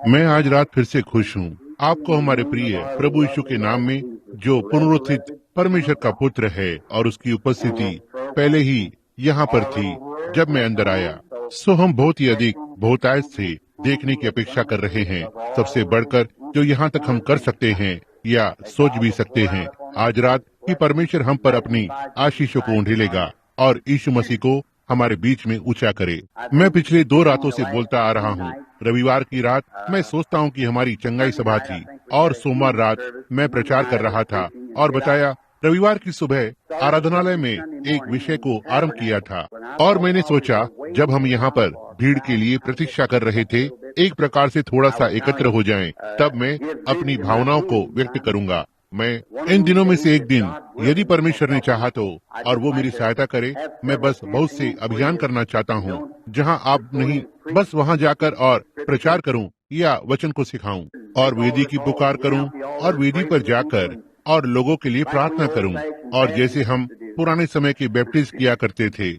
मैं आज रात फिर से खुश हूँ। आपको हमारे प्रिय प्रभु यीशु के नाम में, जो पुनरुत्थित परमेश्वर का पुत्र है, और उसकी उपस्थिति पहले ही यहाँ पर थी जब मैं अंदर आया। सो हम बहुत ही अधिक बहुतायत से देखने की अपेक्षा कर रहे हैं, सबसे बढ़कर जो यहाँ तक हम कर सकते हैं या सोच भी सकते हैं। आज रात कि परमेश्वर हम पर अपनी आशीषों को उंडेलेगा और यीशु मसीह को हमारे बीच में ऊंचा करे। मैं पिछले 2 रातों से बोलता आ रहा हूँ। रविवार की रात मैं सोचता हूँ कि हमारी चंगाई सभा थी, और सोमवार रात मैं प्रचार कर रहा था और बताया। रविवार की सुबह आराधनालय में एक विषय को आरंभ किया था, और मैंने सोचा जब हम यहाँ पर भीड़ के लिए प्रतीक्षा कर रहे थे, एक प्रकार से थोड़ा सा एकत्र हो जाएं, तब मैं अपनी भावनाओं को व्यक्त करूंगा। मैं इन दिनों में से एक दिन, यदि परमेश्वर ने चाहा तो, और वो मेरी सहायता करे, मैं बस बहुत से अभियान करना चाहता हूँ जहाँ आप नहीं, बस वहाँ जाकर और प्रचार करूँ या वचन को सिखाऊं और वेदी की पुकार करूँ और वेदी पर जाकर और लोगों के लिए प्रार्थना करूँ, और जैसे हम पुराने समय के बैप्टिस्ट किया करते थे।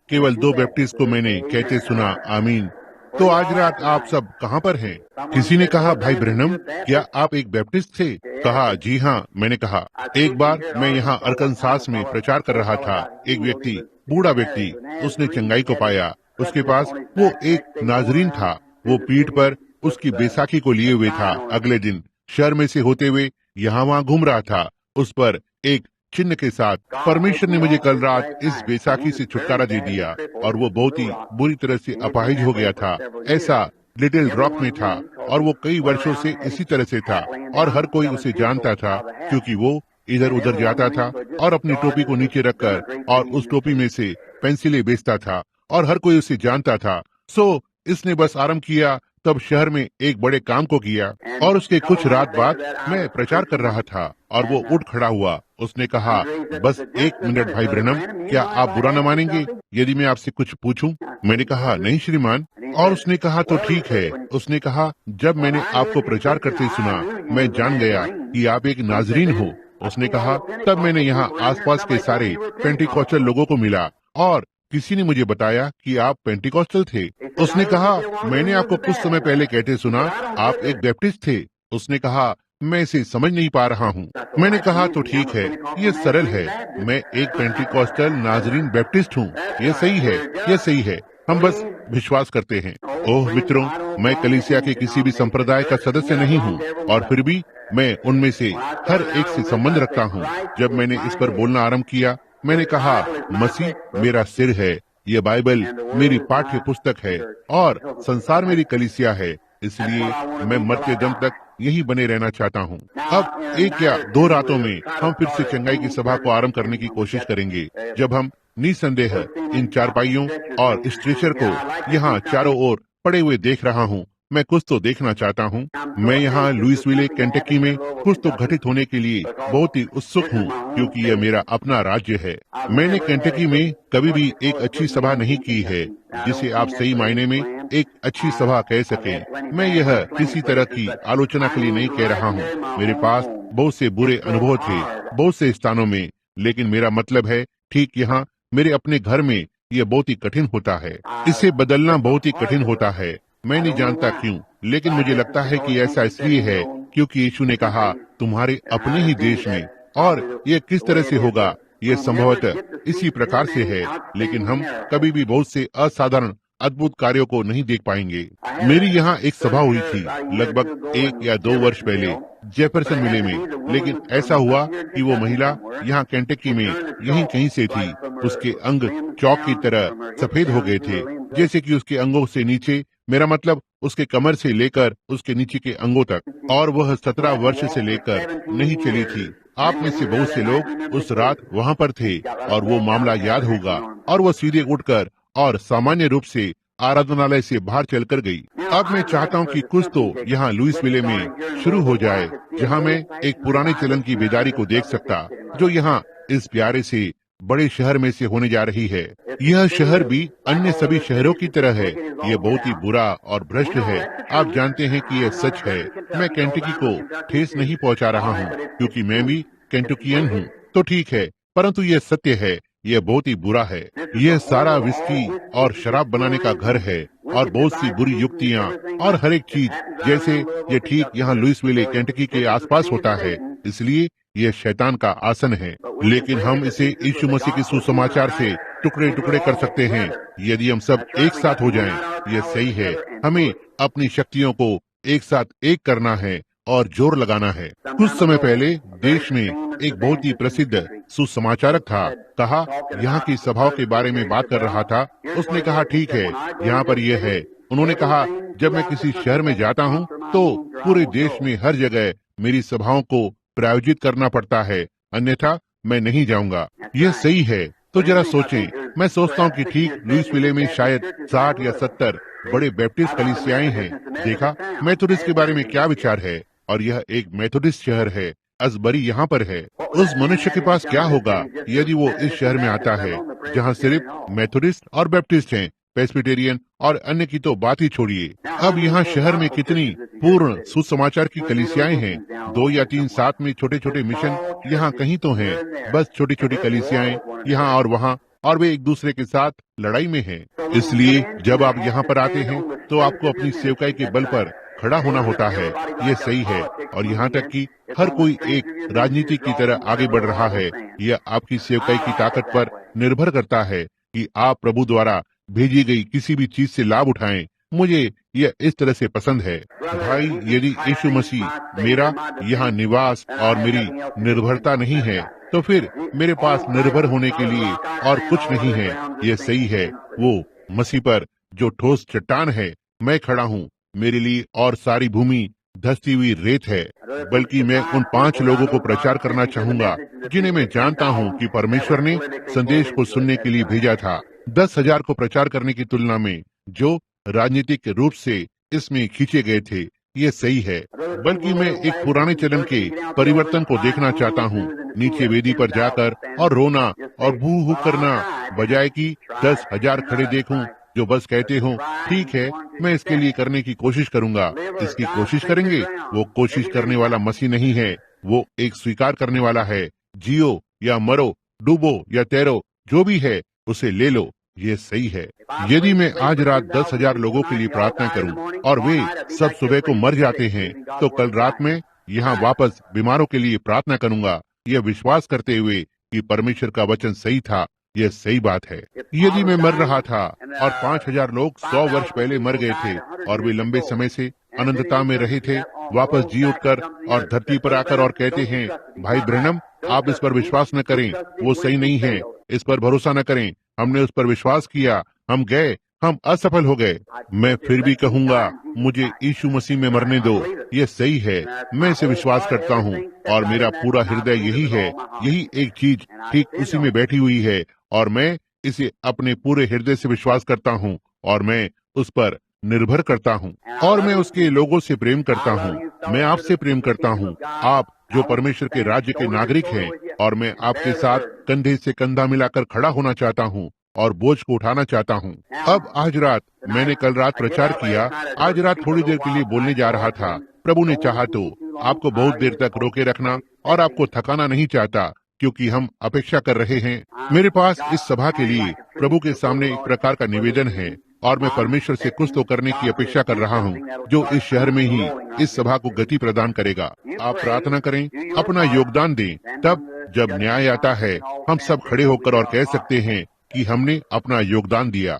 केवल 2 बैप्टिस्ट को मैंने कहते सुना, आमीन। तो आज रात आप सब कहाँ पर हैं? किसी ने कहा, भाई ब्रैनम, क्या आप एक बैप्टिस्ट थे? कहा, जी हाँ। मैंने कहा, एक बार मैं यहाँ अरकनसास में प्रचार कर रहा था। एक व्यक्ति, बूढ़ा व्यक्ति, उसने चंगाई को पाया। उसके पास वो एक नाजरीन था। वो पीठ पर उसकी बैसाखी को लिए हुए था। अगले दिन शहर में से होते हुए यहाँ वहाँ घूम रहा था, उस पर एक चिन्ह के साथ। परमेश्वर ने मुझे कल रात इस बैसाखी से छुटकारा दे दिया, और वो बहुत ही बुरी तरह से अपाहिज हो गया था। ऐसा लिटिल रॉक में था, और वो कई वर्षों से इसी तरह से था, और हर कोई उसे जानता था, क्योंकि वो इधर उधर जाता था और अपनी टोपी को नीचे रखकर और उस टोपी में से पेंसिलें बेचता था, और हर कोई उसे जानता था। सो इसने बस आरंभ किया, तब शहर में एक बड़े काम को किया, और उसके कुछ रात बाद मैं प्रचार कर रहा था, और वो उठ खड़ा हुआ। उसने कहा, बस 1 मिनट भाई ब्रैनम, क्या आप बुरा न मानेंगे यदि मैं आपसे कुछ पूछूं? मैंने कहा, नहीं श्रीमान। और उसने कहा, तो ठीक है। उसने कहा, जब मैंने आपको प्रचार करते सुना, मैं जान गया कि आप एक नाजरीन हो। उसने कहा, तब मैंने यहाँ आसपास के सारे पेंटिकॉस्टल लोगों को मिला, और किसी ने मुझे बताया कि आप पेंटिकॉस्टल थे। उसने कहा, मैंने आपको कुछ समय पहले कहते सुना, आप एक बैप्टिस्ट थे। उसने कहा, मैं इसे समझ नहीं पा रहा हूँ। मैंने कहा, तो ठीक है, ये सरल है। मैं एक पेंटिकॉस्टल नाजरीन बैप्टिस्ट हूँ। ये सही है, ये सही है। हम बस विश्वास करते हैं। ओह मित्रों, मैं कलीसिया के किसी भी संप्रदाय का सदस्य नहीं हूँ, और फिर भी मैं उनमें से हर एक से संबंध रखता हूँ। जब मैंने इस पर बोलना आरंभ किया, मैंने कहा, मसीह मेरा सिर है, ये बाइबल मेरी पाठ्य पुस्तक है, और संसार मेरी कलीसिया है। इसलिए मैं मरते दम तक यही बने रहना चाहता हूँ। अब 1 या 2 रातों में हम फिर से चंगाई की सभा को आरंभ करने की कोशिश करेंगे, जब हम निसंदेह इन चारपाइयों और स्ट्रेचर को यहाँ चारों ओर पड़े हुए देख रहा हूँ। मैं कुछ तो देखना चाहता हूँ। मैं यहाँ लुइसविले, केंटकी में कुछ तो घटित होने के लिए बहुत ही उत्सुक हूँ, क्योंकि यह मेरा अपना राज्य है। मैंने केंटकी में कभी भी एक अच्छी सभा नहीं की है, जिसे आप सही मायने में एक अच्छी सभा कह सके। मैं यह किसी तरह की आलोचना के लिए नहीं कह रहा हूँ। मेरे पास बहुत से बुरे अनुभव थे बहुत से स्थानों में, लेकिन मेरा मतलब है, ठीक यहाँ मेरे अपने घर में यह बहुत ही कठिन होता है। इसे बदलना बहुत ही कठिन होता है। मैं नहीं जानता क्यों, लेकिन मुझे लगता है कि ऐसा इसलिए है क्योंकि यीशु ने कहा, तुम्हारे अपने ही देश में। और यह किस तरह से होगा? यह संभवतः इसी प्रकार से है, लेकिन हम कभी भी बहुत से असाधारण अद्भुत कार्यों को नहीं देख पाएंगे। मेरी यहाँ एक सभा हुई थी लगभग 1 या 2 वर्ष पहले जेफरसन विले में, लेकिन ऐसा हुआ कि वो महिला यहाँ केंटकी में यहीं कहीं से थी। उसके अंग चौक की तरह सफेद हो गए थे, जैसे कि उसके अंगों से नीचे, मेरा मतलब उसके कमर से लेकर उसके नीचे के अंगों तक, और वह 17 वर्ष से लेकर नहीं चली थी। आप में से बहुत से लोग उस रात वहाँ पर थे, और वो मामला याद होगा, और वो सीधे उठकर और सामान्य रूप से आराधनालय से बाहर चलकर गई। अब मैं चाहता हूँ कि कुछ तो यहाँ लुइसविले में शुरू हो जाए, जहाँ मैं एक पुराने चलन की बेदारी को देख सकता, जो यहाँ इस प्यारे से बड़े शहर में से होने जा रही है। यह शहर भी अन्य सभी शहरों की तरह है। यह बहुत ही बुरा और भ्रष्ट है। आप जानते हैं कि यह सच है। मैं केंटकी को ठेस नहीं पहुंचा रहा हूं, क्योंकि मैं भी केंटुकियन हूं। तो ठीक है, परंतु यह सत्य है। यह बहुत ही बुरा है। यह सारा विस्की और शराब बनाने का घर है और बहुत सी बुरी युक्तियाँ और हर एक चीज, जैसे ये ठीक यहाँ लुइसविले केंटकी के आसपास होता है, इसलिए यह शैतान का आसन है। लेकिन हम इसे यीशु मसीह के सुसमाचार से टुकड़े टुकड़े कर सकते हैं यदि हम सब एक साथ हो जाएं। यह सही है। हमें अपनी शक्तियों को एक साथ एक करना है और जोर लगाना है। कुछ समय पहले देश में एक बहुत ही प्रसिद्ध सुसमाचारक था, कहा यहाँ की सभाओं के बारे में बात कर रहा था। उसने कहा ठीक है, यहाँ पर यह है। उन्होंने कहा जब मैं किसी शहर में जाता हूँ तो पूरे देश में हर जगह मेरी सभाओं को प्रायोजित करना पड़ता है, अन्यथा मैं नहीं जाऊंगा। यह सही है। तो जरा सोचें, मैं सोचता हूँ कि ठीक लुइसविले में शायद 60 या 70 बड़े बैप्टिस्ट कलीसियाएं हैं। देखा मेथोडिस्ट के बारे में क्या विचार है, और यह एक मेथोडिस्ट शहर है। असबरी यहाँ पर है। उस मनुष्य के पास क्या होगा यदि वो इस शहर में आता है जहाँ सिर्फ मेथोडिस्ट और बैप्टिस्ट हैं, प्रेस्बिटेरियन और अन्य की तो बात ही छोड़िए। अब यहाँ शहर में कितनी पूर्ण सुसमाचार की कलीसियाएं हैं। 2 या 3 साथ में छोटे छोटे मिशन यहाँ कहीं तो हैं, बस छोटी छोटी कलीसियाएं यहाँ और वहाँ, और वे एक दूसरे के साथ लड़ाई में हैं। इसलिए जब आप यहाँ पर आते हैं तो आपको अपनी सेवकाई के बल पर खड़ा होना होता है। ये सही है। और यहाँ तक कि हर कोई एक राजनीति की तरह आगे बढ़ रहा है। यह आपकी सेवकाई की ताकत पर निर्भर करता है कि आप प्रभु द्वारा भेजी गई किसी भी चीज से लाभ उठाएं। मुझे यह इस तरह से पसंद है। भाई, यदि यीशु मसीह मेरा यहाँ निवास और मेरी निर्भरता नहीं है तो फिर मेरे पास निर्भर होने के लिए और कुछ नहीं है। यह सही है। वो मसीह पर जो ठोस चट्टान है, मैं खड़ा हूँ। मेरे लिए और सारी भूमि धंसती हुई रेत है। बल्कि मैं उन 5 लोगों को प्रचार करना चाहूंगा जिन्हें मैं जानता हूँ कि परमेश्वर ने संदेश को सुनने के लिए भेजा था। 10,000 को प्रचार करने की तुलना में जो राजनीतिक रूप से इसमें खींचे गए थे। ये सही है। बल्कि मैं एक पुराने चलन के परिवर्तन को देखना चाहता हूँ, नीचे वेदी पर जाकर और रोना और भू हू करना, बजाय कि 10,000 खड़े देखूं जो बस कहते हो ठीक है, मैं इसके लिए करने की कोशिश करूंगा। इसकी कोशिश करेंगे। वो कोशिश करने वाला मसीह नहीं है, वो एक स्वीकार करने वाला है। जियो या मरो, डूबो या तैरो, जो भी है उसे ले लो। ये सही है। यदि मैं आज रात 10,000 लोगों के लिए प्रार्थना करूं और वे सब सुबह को मर जाते हैं, तो कल रात में यहाँ वापस बीमारों के लिए प्रार्थना करूंगा, यह विश्वास करते हुए कि परमेश्वर का वचन सही था। यह सही बात है। यदि मैं मर रहा था और 5,000 लोग 100 वर्ष पहले मर गए थे और वे लंबे समय से अनंतता में रहे थे, वापस जी उठकर और धरती पर आकर और कहते हैं, भाई ब्रैनम, आप इस पर विश्वास न करें, वो सही नहीं है, इस पर भरोसा न करें, हमने उस पर विश्वास किया, हम गए, हम असफल हो गए। मैं फिर भी कहूंगा, मुझे यीशु मसीह में मरने दो। ये सही है। मैं इसे विश्वास करता हूँ और मेरा पूरा हृदय यही है। यही एक चीज ठीक उसी में बैठी हुई है और मैं इसे अपने पूरे हृदय से विश्वास करता हूँ और मैं उस पर निर्भर करता हूँ और मैं उसके लोगों से प्रेम करता हूँ। मैं आपसे प्रेम करता हूँ, आप जो परमेश्वर के राज्य के नागरिक हैं, और मैं आपके साथ कंधे से कंधा मिलाकर खड़ा होना चाहता हूँ और बोझ को उठाना चाहता हूँ। अब आज रात मैंने कल रात प्रचार किया, आज रात थोड़ी देर के लिए बोलने जा रहा था। प्रभु ने चाहा तो आपको बहुत देर तक रोके रखना और आपको थकाना नहीं चाहता, क्योंकि हम अपेक्षा कर रहे हैं। मेरे पास इस सभा के लिए प्रभु के सामने एक प्रकार का निवेदन है और मैं परमेश्वर से कुछ तो करने की अपेक्षा कर रहा हूँ जो इस शहर में ही इस सभा को गति प्रदान करेगा। आप प्रार्थना करें, अपना योगदान दें, तब जब न्याय आता है हम सब खड़े होकर और कह सकते हैं कि हमने अपना योगदान दिया।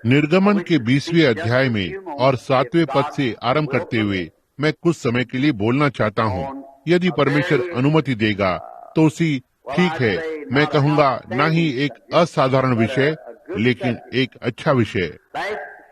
निर्गमन के 20वें अध्याय में और 7वें पद से आरंभ करते हुए मैं कुछ समय के लिए बोलना चाहता हूँ। यदि परमेश्वर अनुमति देगा तो उसी ठीक है, मैं कहूँगा ना ही एक असाधारण विषय लेकिन एक अच्छा विषय।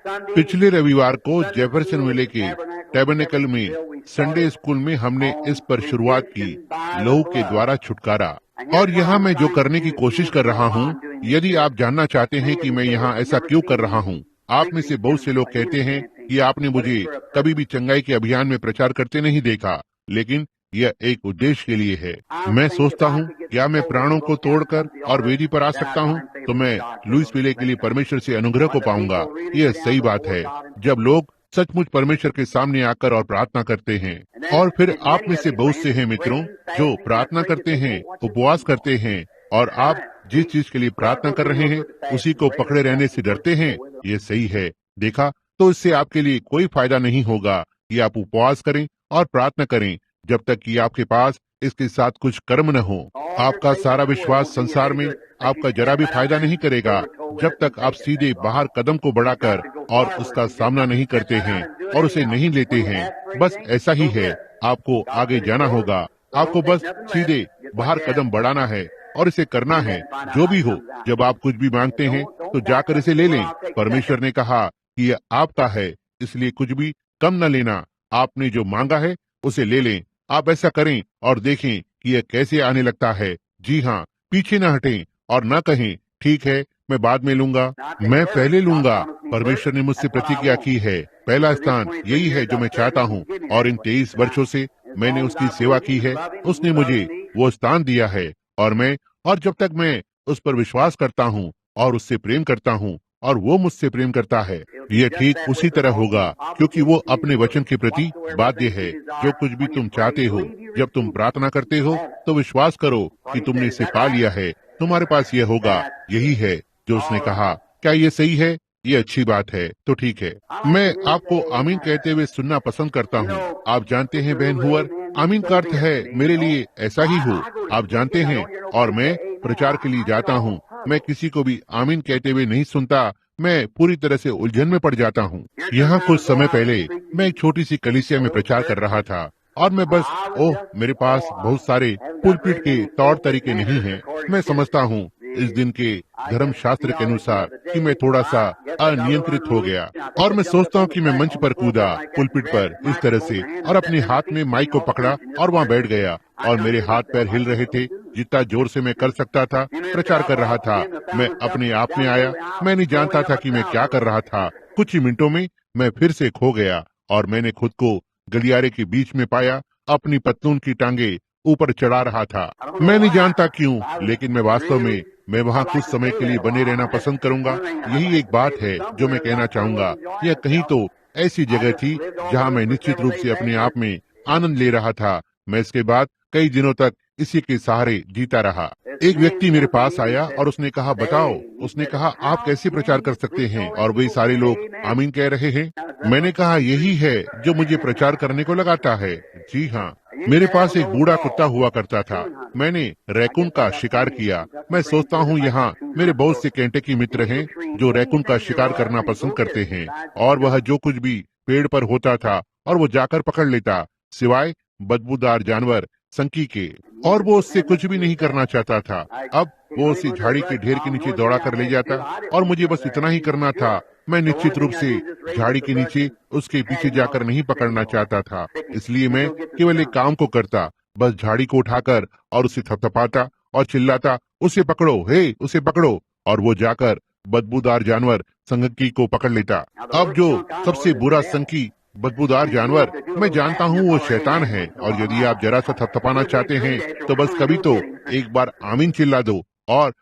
पिछले रविवार को जेफरसन विले के टैबरनेकल में संडे स्कूल में हमने इस पर शुरुआत की, लहू के द्वारा छुटकारा। और यहाँ मैं जो करने की कोशिश कर रहा हूँ, यदि आप जानना चाहते हैं कि मैं यहाँ ऐसा क्यों कर रहा हूँ, आप में से बहुत से लोग कहते हैं कि आपने मुझे कभी भी चंगाई के अभियान में प्रचार करते नहीं देखा, लेकिन यह एक उद्देश्य के लिए है। मैं सोचता हूँ क्या मैं प्राणों को तोड़कर और वेदी पर आ सकता हूँ तो मैं लुइसविले के लिए परमेश्वर से अनुग्रह को पाऊंगा। यह सही बात है। जब लोग सचमुच परमेश्वर के सामने आकर और प्रार्थना करते हैं। और फिर आप में से बहुत से हैं मित्रों जो प्रार्थना करते हैं, उपवास करते हैं, और आप जिस चीज के लिए प्रार्थना कर रहे हैं उसी को पकड़े रहने से डरते हैं। ये सही है, देखा, तो इससे आपके लिए कोई फायदा नहीं होगा कि आप उपवास करें और प्रार्थना करें जब तक कि आपके पास इसके साथ कुछ कर्म न हो। आपका सारा विश्वास संसार में आपका जरा भी फायदा नहीं करेगा जब तक आप सीधे बाहर कदम को बढ़ाकर और उसका सामना नहीं करते हैं और उसे नहीं लेते हैं। बस ऐसा ही है, आपको आगे जाना होगा। आपको बस सीधे बाहर कदम बढ़ाना है और इसे करना है। जो भी हो, जब आप कुछ भी मांगते हैं तो जाकर इसे ले लें। परमेश्वर ने कहा कि यह आपका है, इसलिए कुछ भी कम न लेना। आपने जो मांगा है उसे ले लें। आप ऐसा करें और देखें कि यह कैसे आने लगता है। जी हाँ, पीछे न हटें और न कहें ठीक है मैं बाद में लूंगा, मैं पहले लूंगा। परमेश्वर ने मुझसे प्रतिज्ञा की है, पहला स्थान यही है जो मैं चाहता हूँ, और इन 23 वर्षों से मैंने उसकी सेवा की है। उसने मुझे वो स्थान दिया है और जब तक मैं उस पर विश्वास करता हूँ और उससे प्रेम करता हूँ और वो मुझसे प्रेम करता है, यह ठीक उसी तरह होगा, क्योंकि वो अपने वचन के प्रति बाध्य है। जो कुछ भी तुम चाहते हो जब तुम प्रार्थना करते हो तो विश्वास करो कि तुमने इसे पा लिया है, तुम्हारे पास यह होगा। यही है जो उसने कहा। क्या ये सही है? ये अच्छी बात है, तो ठीक है। मैं आपको आमीन कहते हुए सुनना पसंद करता हूँ। आप जानते हैं बहन हुअर, आमीन का अर्थ है मेरे लिए ऐसा ही हो। आप जानते हैं, और मैं प्रचार के लिए जाता हूँ। मैं किसी को भी आमीन कहते हुए नहीं सुनता। मैं पूरी तरह से उलझन में पड़ जाता हूँ। यहाँ कुछ समय पहले मैं एक छोटी सी कलीसिया में प्रचार कर रहा था और मैं बस मेरे पास बहुत सारे पुलपिट के तौर तरीके नहीं हैं। मैं समझता हूँ इस दिन के धर्म शास्त्र के अनुसार कि मैं थोड़ा सा अनियंत्रित हो गया, और मैं सोचता हूँ कि मैं मंच पर कूदा पुलपिट पर इस तरह से और अपने हाथ में माइक को पकड़ा और वहाँ बैठ गया, और मेरे हाथ पैर हिल रहे थे। जितना जोर से मैं कर सकता था प्रचार कर रहा था। मैं अपने आप में आया। मैं नहीं जानता था कि मैं क्या कर रहा था। कुछ ही मिनटों में मैं फिर से खो गया और मैंने खुद को गलियारे के बीच में पाया। अपनी पतलून की टांगे ऊपर चढ़ा रहा था। मैं नहीं जानता क्यों, लेकिन मैं वास्तव में मैं वहाँ कुछ समय के लिए बने रहना पसंद करूंगा। यही एक बात है जो मैं कहना चाहूंगा। यह कहीं तो ऐसी जगह थी जहाँ मैं निश्चित रूप से अपने आप में आनंद ले रहा था। मैं इसके बाद कई दिनों तक इसी के सहारे जीता रहा। एक व्यक्ति मेरे पास आया और उसने कहा, बताओ, उसने कहा आप कैसे प्रचार कर सकते हैं और वही सारे लोग आमीन कह रहे हैं। मैंने कहा यही है जो मुझे प्रचार करने को लगाता है। जी हाँ, मेरे पास एक बूढ़ा कुत्ता हुआ करता था। मैंने रैकून का शिकार किया। मैं सोचता हूँ यहाँ मेरे बहुत से केंटकी मित्र हैं जो रैकून का शिकार करना पसंद करते हैं, और वह जो कुछ भी पेड़ पर होता था और वो जाकर पकड़ लेता, सिवाय बदबूदार जानवर संकी के, और वो उससे कुछ भी नहीं करना चाहता था। अब वो उसे झाड़ी के ढेर के नीचे दौड़ा कर ले जाता और मुझे बस इतना ही करना था। मैं निश्चित रूप से झाड़ी के नीचे उसके पीछे जाकर नहीं पकड़ना चाहता था, इसलिए मैं केवल एक काम को करता, बस झाड़ी को उठाकर और उसे थपथपाता और चिल्लाता, उसे पकड़ो, हे उसे पकड़ो, और वो जाकर बदबूदार जानवर संकी को पकड़ लेता। अब जो सबसे बुरा संकी बदबूदार जानवर, मैं जानता हूँ वो शैतान है, और यदि आप जरा सा थपथपाना चाहते हैं तो बस कभी तो एक बार आमीन चिल्ला दो और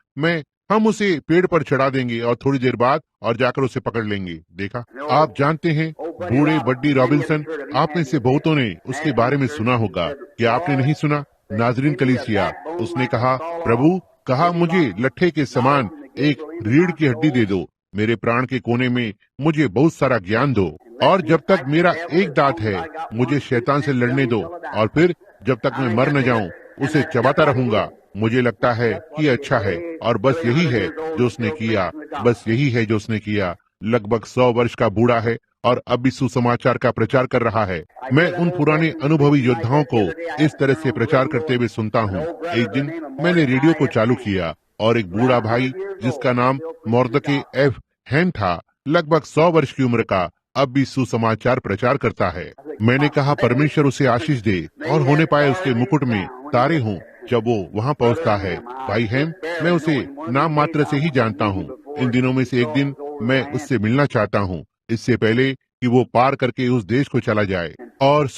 हम उसे पेड़ पर चढ़ा देंगे और थोड़ी देर बाद और जाकर उसे पकड़ लेंगे। देखा, आप जानते हैं बूढ़े बड्डी रॉबिन्सन, आप में से बहुतों ने उसके बारे में सुना होगा। क्या आपने नहीं सुना? नाजरीन कलीसिया, उसने कहा, प्रभु कहा मुझे लट्ठे के समान एक रीढ़ की हड्डी दे दो, मेरे प्राण के कोने में मुझे बहुत सारा ज्ञान दो, और जब तक मेरा एक दांत है मुझे शैतान से लड़ने दो, और फिर जब तक मैं मर न जाऊं उसे चबाता रहूंगा। मुझे लगता है कि अच्छा है, और बस यही है जो उसने किया। बस यही है जो उसने किया। लगभग 100 वर्ष का बूढ़ा है और अब भी सुसमाचार का प्रचार कर रहा है। मैं उन पुराने अनुभवी योद्धाओं को इस तरह से प्रचार करते हुए सुनता हूँ। एक दिन मैंने रेडियो को चालू किया और एक बूढ़ा भाई जिसका नाम मोर्दके एफ हैन था, लगभग 100 वर्ष की उम्र का, अब भी सुसमाचार प्रचार करता है। मैंने कहा परमेश्वर उसे आशीष दे और होने पाए उसके मुकुट में तारे हों जब वो वहाँ पहुँचता है। भाई हैम, मैं उसे नाम मात्र से ही जानता हूँ। इन दिनों में से एक दिन मैं उससे मिलना चाहता हूँ, इससे पहले कि वो पार करके उस देश को चला जाए, और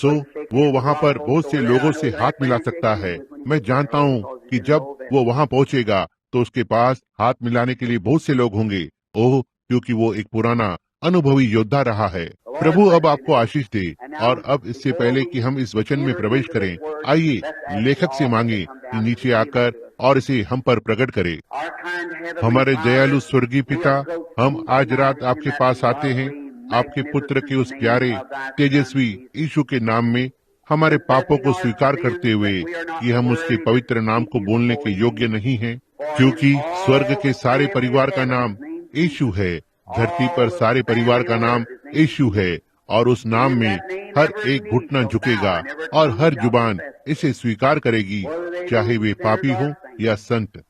वो वहाँ पर बहुत से लोगों से हाथ मिला सकता है। मैं जानता हूँ कि जब वो वहाँ पहुँचेगा तो उसके पास हाथ मिलाने के लिए बहुत से लोग होंगे। ओह, क्योंकि वो एक पुराना अनुभवी योद्धा रहा है। प्रभु अब आपको आशीष दे। और अब इससे पहले कि हम इस वचन में प्रवेश करें, आइए लेखक से मांगे कि नीचे आकर और इसे हम पर प्रकट करे। हमारे दयालु स्वर्गीय पिता, हम आज रात आपके पास आते हैं, आपके पुत्र के उस प्यारे तेजस्वी यीशु के नाम में, हमारे पापों को स्वीकार करते हुए कि हम उसके पवित्र नाम को बोलने के योग्य नहीं हैं, क्योंकि स्वर्ग के सारे परिवार का नाम यीशु है, धरती पर सारे परिवार का नाम यीशु है, और उस नाम में हर एक घुटना झुकेगा और हर जुबान इसे स्वीकार करेगी, चाहे वे पापी हों या संत।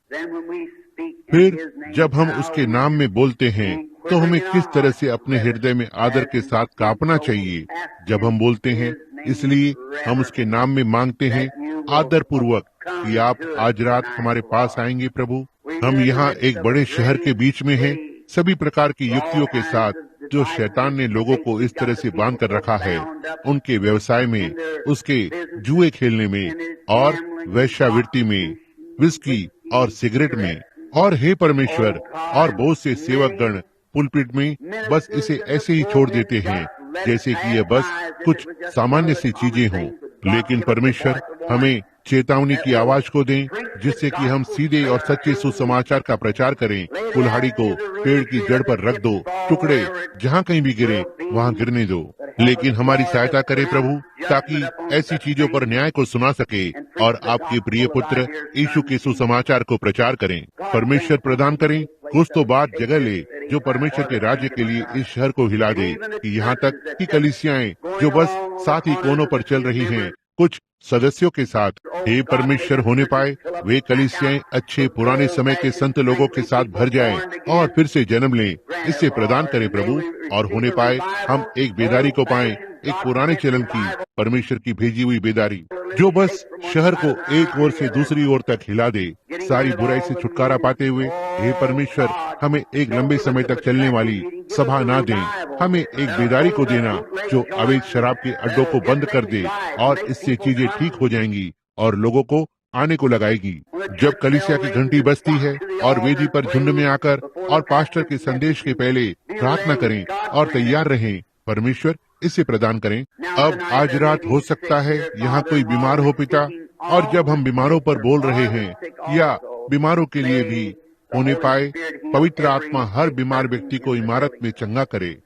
फिर जब हम उसके नाम में बोलते हैं तो हमें किस तरह से अपने हृदय में आदर के साथ कांपना चाहिए जब हम बोलते हैं। इसलिए हम उसके नाम में मांगते हैं आदर पूर्वक कि आप आज रात हमारे पास आएंगे। प्रभु, हम यहाँ एक बड़े शहर के बीच में हैं, सभी प्रकार की युक्तियों के साथ जो शैतान ने लोगों को इस तरह से बांध कर रखा है, उनके व्यवसाय में, उसके जुए खेलने में और वेश्यावृत्ति में, विस्की और सिगरेट में। और हे परमेश्वर, और बहुत से सेवक गण पुलपिट में बस इसे ऐसे ही छोड़ देते हैं जैसे कि यह बस कुछ सामान्य सी चीजें हों। लेकिन परमेश्वर, हमें चेतावनी की आवाज को दें, जिससे कि हम सीधे और सच्चे सुसमाचार का प्रचार करें। कुल्हाड़ी को पेड़ की जड़ पर रख दो, टुकड़े जहाँ कहीं भी गिरे वहाँ गिरने दो। लेकिन हमारी सहायता करे प्रभु, ताकि ऐसी चीजों पर न्याय को सुना सके और आपके प्रिय पुत्र यीशु के सुसमाचार को प्रचार करें। परमेश्वर प्रदान करें कुछ तो बात जगह ले जो परमेश्वर के राज्य के लिए इस शहर को हिला दे, कि यहाँ तक कि कलीसियाएं जो बस साथ ही कोनों पर चल रही हैं, कुछ सदस्यों के साथ, हे परमेश्वर, होने पाए वे कलीसियाएं अच्छे पुराने समय के संत लोगों के साथ भर जाएं और फिर से जन्म लें। इससे प्रदान करें प्रभु, और होने पाए हम एक बेदारी को पाएं, एक पुराने चलन की, परमेश्वर की भेजी हुई बेदारी, जो बस शहर को एक ओर से दूसरी ओर तक हिला दे, सारी बुराई से छुटकारा पाते हुए। हे परमेश्वर, हमें एक लंबे समय तक चलने वाली सभा ना दें, हमें एक बेदारी को देना जो अवैध शराब के अड्डों को बंद कर दे, और इससे चीजें ठीक हो जाएंगी और लोगों को आने को लगाएगी। जब कलीसिया की घंटी बजती है और वेदी पर झुंड में आकर और पास्टर के संदेश के पहले प्रार्थना करें और तैयार रहें। परमेश्वर, इसे प्रदान करें। अब आज रात हो सकता है यहाँ कोई बीमार हो पिता, और जब हम बीमारों पर बोल रहे हैं या बीमारों के लिए भी होने पाए, पवित्र आत्मा हर बीमार व्यक्ति को इमारत में चंगा करे,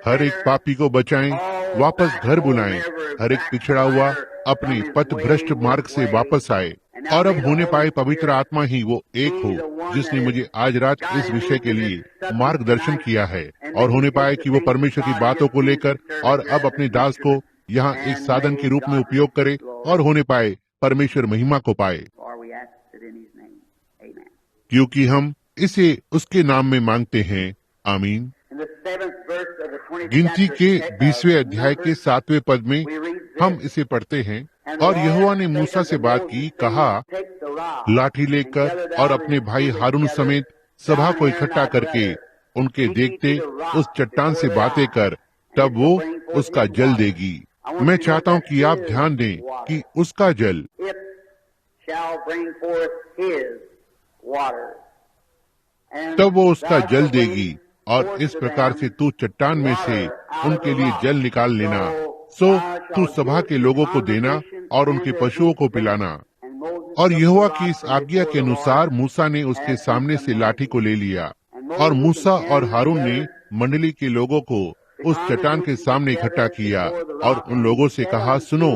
हर एक पापी को बचाएं, वापस घर बुलाएं, हर एक पिछड़ा हुआ अपने पथ भ्रष्ट मार्ग से वापस आए। और अब होने पाए पवित्र आत्मा ही वो एक हो जिसने मुझे आज रात इस विषय के लिए मार्गदर्शन किया है, और होने पाए कि वो परमेश्वर की बातों को लेकर और अब अपने दास को यहाँ एक साधन के रूप में उपयोग करे, और होने पाए परमेश्वर महिमा को पाए, क्योंकि हम इसे उसके नाम में मांगते हैं। आमीन। गिनती के 20वें अध्याय के 7वें पद में हम इसे पढ़ते हैं, और यहोवा ने मूसा से बात की, कहा, लाठी लेकर और अपने भाई हारून समेत सभा को इकट्ठा करके उनके देखते उस चट्टान से बातें कर, तब वो उसका जल देगी। मैं चाहता हूँ कि आप ध्यान दें कि उसका जल, तब वो उसका जल देगी, और इस प्रकार से तू चट्टान में से उनके लिए जल निकाल लेना। सो तू सभा के लोगों को देना और उनके पशुओं को पिलाना। और यहोवा की इस आज्ञा के अनुसार मूसा ने उसके सामने से लाठी को ले लिया, और मूसा और हारून ने मंडली के लोगों को उस चट्टान के सामने इकट्ठा किया और उन लोगों से कहा, सुनो,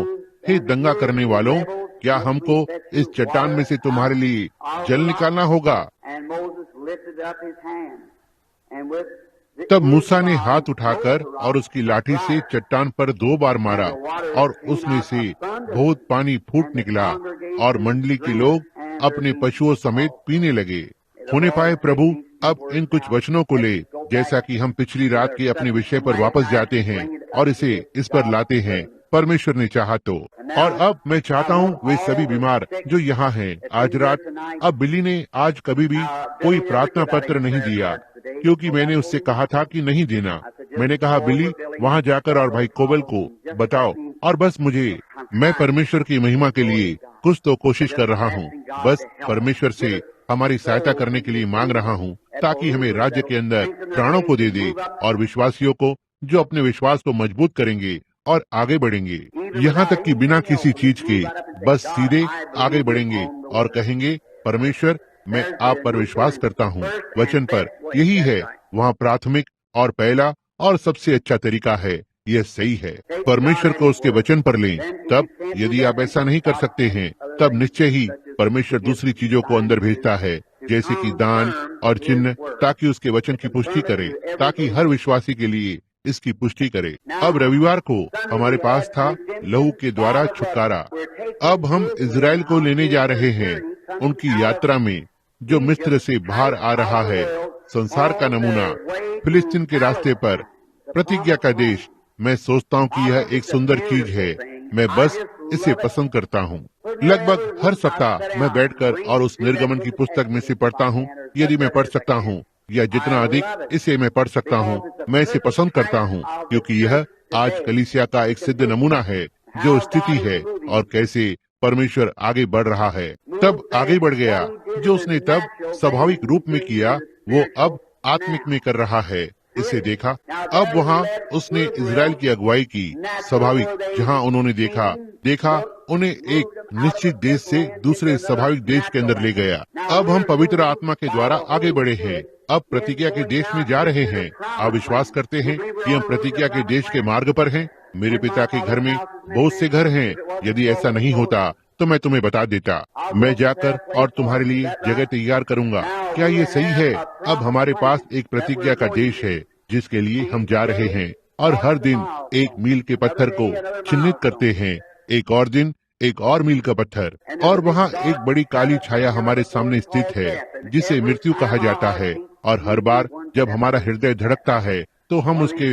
हे दंगा करने वालों, क्या हमको इस चट्टान में से तुम्हारे लिए जल निकालना होगा? तब मूसा ने हाथ उठाकर और उसकी लाठी से चट्टान पर 2 बार मारा, और उसमें से बहुत पानी फूट निकला, और मंडली के लोग अपने पशुओं समेत पीने लगे। होने पाए प्रभु अब इन कुछ वचनों को ले, जैसा कि हम पिछली रात के अपने विषय पर वापस जाते हैं और इसे इस पर लाते हैं, परमेश्वर ने चाहा तो। और अब मैं चाहता हूँ वे सभी बीमार जो यहाँ हैं आज रात, अब बिली ने आज कभी भी कोई प्रार्थना पत्र नहीं दिया, क्योंकि मैंने उससे कहा था कि नहीं देना। मैंने कहा, बिली, वहाँ जाकर और भाई कोबल को बताओ, और बस मैं परमेश्वर की महिमा के लिए कुछ तो कोशिश कर रहा हूँ। बस परमेश्वर से हमारी सहायता करने के लिए मांग रहा हूँ, ताकि हमें राज्य के अंदर प्राणों को दे दे और विश्वासियों को जो अपने विश्वास को मजबूत करेंगे और आगे बढ़ेंगे, यहाँ तक कि बिना किसी चीज के बस सीधे आगे बढ़ेंगे और कहेंगे, परमेश्वर मैं आप पर विश्वास करता हूँ, वचन पर। यही है वहाँ प्राथमिक और पहला और सबसे अच्छा तरीका है। यह सही है, परमेश्वर को उसके वचन पर लें। तब यदि आप ऐसा नहीं कर सकते हैं, तब निश्चय ही परमेश्वर दूसरी चीजों को अंदर भेजता है, जैसे कि दान और चिन्ह, ताकि उसके वचन की पुष्टि करे, ताकि हर विश्वासी के लिए इसकी पुष्टि करे। अब रविवार को हमारे पास था लहू के द्वारा छुटकारा। अब हम इजराइल को लेने जा रहे हैं उनकी यात्रा में, जो मिस्र से बाहर आ रहा है। संसार का नमूना, फिलिस्तीन के रास्ते पर, प्रतिज्ञा का देश। मैं सोचता हूँ कि यह एक सुंदर चीज है। मैं बस इसे पसंद करता हूँ। लगभग हर सप्ताह मैं बैठकर और उस निर्गमन की पुस्तक में से पढ़ता हूँ, यदि मैं पढ़ सकता हूँ, या जितना अधिक इसे मैं पढ़ सकता हूँ। मैं इसे पसंद करता हूँ, क्योंकि यह आज कलीसिया का एक सिद्ध नमूना है, जो स्थिति है और कैसे परमेश्वर आगे बढ़ रहा है। तब आगे बढ़ गया, जो उसने तब स्वाभाविक रूप में किया, वो अब आत्मिक में कर रहा है। इसे देखा। अब वहाँ उसने इजराइल की अगुवाई की, स्वाभाविक, जहाँ उन्होंने देखा उन्हें एक निश्चित देश से दूसरे स्वाभाविक देश के अंदर ले गया। अब हम पवित्र आत्मा के द्वारा आगे बढ़े हैं। अब प्रतिज्ञा के देश में जा रहे हैं। आप विश्वास करते हैं कि हम प्रतिज्ञा के देश के मार्ग पर हैं? मेरे पिता के घर में बहुत से घर हैं। यदि ऐसा नहीं होता तो मैं तुम्हें बता देता। मैं जाकर और तुम्हारे लिए जगह तैयार करूंगा। क्या ये सही है? अब हमारे पास एक प्रतिज्ञा का देश है जिसके लिए हम जा रहे हैं, और हर दिन एक मील के पत्थर को चिन्हित करते हैं। एक और दिन एक और मील का पत्थर, और वहाँ एक बड़ी काली छाया हमारे सामने स्थित है, जिसे मृत्यु कहा जाता है। और हर बार जब हमारा हृदय धड़कता है तो हम उसके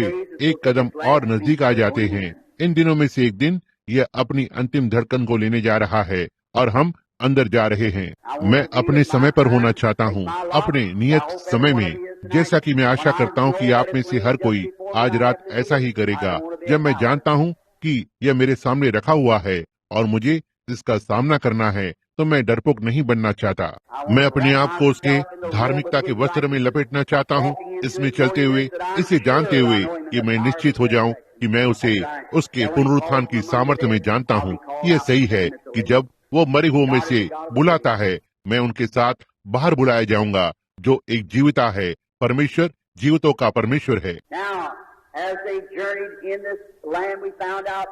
एक कदम और नजदीक आ जाते हैं। इन दिनों में से एक दिन यह अपनी अंतिम धड़कन को लेने जा रहा है और हम अंदर जा रहे हैं। मैं अपने समय पर होना चाहता हूँ, अपने नियत समय में, जैसा कि मैं आशा करता हूँ कि आप में से हर कोई आज रात ऐसा ही करेगा। जब मैं जानता हूँ कि यह मेरे सामने रखा हुआ है और मुझे इसका सामना करना है, तो मैं डरपोक नहीं बनना चाहता। मैं अपने आप को उसके धार्मिकता के वस्त्र में लपेटना चाहता हूँ, इसमें चलते हुए, इसे जानते हुए कि मैं निश्चित हो जाऊं कि मैं उसे उसके पुनरुत्थान की सामर्थ्य में जानता हूँ। यह सही है कि जब वो मरे हुओं में से बुलाता है, मैं उनके साथ बाहर बुलाया जाऊंगा, जो एक जीविता है। परमेश्वर जीवितों का परमेश्वर है।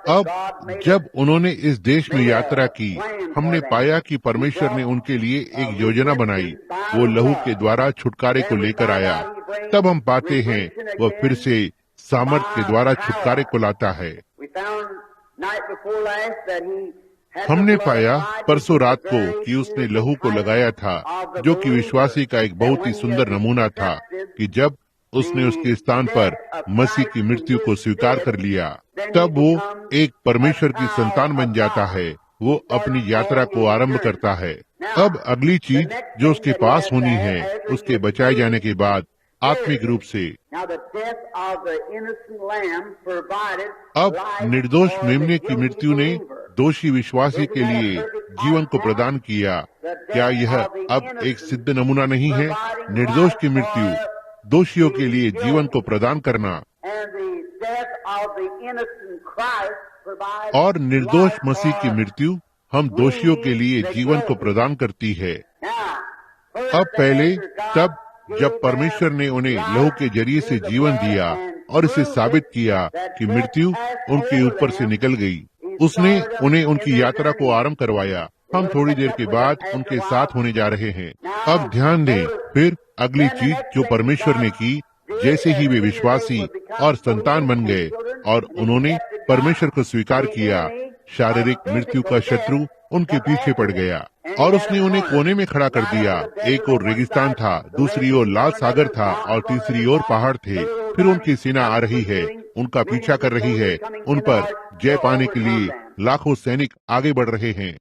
अब जब उन्होंने इस देश में यात्रा की, हमने पाया कि परमेश्वर ने उनके लिए एक योजना बनाई। वो लहू के द्वारा छुटकारे को लेकर आया। तब हम पाते हैं वह फिर से सामर्थ के द्वारा छुटकारे को लाता है। हमने पाया परसों रात को कि उसने लहू को लगाया था, जो कि विश्वासी का एक बहुत ही सुंदर नमूना था, कि जब उसने उसके स्थान पर मसीह की मृत्यु को स्वीकार कर लिया, तब वो एक परमेश्वर की संतान बन जाता है। वो अपनी यात्रा को आरंभ करता है। अब अगली चीज जो उसके पास होनी है, उसके बचाए जाने के बाद आत्मिक रूप से, अब निर्दोष मेमने की मृत्यु ने दोषी विश्वासी के लिए जीवन को प्रदान किया। क्या यह अब एक सिद्ध नमूना नहीं है? निर्दोष की मृत्यु, दोषियों के लिए जीवन को प्रदान करना, और निर्दोष मसीह की मृत्यु हम दोषियों के लिए जीवन को प्रदान करती है। अब पहले तब जब परमेश्वर ने उन्हें लहू के जरिए से जीवन दिया और इसे साबित किया कि मृत्यु उनके ऊपर से निकल गई, उसने उन्हें उनकी यात्रा को आरंभ करवाया। हम थोड़ी देर के बाद उनके साथ होने जा रहे हैं। अब ध्यान दें, फिर अगली चीज जो परमेश्वर ने की, जैसे ही वे विश्वासी और संतान बन गए और उन्होंने परमेश्वर को स्वीकार किया, शारीरिक मृत्यु का शत्रु उनके पीछे पड़ गया और उसने उन्हें कोने में खड़ा कर दिया। एक ओर रेगिस्तान था, दूसरी ओर लाल सागर था और तीसरी ओर पहाड़ थे। फिर उनकी सेना आ रही है, उनका पीछा कर रही है, उन पर जय पाने के लिए लाखों सैनिक आगे बढ़ रहे हैं।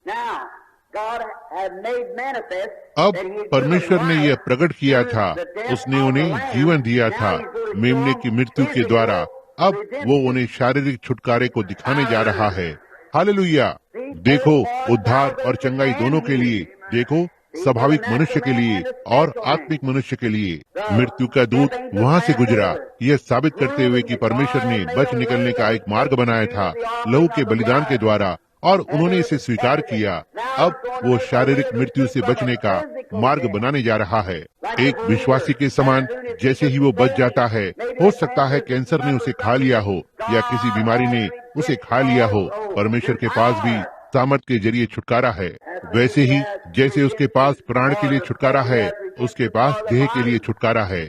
अब परमेश्वर ने यह प्रकट किया था, उसने उन्हें जीवन दिया था मेमने की मृत्यु के द्वारा। अब वो उन्हें शारीरिक छुटकारे को दिखाने जा रहा है। हालेलुया! देखो, उद्धार और चंगाई दोनों के लिए। देखो, स्वाभाविक मनुष्य के लिए और आत्मिक मनुष्य के लिए। मृत्यु का दूत वहाँ से गुजरा, यह साबित करते हुए कि परमेश्वर ने बच निकलने का एक मार्ग बनाया था लहू के बलिदान के द्वारा, और उन्होंने इसे स्वीकार किया। अब वो शारीरिक मृत्यु से बचने का मार्ग बनाने जा रहा है। एक विश्वासी के समान जैसे ही वो बच जाता है, हो सकता है कैंसर ने उसे खा लिया हो या किसी बीमारी ने उसे खा लिया हो, परमेश्वर के पास भी सामर्थ के जरिए छुटकारा है। वैसे ही जैसे उसके पास प्राण के लिए छुटकारा है, उसके पास देह के लिए छुटकारा है।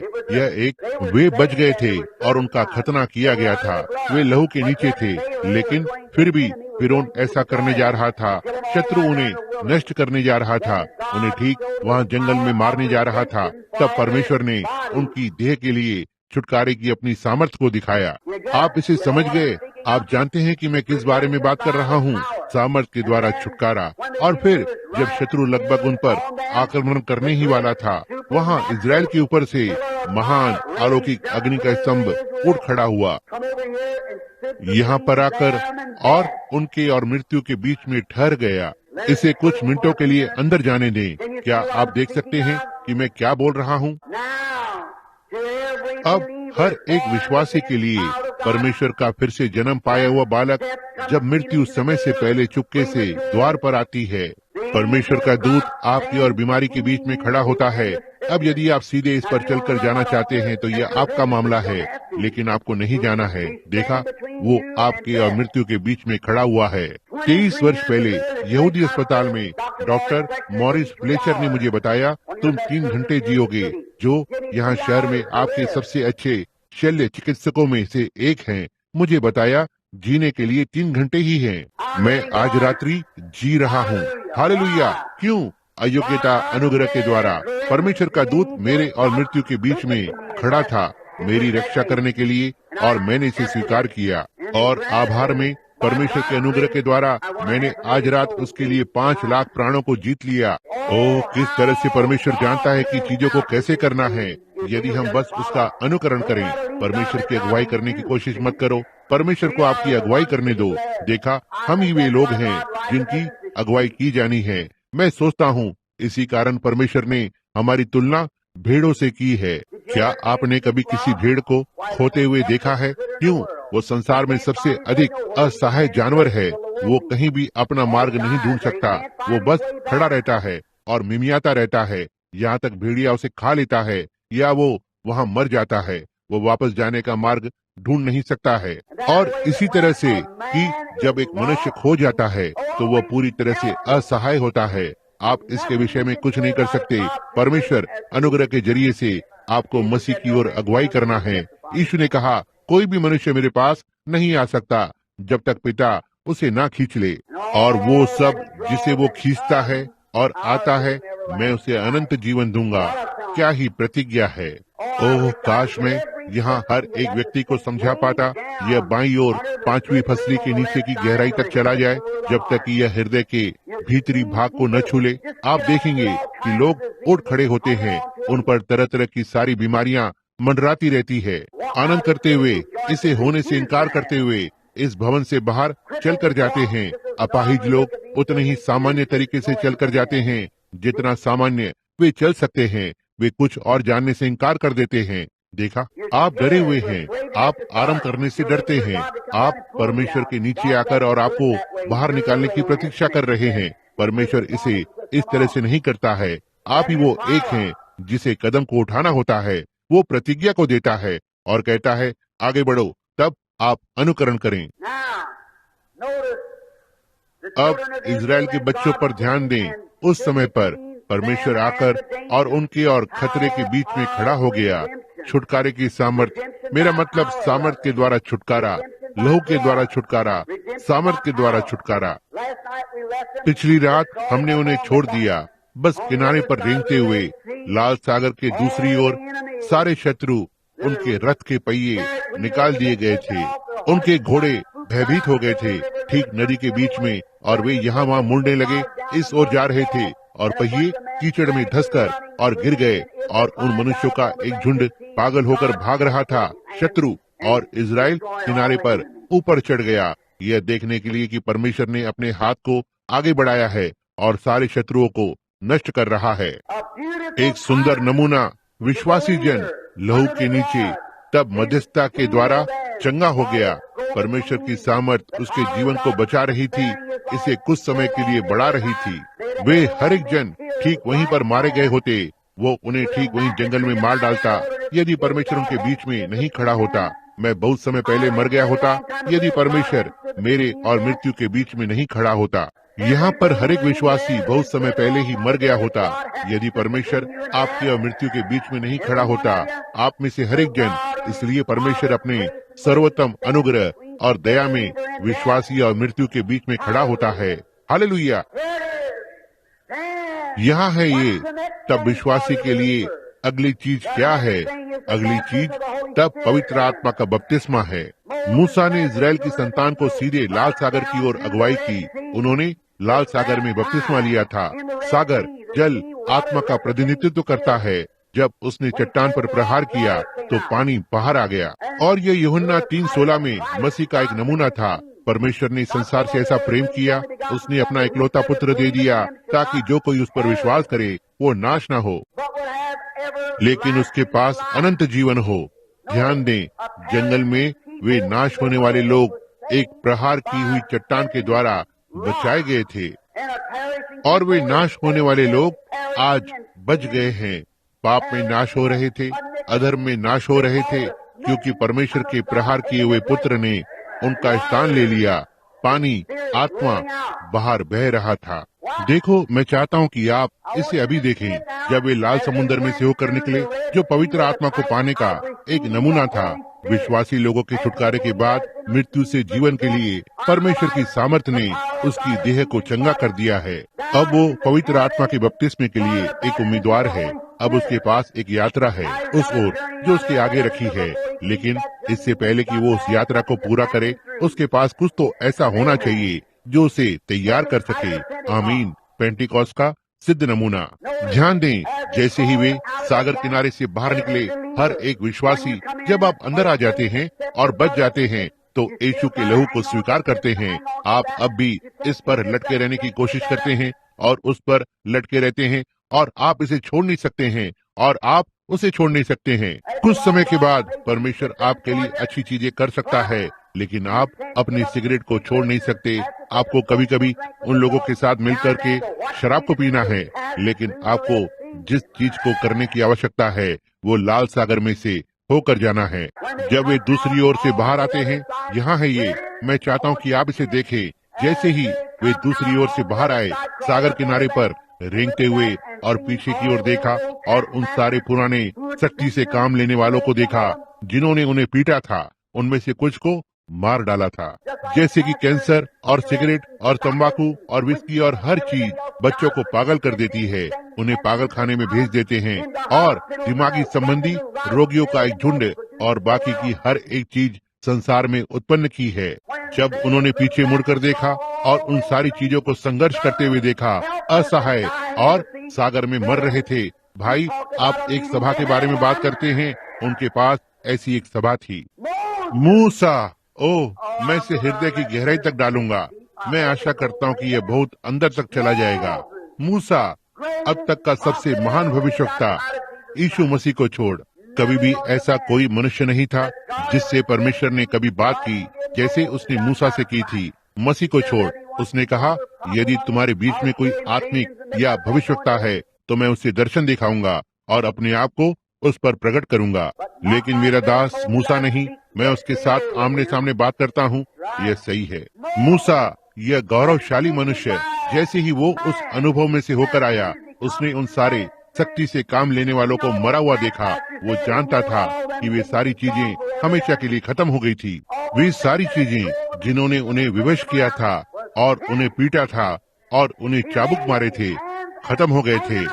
वे बच गए थे और उनका खतना किया गया था। वे लहू के नीचे थे, लेकिन फिर भी फिरौन ऐसा करने जा रहा था। शत्रु उन्हें नष्ट करने जा रहा था, उन्हें ठीक वहाँ जंगल में मारने जा रहा था। तब परमेश्वर ने उनकी देह के लिए छुटकारे की अपनी सामर्थ को दिखाया। आप इसे समझ गए? आप जानते हैं कि मैं किस बारे में बात कर रहा हूँ। सामर्थ के द्वारा छुटकारा। और फिर जब शत्रु लगभग उन पर आक्रमण करने ही वाला था, वहाँ इजराइल के ऊपर से महान अलौकिक अग्नि का स्तंभ उठ खड़ा हुआ, यहाँ पर आकर और उनके और मृत्यु के बीच में ठहर गया। इसे कुछ मिनटों के लिए अंदर जाने दें। क्या आप देख सकते हैं कि मैं क्या बोल रहा हूँ? अब हर एक विश्वासी के लिए परमेश्वर का फिर से जन्म पाया हुआ बालक जब मृत्यु समय से पहले चुपके से द्वार पर आती है, परमेश्वर का दूत आपकी और बीमारी के बीच में खड़ा होता है। अब यदि आप सीधे इस पर चलकर जाना चाहते हैं तो यह आपका मामला है, लेकिन आपको नहीं जाना है। देखा, वो आपके और मृत्यु के बीच में खड़ा हुआ है। 23 वर्ष पहले यहूदी अस्पताल में डॉक्टर मॉरिस फ्लेचर ने मुझे बताया, तुम 3 घंटे जियोगे, जो यहाँ शहर में आपके सबसे अच्छे शल्य चिकित्सकों में से एक हैं। मुझे बताया, जीने के लिए 3 घंटे ही हैं। मैं आज रात्रि जी रहा हूँ। हालेलुया! क्यों? अयोग्यता अनुग्रह के द्वारा परमेश्वर का दूत मेरे और मृत्यु के बीच में खड़ा था, मेरी रक्षा करने के लिए, और मैंने इसे स्वीकार किया। और आभार में परमेश्वर के अनुग्रह के द्वारा मैंने आज रात उसके लिए 5 लाख प्राणों को जीत लिया। ओह, किस तरह से परमेश्वर जानता है कि चीजों को कैसे करना है, यदि हम बस उसका अनुकरण करें। परमेश्वर की अगुवाई करने की कोशिश मत करो, परमेश्वर को आपकी अगुवाई करने दो। देखा, हम ही वे लोग हैं जिनकी अगुवाई की जानी है। मैं सोचता हूँ इसी कारण परमेश्वर ने हमारी तुलना भेड़ों से की है। क्या आपने कभी किसी भेड़ को खोते हुए देखा है? क्यों? वो संसार में सबसे अधिक असहाय जानवर है। वो कहीं भी अपना मार्ग नहीं ढूंढ सकता। वो बस खड़ा रहता है और मिमियाता रहता है, यहाँ तक भेड़िया उसे खा लेता है या वो वहाँ मर जाता है। वो वापस जाने का मार्ग ढूंढ नहीं सकता है। और इसी तरह से कि जब एक मनुष्य खो जाता है तो वह पूरी तरह से असहाय होता है। आप इसके विषय में कुछ नहीं कर सकते। परमेश्वर अनुग्रह के जरिए से आपको मसीह की ओर अगुवाई करना है। यीशु ने कहा, कोई भी मनुष्य मेरे पास नहीं आ सकता जब तक पिता उसे ना खींच ले, और वो सब जिसे वो खींचता है और आता है, मैं उसे अनंत जीवन दूंगा। क्या ही प्रतिज्ञा है! ओह, काश मैं यहाँ हर एक व्यक्ति को समझा पाता। यह बाईं ओर 5वीं फसली के नीचे की गहराई तक चला जाए, जब तक कि यह हृदय के भीतरी भाग को न छू ले। आप देखेंगे कि लोग उठ खड़े होते हैं, उन पर तरह तरह की सारी बीमारियां मंडराती रहती है। आनंद करते हुए, इसे होने से इनकार करते हुए इस भवन से बाहर चल कर जाते हैं। अपाहिज लोग उतने ही सामान्य तरीके से चल कर जाते हैं जितना सामान्य वे चल सकते हैं। वे कुछ और जानने से इनकार कर देते हैं। देखा, आप डरे हुए हैं, आप आराम करने से डरते हैं। आप परमेश्वर के नीचे आकर और आपको बाहर निकालने की प्रतीक्षा कर रहे हैं। परमेश्वर इसे इस तरह से नहीं करता है। आप ही वो एक हैं जिसे कदम को उठाना होता है। वो प्रतिज्ञा को देता है और कहता है, आगे बढ़ो, तब आप अनुकरण करें। अब इजराइल के बच्चों पर ध्यान दें। उस समय पर परमेश्वर आकर और उनके और खतरे के बीच में खड़ा हो गया। छुटकारे की सामर्थ, मेरा मतलब सामर्थ के द्वारा छुटकारा, लहू के द्वारा छुटकारा, सामर्थ के द्वारा छुटकारा। पिछली रात हमने उन्हें छोड़ दिया, बस किनारे पर रेंगते हुए। लाल सागर के दूसरी ओर सारे शत्रु, उनके रथ के पहिए निकाल दिए गए थे। उनके घोड़े भयभीत हो गए थे ठीक नदी के बीच में, और वे यहाँ वहाँ मुड़ने लगे, इस ओर जा रहे थे, और पहिए कीचड़ में धंसकर और गिर गए। और उन मनुष्यों का एक झुंड पागल होकर भाग रहा था। शत्रु और इजराइल किनारे पर ऊपर चढ़ गया, यह देखने के लिए कि परमेश्वर ने अपने हाथ को आगे बढ़ाया है और सारे शत्रुओं को नष्ट कर रहा है। एक सुंदर नमूना विश्वासी जन लहू के नीचे तब मध्यस्थता के द्वारा चंगा हो गया। परमेश्वर की सामर्थ उसके जीवन को बचा रही थी, इसे कुछ समय के लिए बढ़ा रही थी। वे हर एक जन ठीक वहीं पर मारे गए होते, वो उन्हें ठीक वहीं जंगल में मार डालता यदि परमेश्वर उनके बीच में नहीं खड़ा होता। मैं बहुत समय पहले मर गया होता यदि परमेश्वर मेरे और मृत्यु के बीच में नहीं खड़ा होता। यहाँ पर हर एक विश्वासी बहुत समय पहले ही मर गया होता यदि परमेश्वर आपके और मृत्यु के बीच में नहीं खड़ा होता। आप में से हर एक जन, इसलिए परमेश्वर अपने सर्वोत्तम अनुग्रह और दया में विश्वासी और मृत्यु के बीच में खड़ा होता है। हालेलुया। यहाँ है ये तब विश्वासी के लिए अगली चीज क्या है? अगली चीज तब पवित्र आत्मा का बपतिस्मा है। मूसा ने इजराइल की संतान को सीधे लाल सागर की ओर अगुवाई की। उन्होंने लाल सागर में बपतिस्मा लिया था। सागर जल आत्मा का प्रतिनिधित्व करता है। जब उसने चट्टान पर प्रहार किया तो पानी बाहर आ गया। और ये यूहन्ना 3:16 में मसीह का एक नमूना था। परमेश्वर ने संसार से ऐसा प्रेम किया, उसने अपना इकलौता पुत्र दे दिया ताकि जो कोई उस पर विश्वास करे वो नाश न हो लेकिन उसके पास अनंत जीवन हो। ध्यान दें, जंगल में वे नाश होने वाले लोग एक प्रहार की हुई चट्टान के द्वारा बचाए गए थे और वे नाश होने वाले लोग आज बच गए हैं। पाप में नाश हो रहे थे, अधर्म में नाश हो रहे थे, क्योंकि परमेश्वर के प्रहार किए हुए पुत्र ने उनका स्थान ले लिया। पानी आत्मा बाहर बह रहा था। देखो, मैं चाहता हूँ कि आप इसे अभी देखें। जब वे लाल समुद्र में से होकर निकले, जो पवित्र आत्मा को पाने का एक नमूना था। विश्वासी लोगों के छुटकारे के बाद मृत्यु से जीवन के लिए परमेश्वर की सामर्थ ने उसकी देह को चंगा कर दिया है। अब वो पवित्र आत्मा के बपतिस्मे के लिए एक उम्मीदवार है। अब उसके पास एक यात्रा है उस ओर जो उसके आगे रखी है, लेकिन इससे पहले कि वो उस यात्रा को पूरा करे, उसके पास कुछ तो ऐसा होना चाहिए जो उसे तैयार कर सके। आमीन। पेंटिकॉस्ट का सिद्ध नमूना। ध्यान दें, जैसे ही वे सागर किनारे से बाहर निकले, हर एक विश्वासी जब आप अंदर आ जाते हैं और बच जाते हैं तो यीशु के लहू को स्वीकार करते हैं। आप अब भी इस पर लटके रहने की कोशिश करते हैं और उस पर लटके रहते हैं और आप इसे छोड़ नहीं सकते हैं और आप उसे छोड़ नहीं सकते हैं। कुछ समय के बाद परमेश्वर आपके लिए अच्छी चीजें कर सकता है, लेकिन आप अपनी सिगरेट को छोड़ नहीं सकते। आपको कभी कभी उन लोगों के साथ मिलकर के शराब को पीना है, लेकिन आपको जिस चीज को करने की आवश्यकता है वो लाल सागर में से होकर जाना है। जब वे दूसरी ओर से बाहर आते हैं, यहाँ है ये, मैं चाहता हूँ कि आप इसे देखें। जैसे ही वे दूसरी ओर से बाहर आए, सागर किनारे पर रेंगते हुए और पीछे की ओर देखा और उन सारे पुराने सख्ती से काम लेने वालों को देखा जिन्होंने उन्हें पीटा था। उनमें से कुछ को मार डाला था। जैसे कि कैंसर और सिगरेट और तंबाकू और विस्की और हर चीज बच्चों को पागल कर देती है, उन्हें पागल खाने में भेज देते हैं और दिमागी संबंधी रोगियों का एक झुंड और बाकी की हर एक चीज संसार में उत्पन्न की है। जब उन्होंने पीछे मुड़कर देखा और उन सारी चीजों को संघर्ष करते हुए देखा, असहाय और सागर में मर रहे थे। भाई, आप एक सभा के बारे में बात करते हैं, उनके पास ऐसी एक सभा थी। मूसा, ओह, मैं इसे हृदय की गहराई तक डालूंगा। मैं आशा करता हूँ कि यह बहुत अंदर तक चला जाएगा। मूसा, अब तक का सबसे महान भविष्यवक्ता, यीशु मसीह को छोड़ कभी भी ऐसा कोई मनुष्य नहीं था जिससे परमेश्वर ने कभी बात की जैसे उसने मूसा से की थी। मसीह को छोड़, उसने कहा, यदि तुम्हारे बीच में कोई आत्मिक या भविष्यवक्ता है तो मैं उसे दर्शन दिखाऊंगा और अपने आप को उस पर प्रकट करूंगा। लेकिन मेरा दास मूसा नहीं, मैं उसके साथ आमने सामने बात करता हूँ। यह सही है। मूसा, यह गौरवशाली मनुष्य, जैसे ही वो उस अनुभव में से होकर आया, उसने उन सारे सख्ती से काम लेने वालों को मरा हुआ देखा। वो जानता था कि वे सारी चीजें हमेशा के लिए खत्म हो गई थी। वे सारी चीजें जिन्होंने उन्हें विवश किया था और उन्हें पीटा था और उन्हें चाबुक मारे थे, खत्म हो गए थे।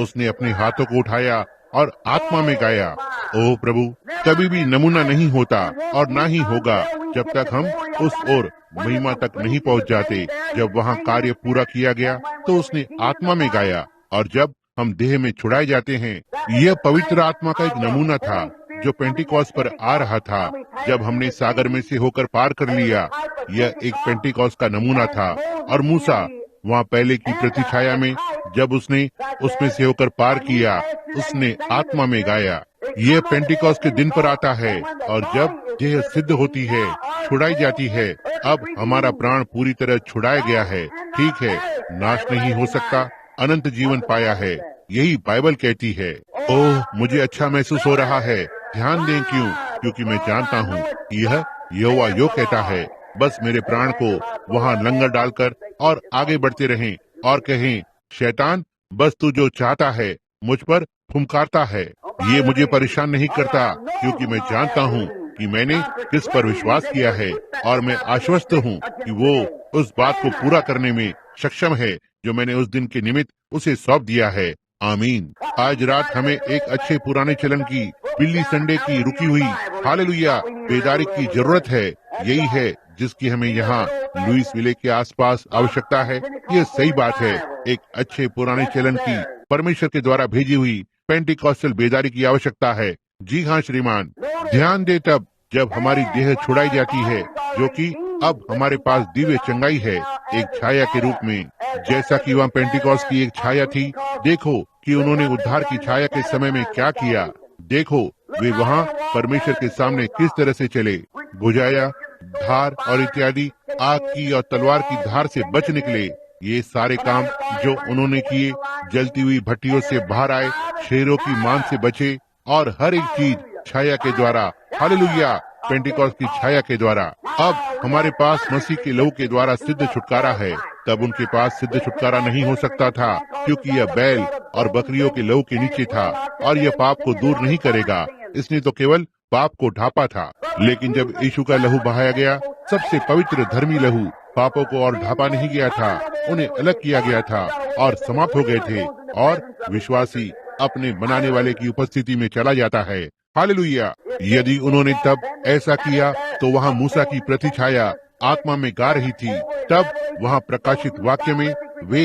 उसने अपने हाथों को उठाया और आत्मा में गाया, ओह प्रभु, कभी भी नमूना नहीं होता और ना ही होगा जब तक हम उस ओर महिमा तक नहीं पहुंच जाते। जब वहाँ कार्य पूरा किया गया तो उसने आत्मा में गाया, और जब हम देह में छुड़ाए जाते हैं, यह पवित्र आत्मा का एक नमूना था जो पेंटिकॉस्ट पर आ रहा था जब हमने सागर में से होकर पार कर लिया। यह एक पेंटिकॉस्ट का नमूना था और मूसा वहाँ पहले की प्रतिछाया में जब उसने उसमें से होकर पार किया, उसने आत्मा में गाया। यह पेंटिकॉस्ट के दिन पर आता है और जब देह सिद्ध होती है, छुड़ाई जाती है। अब हमारा प्राण पूरी तरह छुड़ाया गया है, ठीक है, नाश नहीं हो सकता, अनंत जीवन पाया है, यही बाइबल कहती है। ओह, मुझे अच्छा महसूस हो रहा है। ध्यान दें क्यों? क्योंकि मैं जानता हूँ यह यहोवा यो कहता है, बस मेरे प्राण को वहाँ लंगर डालकर और आगे बढ़ते रहें और कहें, शैतान बस तू जो चाहता है मुझ पर फुमकारता है। ये मुझे परेशान नहीं करता, क्योंकि मैं जानता हूँ कि मैंने किस पर विश्वास किया है और मैं आश्वस्त हूँ कि वो उस बात को पूरा करने में सक्षम है जो मैंने उस दिन के निमित्त उसे सौंप दिया है। आमीन। आज रात हमें एक अच्छे पुराने चलन की, बिल्ली संडे की रुकी हुई हालेलुया बेदारी की जरूरत है। यही है जिसकी हमें यहाँ लुइस विले के आसपास आवश्यकता है। ये सही बात है, एक अच्छे पुराने चलन की परमेश्वर के द्वारा भेजी हुई पेंटिकॉस्टल बेदारी की आवश्यकता है। जी हाँ श्रीमान। ध्यान दे तब जब हमारी देह छुड़ाई जाती है, जो कि अब हमारे पास दिव्य चंगाई है, एक छाया के रूप में, जैसा कि वहाँ पेंटिकॉस्ट की एक छाया थी। देखो कि उन्होंने उद्धार की छाया के समय में क्या किया। देखो वे वहाँ परमेश्वर के सामने किस तरह से चले, बुझाया, धार और इत्यादि, आग की और तलवार की धार से बच निकले। ये सारे काम जो उन्होंने किए, जलती हुई भट्टियों से बाहर आए, शेरों की मान से बचे, और हर एक चीज छाया के द्वारा, हालेलुया, पेंटिकॉस्ट की छाया के द्वारा। अब हमारे पास मसीह के लहू के द्वारा सिद्ध छुटकारा है। तब उनके पास सिद्ध छुटकारा नहीं हो सकता था, क्योंकि यह बैल और बकरियों के लहू के नीचे था और यह पाप को दूर नहीं करेगा। इसने तो केवल पाप को ढांपा था। लेकिन जब यीशु का लहू बहाया गया, सबसे पवित्र धर्मी लहू, पापों को और ढांपा नहीं गया था, उन्हें अलग किया गया था और समाप्त हो गए थे, और विश्वासी अपने बनाने वाले की उपस्थिति में चला जाता है। हालेलुया। यदि उन्होंने तब ऐसा किया तो वहाँ मूसा की प्रतिछाया आत्मा में गा रही थी। तब वहाँ प्रकाशित वाक्य में वे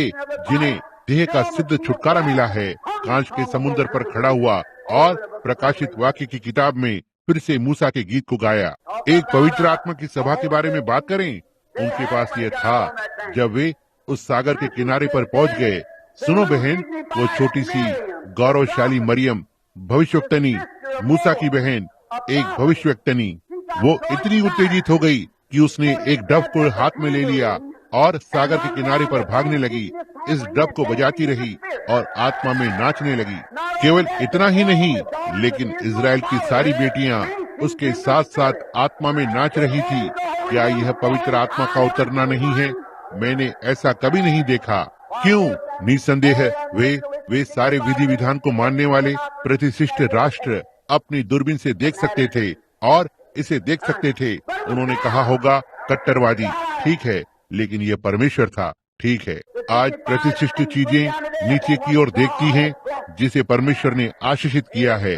जिन्हें देह का सिद्ध छुटकारा मिला है, कांच के समुद्र पर खड़ा हुआ और प्रकाशित वाक्य की किताब में फिर से मूसा के गीत को गाया। एक पवित्र आत्मा की सभा के बारे में बात करें, उनके पास यह था जब वे उस सागर के किनारे पर पहुंच गए। सुनो बहन, वो छोटी सी गौरवशाली मरियम भविष्यवक्तनी, मूसा की बहन, एक भविष्यवक्तनी, वो इतनी उत्तेजित हो गई कि उसने एक डफ को हाथ में ले लिया और सागर के किनारे पर भागने लगी। इस डफ को बजाती रही और आत्मा में नाचने लगी। केवल इतना ही नहीं, लेकिन इजराइल की सारी बेटियां उसके साथ साथ आत्मा में नाच रही थी। क्या यह पवित्र आत्मा का उतरना नहीं है? मैंने ऐसा कभी नहीं देखा। क्यों? निसंदेह वे सारे विधि विधान को मानने वाले प्रतिष्ठित राष्ट्र अपनी दूरबीन से देख सकते थे और इसे देख सकते थे। उन्होंने कहा होगा कट्टरवादी, ठीक है, लेकिन यह परमेश्वर था, ठीक है। आज प्रतिष्ठित चीजें नीचे की ओर देखती हैं, जिसे परमेश्वर ने आशीषित किया है,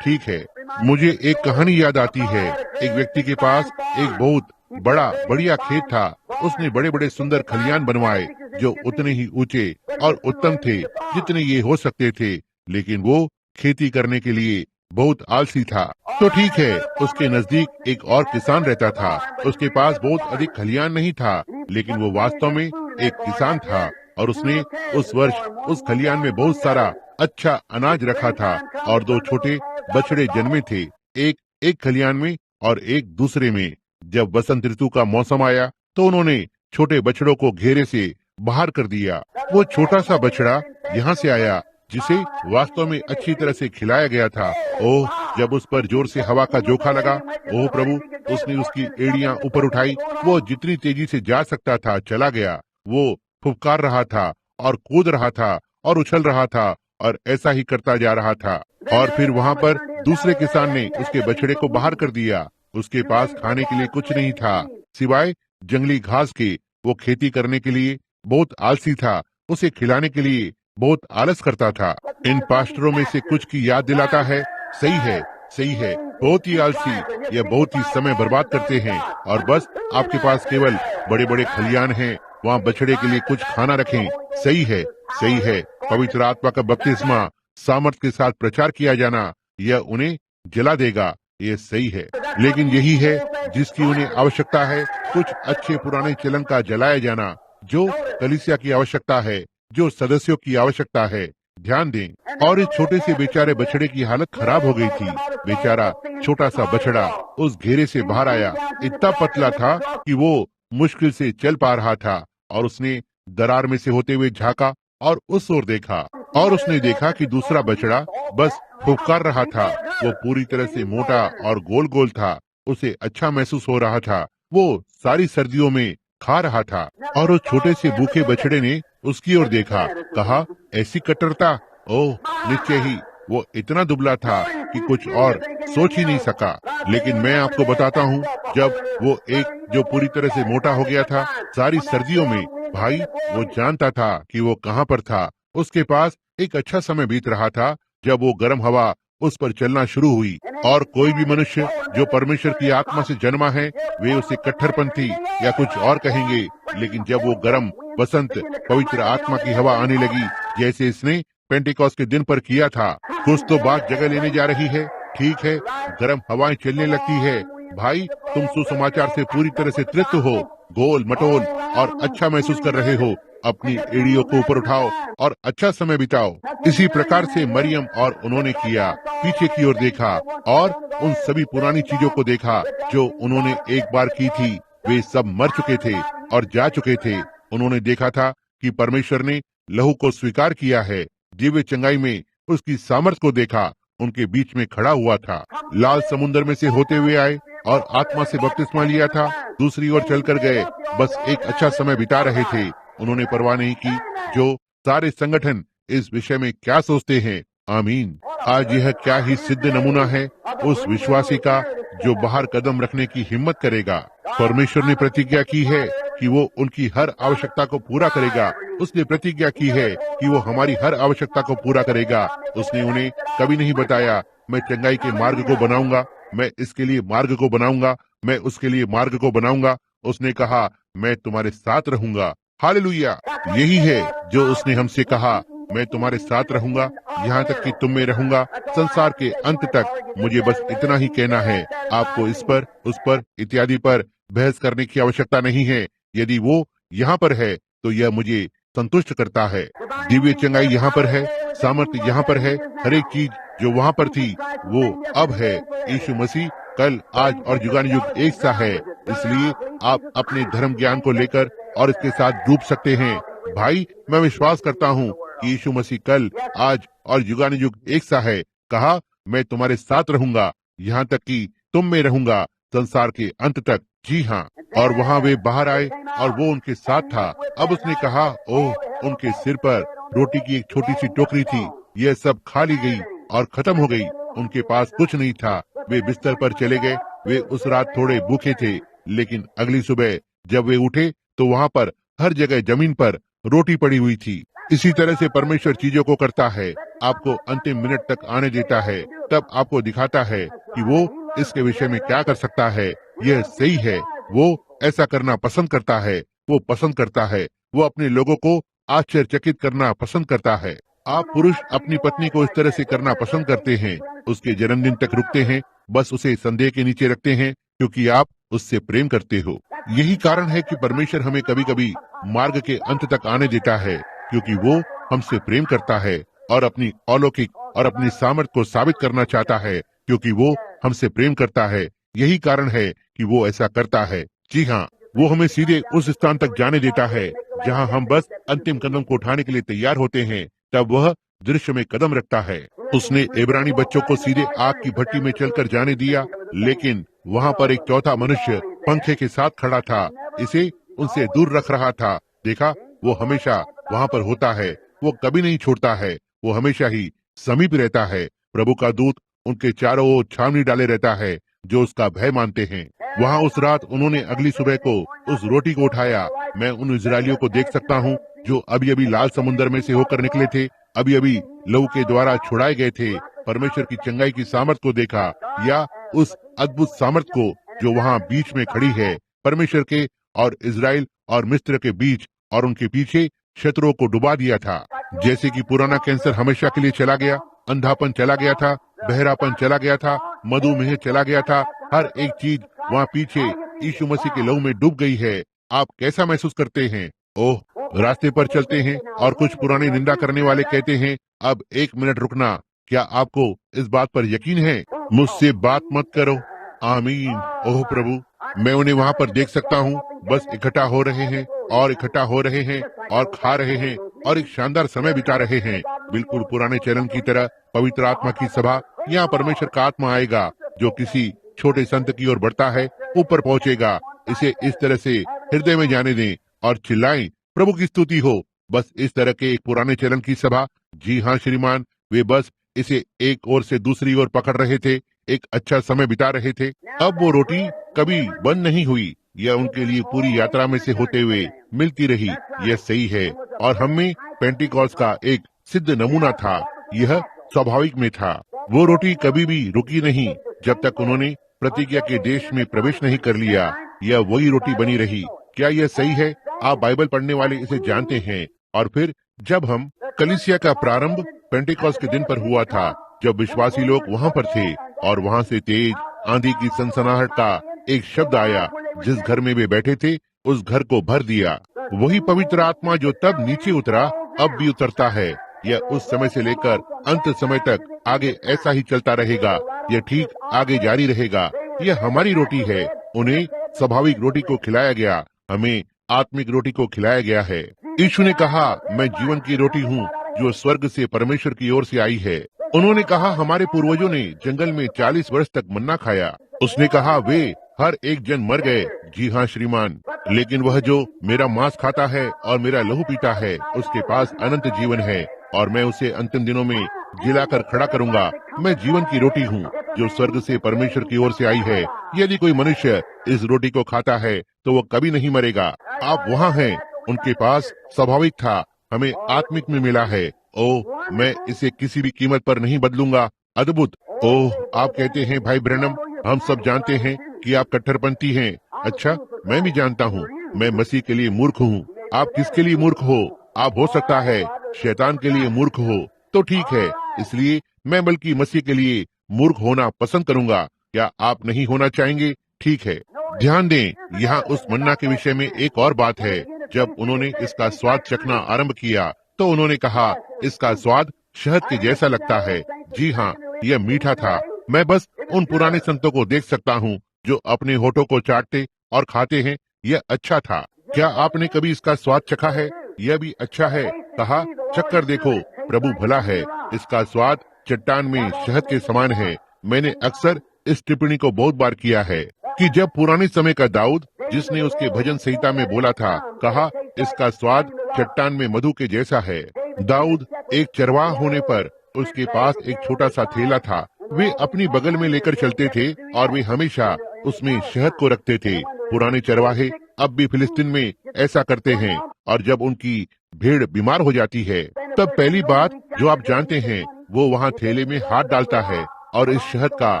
ठीक है। मुझे एक कहानी याद आती है। एक व्यक्ति के पास एक बहुत बड़ा बढ़िया खेत था। उसने बड़े बड़े सुंदर खलियान बनवाए जो उतने ही ऊंचे और उत्तम थे जितने ये हो सकते थे, लेकिन वो खेती करने के लिए बहुत आलसी था। तो ठीक है, उसके नजदीक एक और किसान रहता था। उसके पास बहुत अधिक खलियान नहीं था, लेकिन वो वास्तव में एक किसान था और उसने उस वर्ष उस खलियान में बहुत सारा अच्छा अनाज रखा था और दो छोटे बछड़े जन्मे थे, एक खलियान में और एक दूसरे में। जब बसंत ऋतु का मौसम आया तो उन्होंने छोटे बछड़ों को घेरे से बाहर कर दिया। वो छोटा सा बछड़ा यहाँ से आया जिसे वास्तव में अच्छी तरह से खिलाया गया था। ओह, जब उस पर जोर से हवा का झोंका लगा, ओह प्रभु, उसने उसकी एड़ियां ऊपर उठाई। वो जितनी तेजी से जा सकता था चला गया। वो फुफकार रहा था और कूद रहा था और उछल रहा था और ऐसा ही करता जा रहा था। और फिर वहाँ पर दूसरे किसान ने उसके बछड़े को बाहर कर दिया। उसके पास खाने के लिए कुछ नहीं था सिवाय जंगली घास के। वो खेती करने के लिए बहुत आलसी था, उसे खिलाने के लिए बहुत आलस करता था। इन पास्टरों में से कुछ की याद दिलाता है। सही है, बहुत ही आलसी, यह बहुत ही समय बर्बाद करते हैं और बस आपके पास केवल बड़े बड़े खलियान हैं, वहाँ बछड़े के लिए कुछ खाना रखें। सही है। पवित्र आत्मा का बपतिस्मा सामर्थ के साथ प्रचार किया जाना, यह उन्हें जला देगा, ये सही है। लेकिन यही है जिसकी उन्हें आवश्यकता है, कुछ अच्छे पुराने चलन का जलाया जाना, जो कलीसिया की आवश्यकता है, जो सदस्यों की आवश्यकता है। ध्यान दें। और इस छोटे से बेचारे बछड़े की हालत खराब हो गई थी। बेचारा छोटा सा बछड़ा उस घेरे से बाहर आया। इतना पतला था कि वो मुश्किल से चल पा रहा था, और उसने दरार में से होते हुए झांका और उस ओर देखा, और उसने देखा कि दूसरा बछड़ा बस फुफकार रहा था। वो पूरी तरह से मोटा और गोल गोल था। उसे अच्छा महसूस हो रहा था। वो सारी सर्दियों में खा रहा था। और उस छोटे से भूखे बछड़े ने उसकी ओर देखा, कहा, ऐसी कट्टरता! ओह, निश्चय ही वो इतना दुबला था कि कुछ और सोच ही नहीं सका। लेकिन मैं आपको बताता हूँ, जब वो एक जो पूरी तरह से मोटा हो गया था, सारी सर्दियों में, भाई, वो जानता था कि वो कहाँ पर था। उसके पास एक अच्छा समय बीत रहा था जब वो गर्म हवा उस पर चलना शुरू हुई। और कोई भी मनुष्य जो परमेश्वर की आत्मा से जन्मा है, वे उसे कट्टरपंथी या कुछ और कहेंगे। लेकिन जब वो गर्म बसंत पवित्र आत्मा की हवा आने लगी, जैसे इसने पेंटिकॉस्ट के दिन पर किया था, कुछ तो बात जगह लेने जा रही है। ठीक है, गर्म हवाएं चलने लगती है। भाई, तुम सुसमाचार से पूरी तरह से तृप्त हो, गोल मटोल और अच्छा महसूस कर रहे हो। अपनी एड़ियों को ऊपर उठाओ और अच्छा समय बिताओ। इसी प्रकार से मरियम और उन्होंने किया। पीछे की ओर देखा और उन सभी पुरानी चीजों को देखा जो उन्होंने एक बार की थी। वे सब मर चुके थे और जा चुके थे। उन्होंने देखा था कि परमेश्वर ने लहू को स्वीकार किया है। दिव्य चंगाई में उसकी सामर्थ को देखा। उनके बीच में खड़ा हुआ था। लाल समुद्र में से होते हुए आए और आत्मा से बपतिस्मा लिया था। दूसरी ओर चलकर गए। बस एक अच्छा समय बिता रहे थे। उन्होंने परवाह नहीं की जो सारे संगठन इस विषय में क्या सोचते हैं। आमीन। आज यह क्या ही सिद्ध नमूना है उस विश्वासी का जो बाहर कदम रखने की हिम्मत करेगा। परमेश्वर ने प्रतिज्ञा की है कि वो उनकी हर आवश्यकता को पूरा करेगा। उसने प्रतिज्ञा की है कि वो हमारी हर आवश्यकता को पूरा करेगा। उसने उन्हें कभी नहीं बताया, मैं चंगाई के मार्ग को बनाऊंगा, मैं इसके लिए मार्ग को बनाऊंगा, मैं उसके लिए मार्ग को बनाऊंगा। उसने कहा, मैं तुम्हारे साथ रहूंगा। हालेलुया। यही है जो उसने हमसे कहा, मैं तुम्हारे साथ रहूंगा, यहाँ तक कि तुम में रहूंगा संसार के अंत तक। मुझे बस इतना ही कहना है। आपको इस पर, उस पर इत्यादि पर बहस करने की आवश्यकता नहीं है। यदि वो यहाँ पर है तो यह मुझे संतुष्ट करता है। दिव्य चंगाई यहाँ पर है, सामर्थ्य यहाँ पर है। हर एक चीज जो वहाँ पर थी वो अब है। यीशु मसीह कल, आज और युगानुयुग एक सा है। इसलिए आप अपने धर्म ज्ञान को लेकर और इसके साथ डूब सकते हैं। भाई, मैं विश्वास करता हूँ कि यीशु मसीह कल, आज और युगानुयुग एक सा है। कहा, मैं तुम्हारे साथ रहूंगा, यहाँ तक कि तुम में रहूंगा संसार के अंत तक। जी हाँ। और वहाँ वे बाहर आए और वो उनके साथ था। अब उसने कहा, ओह, उनके सिर पर रोटी की एक छोटी सी टोकरी थी। यह सब खा ली गई और खत्म हो गई। उनके पास कुछ नहीं था। वे बिस्तर पर चले गए। वे उस रात थोड़े भूखे थे, लेकिन अगली सुबह जब वे उठे तो वहाँ पर हर जगह जमीन पर रोटी पड़ी हुई थी। इसी तरह से परमेश्वर चीजों को करता है। आपको अंतिम मिनट तक आने देता है, तब आपको दिखाता है कि वो इसके विषय में क्या कर सकता है। यह सही है। वो ऐसा करना पसंद करता है। वो पसंद करता है। वो अपने लोगों को आश्चर्यचकित करना पसंद करता है। आप पुरुष अपनी पत्नी को इस तरह से करना पसंद करते हैं। उसके जन्मदिन तक रुकते हैं, बस उसे संदेह के नीचे रखते हैं, क्योंकि आप उससे प्रेम करते हो। यही कारण है कि परमेश्वर हमें कभी कभी मार्ग के अंत तक आने देता है, क्योंकि वो हमसे प्रेम करता है और अपनी अलौकिक और अपनी सामर्थ को साबित करना चाहता है, क्योंकि वो हमसे प्रेम करता है। यही कारण है कि वो ऐसा करता है। जी हाँ, वो हमें सीधे उस स्थान तक जाने देता है जहाँ हम बस अंतिम कदम को उठाने के लिए तैयार होते हैं। तब वह दृश्य में कदम रखता है। उसने इब्रानी बच्चों को सीधे आग की भट्टी में चलकर जाने दिया, लेकिन वहाँ पर एक चौथा मनुष्य पंखे के साथ खड़ा था, इसे उनसे दूर रख रहा था। देखा, वो हमेशा वहाँ पर होता है। वो कभी नहीं छोड़ता है। वो हमेशा ही समीप रहता है। प्रभु का दूत उनके चारों ओर छावनी डाले रहता है जो उसका भय मानते हैं। वहाँ उस रात उन्होंने अगली सुबह को उस रोटी को उठाया। मैं उन इजरायलियों को देख सकता हूँ जो अभी अभी लाल समुद्र में से होकर निकले थे, अभी अभी लहू के द्वारा छुड़ाए गए थे। परमेश्वर की चंगाई की सामर्थ को देखा, या उस अद्भुत सामर्थ को जो वहाँ बीच में खड़ी है, परमेश्वर के और इजराइल और मिस्र के बीच, और उनके पीछे शत्रुओं को डुबा दिया था। जैसे कि पुराना कैंसर हमेशा के लिए चला गया, अंधापन चला गया था, बहरापन चला गया था, मधुमेह चला गया था, हर एक चीज वहाँ पीछे यीशु मसीह के लहू में डूब गई है। आप कैसा महसूस करते हैं? ओह, रास्ते पर चलते हैं और कुछ पुराने निंदा करने वाले कहते हैं, अब 1 मिनट रुकना, क्या आपको इस बात पर यकीन है? मुझसे बात मत करो। आमीन। ओह प्रभु, मैं उन्हें वहाँ पर देख सकता हूँ, बस इकट्ठा हो रहे हैं और इकट्ठा हो रहे हैं और खा रहे हैं और एक शानदार समय बिता रहे हैं। बिल्कुल पुराने चरण की तरह पवित्र आत्मा की सभा। यहाँ परमेश्वर का आत्मा आएगा जो किसी छोटे संत की ओर बढ़ता है, ऊपर पहुंचेगा। इसे इस तरह से हृदय में जाने दें और चिल्लाएं, प्रभु की स्तुति हो। बस इस तरह के एक पुराने चरण की सभा। जी हाँ श्रीमान, वे बस इसे एक ओर से दूसरी ओर पकड़ रहे थे, एक अच्छा समय बिता रहे थे। अब वो रोटी कभी बंद नहीं हुई, यह उनके लिए पूरी यात्रा में से होते हुए मिलती रही। यह सही है और हमें पेंटिकॉस्ट का एक सिद्ध नमूना था। यह स्वाभाविक में था। वो रोटी कभी भी रुकी नहीं जब तक उन्होंने प्रतिज्ञा के देश में प्रवेश नहीं कर लिया। यह वही रोटी बनी रही। क्या यह सही है? आप बाइबल पढ़ने वाले इसे जानते हैं। और फिर जब हम कलीसिया का प्रारंभ पेंटिकॉस्ट के दिन पर हुआ था, जब विश्वासी लोग वहाँ पर थे और वहाँ से तेज आंधी की सनसनाहट का एक शब्द आया, जिस घर में वे बैठे थे उस घर को भर दिया। वही पवित्र आत्मा जो तब नीचे उतरा अब भी उतरता है। यह उस समय से लेकर अंत समय तक आगे ऐसा ही चलता रहेगा। यह ठीक आगे जारी रहेगा। यह हमारी रोटी है। उन्हें स्वाभाविक रोटी को खिलाया गया, हमें आत्मिक रोटी को खिलाया गया है। यीशु ने कहा, मैं जीवन की रोटी हूँ जो स्वर्ग से परमेश्वर की ओर से आई है। उन्होंने कहा, हमारे पूर्वजों ने जंगल में 40 वर्ष तक मन्ना खाया। उसने कहा, वे हर एक जन मर गए। जी हाँ श्रीमान, लेकिन वह जो मेरा मांस खाता है और मेरा लहू पीता है, उसके पास अनंत जीवन है और मैं उसे अंतिम दिनों में जिलाकर खड़ा करूंगा। मैं जीवन की रोटी हूँ जो स्वर्ग से परमेश्वर की ओर से आई है। यदि कोई मनुष्य इस रोटी को खाता है तो वो कभी नहीं मरेगा। आप वहाँ हैं, उनके पास स्वाभाविक था, हमें आत्मिक में मिला है। ओह, मैं इसे किसी भी कीमत पर नहीं बदलूंगा। अद्भुत। ओह, आप कहते हैं भाई ब्रैनम, हम सब जानते हैं कि आप कट्टरपंथी हैं। अच्छा, मैं भी जानता हूँ, मैं मसीह के लिए मूर्ख हूँ। आप किसके लिए मूर्ख हो? आप हो सकता है शैतान के लिए मूर्ख हो, तो ठीक है, इसलिए मैं बल्कि मसीह के लिए मूर्ख होना पसंद करूंगा। क्या आप नहीं होना चाहेंगे? ठीक है। ध्यान दें, यहाँ उस मन्ना के विषय में एक और बात है। जब उन्होंने इसका स्वाद चखना आरंभ किया तो उन्होंने कहा, इसका स्वाद शहद के जैसा लगता है। जी हाँ, यह मीठा था। मैं बस उन पुराने संतों को देख सकता हूँ जो अपने होठों को चाटते और खाते हैं। यह अच्छा था। क्या आपने कभी इसका स्वाद चखा है? यह भी अच्छा है। कहा, चक्कर देखो, प्रभु भला है। इसका स्वाद चट्टान में शहद के समान है। मैंने अक्सर इस टिप्पणी को बहुत बार किया है कि जब पुराने समय का दाऊद, जिसने उसके भजन संहिता में बोला था, कहा, इसका स्वाद चट्टान में मधु के जैसा है। दाऊद एक चरवाहा होने पर उसके पास एक छोटा सा थैला था। वे अपनी बगल में लेकर चलते थे और वे हमेशा उसमें शहद को रखते थे। पुराने चरवाहे अब भी फिलिस्तीन में ऐसा करते हैं और जब उनकी भेड़ बीमार हो जाती है तब पहली बात जो आप जानते हैं, वो वहाँ थैले में हाथ डालता है और इस शहद का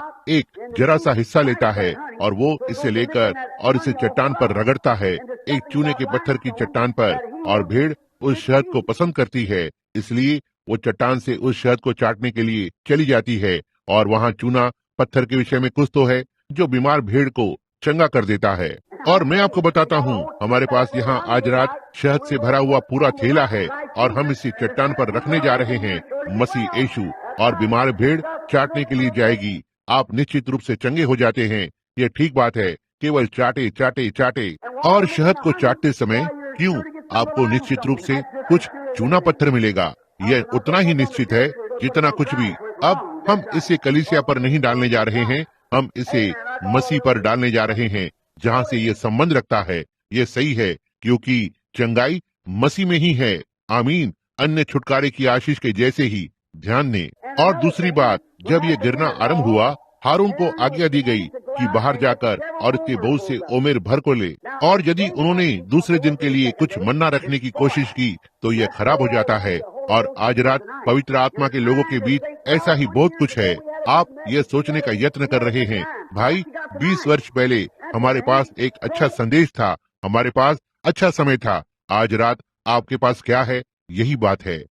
एक जरा सा हिस्सा लेता है और वो इसे लेकर और इसे चट्टान पर रगड़ता है, एक चूने के पत्थर की चट्टान पर। और भेड़ उस शहद को पसंद करती है, इसलिए वो चट्टान से उस शहद को चाटने के लिए चली जाती है। और वहाँ चूना पत्थर के विषय में कुछ तो है जो बीमार भेड़ को चंगा कर देता है। और मैं आपको बताता हूँ, हमारे पास यहाँ आज रात शहद से भरा हुआ पूरा थैला है और हम इसे चट्टान पर रखने जा रहे हैं। मसीह यीशु और बीमार भेड़ चाटने के लिए जाएगी। आप निश्चित रूप से चंगे हो जाते हैं। ये ठीक बात है, केवल चाटे चाटे चाटे। और शहद को चाटते समय क्यों, आपको निश्चित रूप से कुछ चूना पत्थर मिलेगा। यह उतना ही निश्चित है जितना कुछ भी। अब हम इसे कलीसिया पर नहीं डालने जा रहे हैं, हम इसे मसीह पर डालने जा रहे हैं, जहाँ से ये संबंध रखता है। ये सही है, क्योंकि चंगाई मसीह में ही है। आमीन। अन्य छुटकारे की आशीष के जैसे ही। ध्यान दें। और दूसरी बात, जब ये गिरना आरंभ हुआ, हारून को आज्ञा दी गई कि बाहर जाकर और इसके बहुत से ओमेर भर को ले। और यदि उन्होंने दूसरे दिन के लिए कुछ मन्ना रखने की कोशिश की तो यह खराब हो जाता है। और आज रात पवित्र आत्मा के लोगों के बीच ऐसा ही बहुत कुछ है। आप ये सोचने का यत्न कर रहे हैं, भाई 20 वर्ष पहले हमारे पास एक अच्छा संदेश था, हमारे पास अच्छा समय था। आज रात आपके पास क्या है? यही बात है।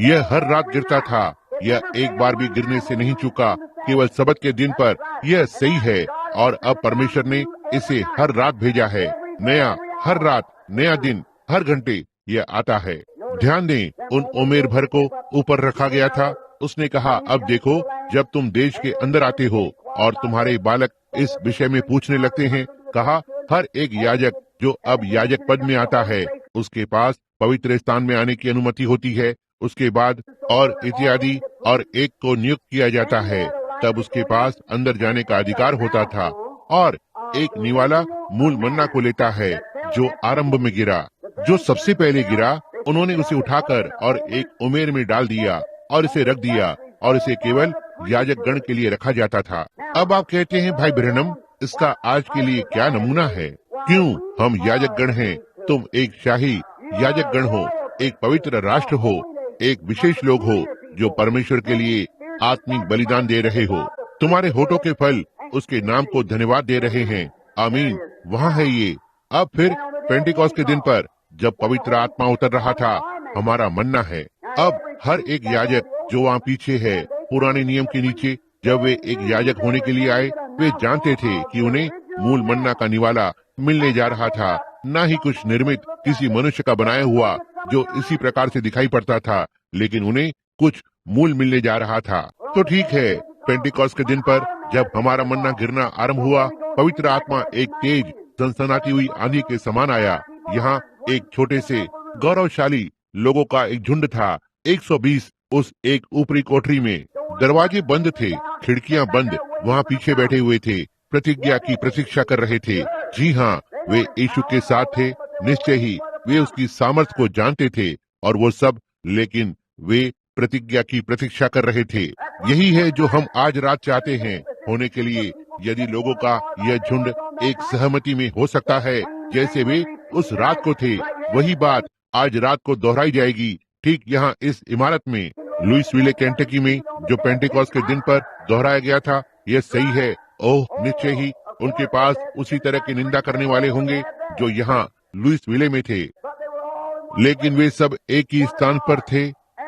यह हर रात गिरता था, यह एक बार भी गिरने से नहीं चूका, केवल सबत के दिन पर। यह सही है। और अब परमेश्वर ने इसे हर रात भेजा है। नया, हर रात नया दिन, हर घंटे यह आता है। ध्यान दें, उन उमेर भर को ऊपर रखा गया था। उसने कहा, अब देखो, जब तुम देश के अंदर आते हो और तुम्हारे बालक इस विषय में पूछने लगते हैं, कहा, हर एक याजक जो अब याजक पद में आता है, उसके पास पवित्र स्थान में आने की अनुमति होती है। उसके बाद और इत्यादि, और एक को नियुक्त किया जाता है, तब उसके पास अंदर जाने का अधिकार होता था। और एक निवाला मूल मन्ना को लेता है जो आरंभ में गिरा। जो सबसे पहले गिरा, उन्होंने उसे उठाकर और एक उमेर में डाल दिया और इसे रख दिया, और इसे केवल याजक गण के लिए रखा जाता था। अब आप कहते हैं, भाई ब्रैनम, इसका आज के लिए क्या नमूना है? क्यों हम याजक गण हैं? तुम एक शाही याजक गण हो, एक पवित्र राष्ट्र हो, एक विशेष लोग हो जो परमेश्वर के लिए आत्मिक बलिदान दे रहे हो। तुम्हारे होठों के फल उसके नाम को धन्यवाद दे रहे हैं। आमीन, वहाँ है ये। अब फिर पेंटिकॉस्ट के दिन पर जब पवित्र आत्मा उतर रहा था, हमारा मन्ना है। अब हर एक याजक जो वहाँ पीछे है, पुराने नियम के नीचे, जब वे एक याजक होने के लिए आए, वे जानते थे कि उन्हें मूल मन्ना का निवाला मिलने जा रहा था, न ही कुछ निर्मित किसी मनुष्य का बनाया हुआ जो इसी प्रकार से दिखाई पड़ता था, लेकिन उन्हें कुछ मूल मिलने जा रहा था। तो ठीक है, पेंटिकॉस्ट के दिन पर जब हमारा मन्ना गिरना आरंभ हुआ, पवित्र आत्मा एक तेज सनसनाती हुई आंधी के समान आया। यहाँ एक छोटे से गौरवशाली लोगों का एक झुंड था, 120 उस एक ऊपरी कोठरी में। दरवाजे बंद थे, खिड़कियां बंद। वहाँ पीछे बैठे हुए थे, प्रतिज्ञा की प्रतीक्षा कर रहे थे। जी हाँ, वे यीशु के साथ थे। निश्चय ही वे उसकी सामर्थ को जानते थे और वो सब, लेकिन वे प्रतिज्ञा की प्रतीक्षा कर रहे थे। यही है जो हम आज रात चाहते हैं होने के लिए। यदि लोगों का यह झुंड एक सहमति में हो सकता है जैसे वे उस रात को थे, वही बात आज रात को दोहराई जाएगी, ठीक यहाँ इस इमारत में, लुइसविले, केंटकी में, जो पेंटिकॉस्ट के दिन पर दोहराया गया था। यह सही है। ओह, निश्चय ही उनके पास उसी तरह की निंदा करने वाले होंगे जो यहाँ लुइसविले में थे, लेकिन वे सब एक ही स्थान पर थे,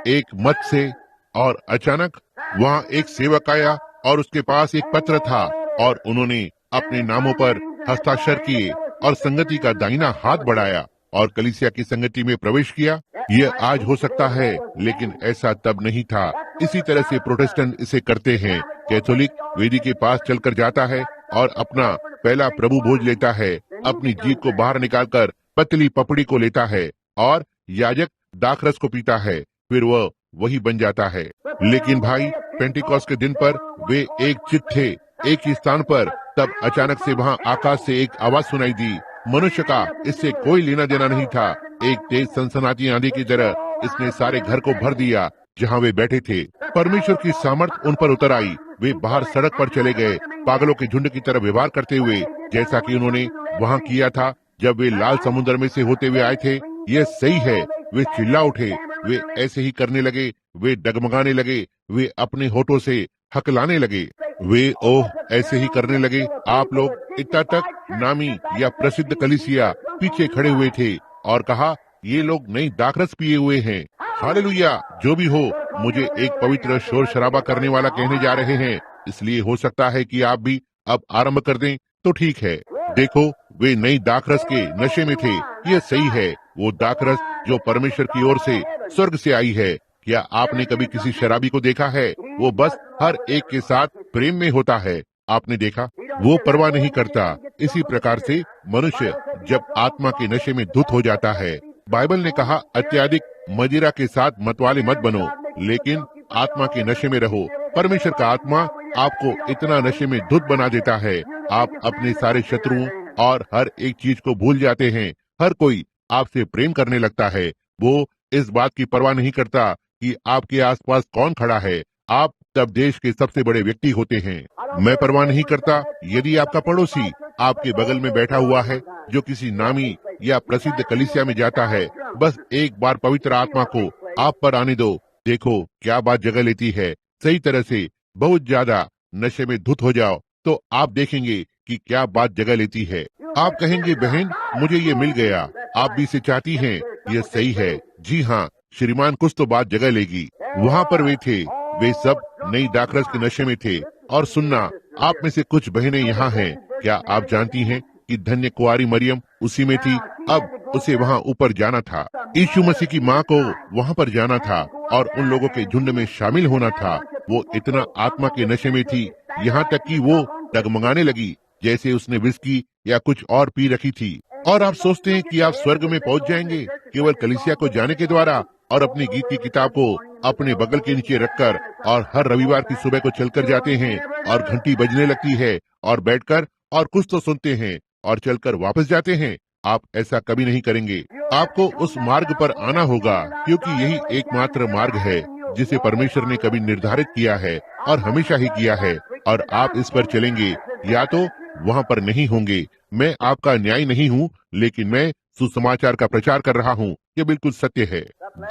एक मत से। और अचानक वहाँ एक सेवक आया और उसके पास एक पत्र था, और उन्होंने अपने नामों पर हस्ताक्षर किए और संगति का दाहिना हाथ बढ़ाया और कलीसिया की संगति में प्रवेश किया। यह आज हो सकता है, लेकिन ऐसा तब नहीं था। इसी तरह से प्रोटेस्टेंट इसे करते हैं। कैथोलिक वेदी के पास चलकर जाता है और अपना पहला प्रभु भोज लेता है, अपनी जीभ को बाहर निकालकर पतली पपड़ी को लेता है, और याजक दाखरस को पीता है, फिर वह वही बन जाता है। लेकिन भाई, पेंटिकॉस्ट के दिन पर वे एक चित थे, एक ही स्थान पर। तब अचानक से वहाँ आकाश से एक आवाज सुनाई दी। मनुष्य का इससे कोई लेना देना नहीं था। एक तेज सनसनाती आंधी की तरह इसने सारे घर को भर दिया जहाँ वे बैठे थे। परमेश्वर की सामर्थ उन पर उतर आई। वे बाहर सड़क पर चले गए, पागलों के झुंड की तरह व्यवहार करते हुए, जैसा कि उन्होंने वहाँ किया था जब वे लाल समुद्र में से होते हुए आए थे। यह सही है। वे चिल्ला उठे, वे ऐसे ही करने लगे, वे डगमगाने लगे, वे अपने होठों से हकलाने लगे, वे ओह ऐसे ही करने लगे। आप लोग इतना तक नामी या प्रसिद्ध कलीसिया पीछे खड़े हुए थे और कहा, ये लोग नई दाखरस पिए हुए हैं। हालेलुया। जो भी हो, मुझे एक पवित्र शोर शराबा करने वाला कहने जा रहे हैं, इसलिए हो सकता है कि आप भी अब आरंभ कर दें। तो ठीक है, देखो, वे नई दाखरस के नशे में थे। यह सही है, वो दाखरस जो परमेश्वर की ओर से स्वर्ग से आई है। क्या आपने कभी किसी शराबी को देखा है? वो बस हर एक के साथ प्रेम में होता है। आपने देखा, वो परवाह नहीं करता। इसी प्रकार से मनुष्य जब आत्मा के नशे में धुत हो जाता है, बाइबल ने कहा, अत्यधिक मदिरा के साथ मतवाले मत बनो, लेकिन आत्मा के नशे में रहो। परमेश्वर का आत्मा आपको इतना नशे में धुत बना देता है, आप अपने सारे शत्रुओं और हर एक चीज को भूल जाते हैं। हर कोई आपसे प्रेम करने लगता है। वो इस बात की परवाह नहीं करता कि आपके आसपास कौन खड़ा है। आप तब देश के सबसे बड़े व्यक्ति होते हैं। मैं परवाह नहीं करता यदि आपका पड़ोसी आपके बगल में बैठा हुआ है जो किसी नामी या प्रसिद्ध कलीसिया में जाता है। बस एक बार पवित्र आत्मा को आप पर आने दो। देखो क्या बात जगह लेती है। सही तरह से बहुत ज्यादा नशे में धुत हो जाओ तो आप देखेंगे कि क्या बात जगह लेती है। आप कहेंगे, बहन मुझे ये मिल गया, आप भी इसे चाहती हैं। यह सही है। जी हाँ श्रीमान, कुछ तो बात जगह लेगी। वहाँ पर वे थे, वे सब नई दाखरस के नशे में थे। और सुनना, आप में से कुछ बहनें यहाँ हैं। क्या आप जानती हैं कि धन्य कुंवारी मरियम उसी में थी? अब उसे वहाँ ऊपर जाना था। यीशु मसीह की माँ को वहाँ पर जाना था और उन लोगों के झुंड में शामिल होना था। वो इतना आत्मा के नशे में थी, यहाँ तक कि वो डगमगाने लगी जैसे उसने विस्की या कुछ और पी रखी थी। और आप सोचते हैं कि आप स्वर्ग में पहुँच जाएंगे केवल कलीसिया को जाने के द्वारा और अपनी गीत की किताब को अपने बगल के नीचे रखकर, और हर रविवार की सुबह को चलकर जाते हैं और घंटी बजने लगती है और बैठकर और कुछ तो सुनते हैं और चलकर वापस जाते हैं। आप ऐसा कभी नहीं करेंगे। आपको उस मार्ग पर आना होगा, क्योंकि यही एकमात्र मार्ग है जिसे परमेश्वर ने कभी निर्धारित किया है और हमेशा ही किया है, और आप इस पर चलेंगे या तो वहाँ पर नहीं होंगे। मैं आपका न्याय नहीं हूँ, लेकिन मैं सुसमाचार का प्रचार कर रहा हूँ। ये बिल्कुल सत्य है।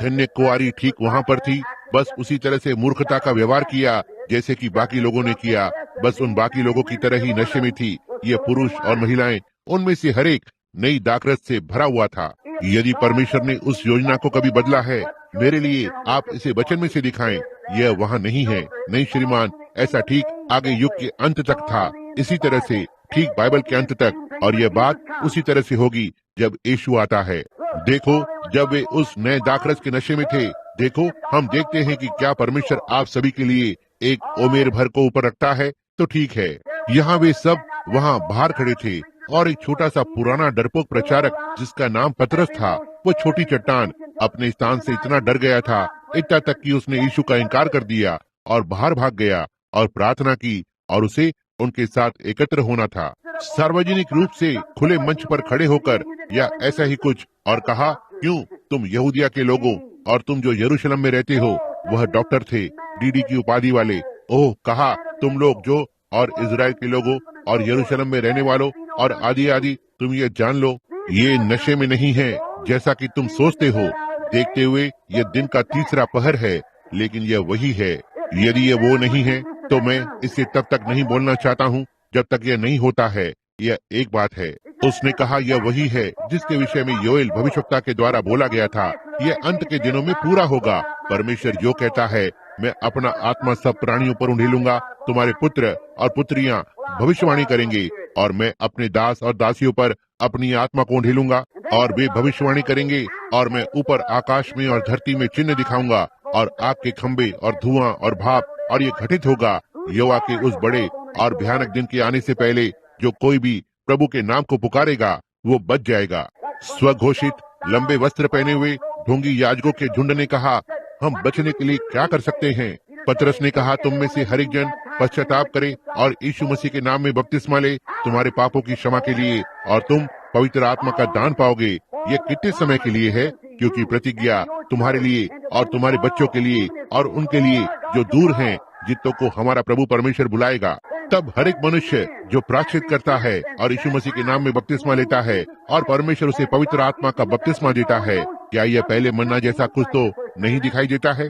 धन्य कुंवारी ठीक वहाँ पर थी, बस उसी तरह से मूर्खता का व्यवहार किया जैसे कि बाकी लोगों ने किया। बस उन बाकी लोगों की तरह ही नशे में थी। ये पुरुष और महिलाएं, उनमें से हर एक नई दाखरस से भरा हुआ था। यदि परमेश्वर ने उस योजना को कभी बदला है मेरे लिए, आप इसे वचन में से दिखाएं। यह वहाँ नहीं है। नहीं श्रीमान, ऐसा ठीक आगे युग के अंत तक था, इसी तरह से ठीक बाइबल के अंत तक, और यह बात उसी तरह से होगी जब यीशु आता है। देखो, जब वे उस नए दाखरस के नशे में थे, देखो, हम देखते हैं कि क्या परमेश्वर आप सभी के लिए एक ओमेर भर को ऊपर रखता है। तो ठीक है, यहाँ वे सब वहाँ बाहर खड़े थे, और एक छोटा सा पुराना डरपोक प्रचारक जिसका नाम पतरस था, वो छोटी चट्टान अपने स्थान से इतना डर गया था, इतना तक कि उसने यीशु का इनकार कर दिया और बाहर भाग गया और प्रार्थना की, और उसे उनके साथ एकत्र होना था, सार्वजनिक रूप से खुले मंच पर खड़े होकर या ऐसा ही कुछ, और कहा, क्यों तुम यहूदिया के लोगों और तुम जो यरूशलेम में रहते हो, वह डॉक्टर थे, डीडी की उपाधि वाले, ओह कहा, तुम लोग जो और इजराइल के लोगों और यरूशलेम में रहने वालों और आदि आदि, तुम ये जान लो, ये नशे में नहीं है जैसा कि तुम सोचते हो। देखते हुए यह दिन का तीसरा पहर है, लेकिन यह वही है। यदि ये वो नहीं है तो मैं इससे तब तक नहीं बोलना चाहता हूँ जब तक यह नहीं होता है। यह एक बात है। उसने कहा, यह वही है जिसके विषय में योएल भविष्यवक्ता के द्वारा बोला गया था, यह अंत के दिनों में पूरा होगा। परमेश्वर जो कहता है, मैं अपना आत्मा सब प्राणियों पर उंडेलूंगा, तुम्हारे पुत्र और पुत्रियां भविष्यवाणी करेंगे, और मैं अपने दास और दासियों पर अपनी आत्मा को उंडेलूंगा, और वे भविष्यवाणी करेंगे, और मैं ऊपर आकाश में और धरती में चिन्ह दिखाऊंगा, और आग के खंभे और धुआं और भाप, और ये घटित होगा यहोवा के उस बड़े और भयानक दिन के आने से पहले। जो कोई भी प्रभु के नाम को पुकारेगा वो बच जाएगा। स्वघोषित लंबे वस्त्र पहने हुए ढोंगी याजकों के झुंड ने कहा, हम बचने के लिए क्या कर सकते हैं? पतरस ने कहा, तुम में से हर एक जन पश्चाताप करे और यीशु मसीह के नाम में बपतिस्मा ले तुम्हारे पापों की क्षमा के लिए, और तुम पवित्र आत्मा का दान पाओगे। ये कितने समय के लिए है? क्योंकि प्रतिज्ञा तुम्हारे लिए और तुम्हारे बच्चों के लिए और उनके लिए जो दूर हैं, जितों को हमारा प्रभु परमेश्वर बुलाएगा। तब हर एक मनुष्य जो प्रायश्चित करता है और यीशु मसीह के नाम में बपतिस्मा लेता है और परमेश्वर उसे पवित्र आत्मा का बपतिस्मा देता है, क्या यह पहले मन्ना जैसा कुछ तो नहीं दिखाई देता है?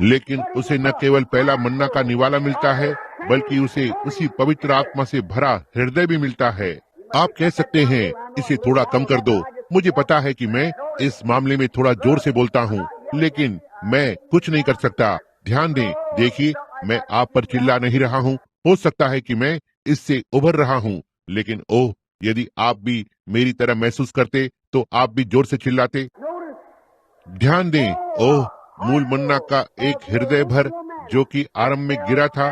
लेकिन उसे न केवल पहला मन्ना का निवाला मिलता है, बल्कि उसे उसी पवित्र आत्मा से भरा हृदय भी मिलता है। आप कह सकते हैं, इसे थोड़ा कम कर दो। मुझे पता है कि मैं इस मामले में थोड़ा जोर से बोलता हूँ, लेकिन मैं कुछ नहीं कर सकता। ध्यान दें, देखिए, मैं आप पर चिल्ला नहीं रहा हूँ। हो सकता है कि मैं इससे उभर रहा हूँ, लेकिन ओह, यदि आप भी मेरी तरह महसूस करते तो आप भी जोर से चिल्लाते। ध्यान दें, ओह, मूल मन्ना का एक हृदय भर जो कि आरंभ में गिरा था,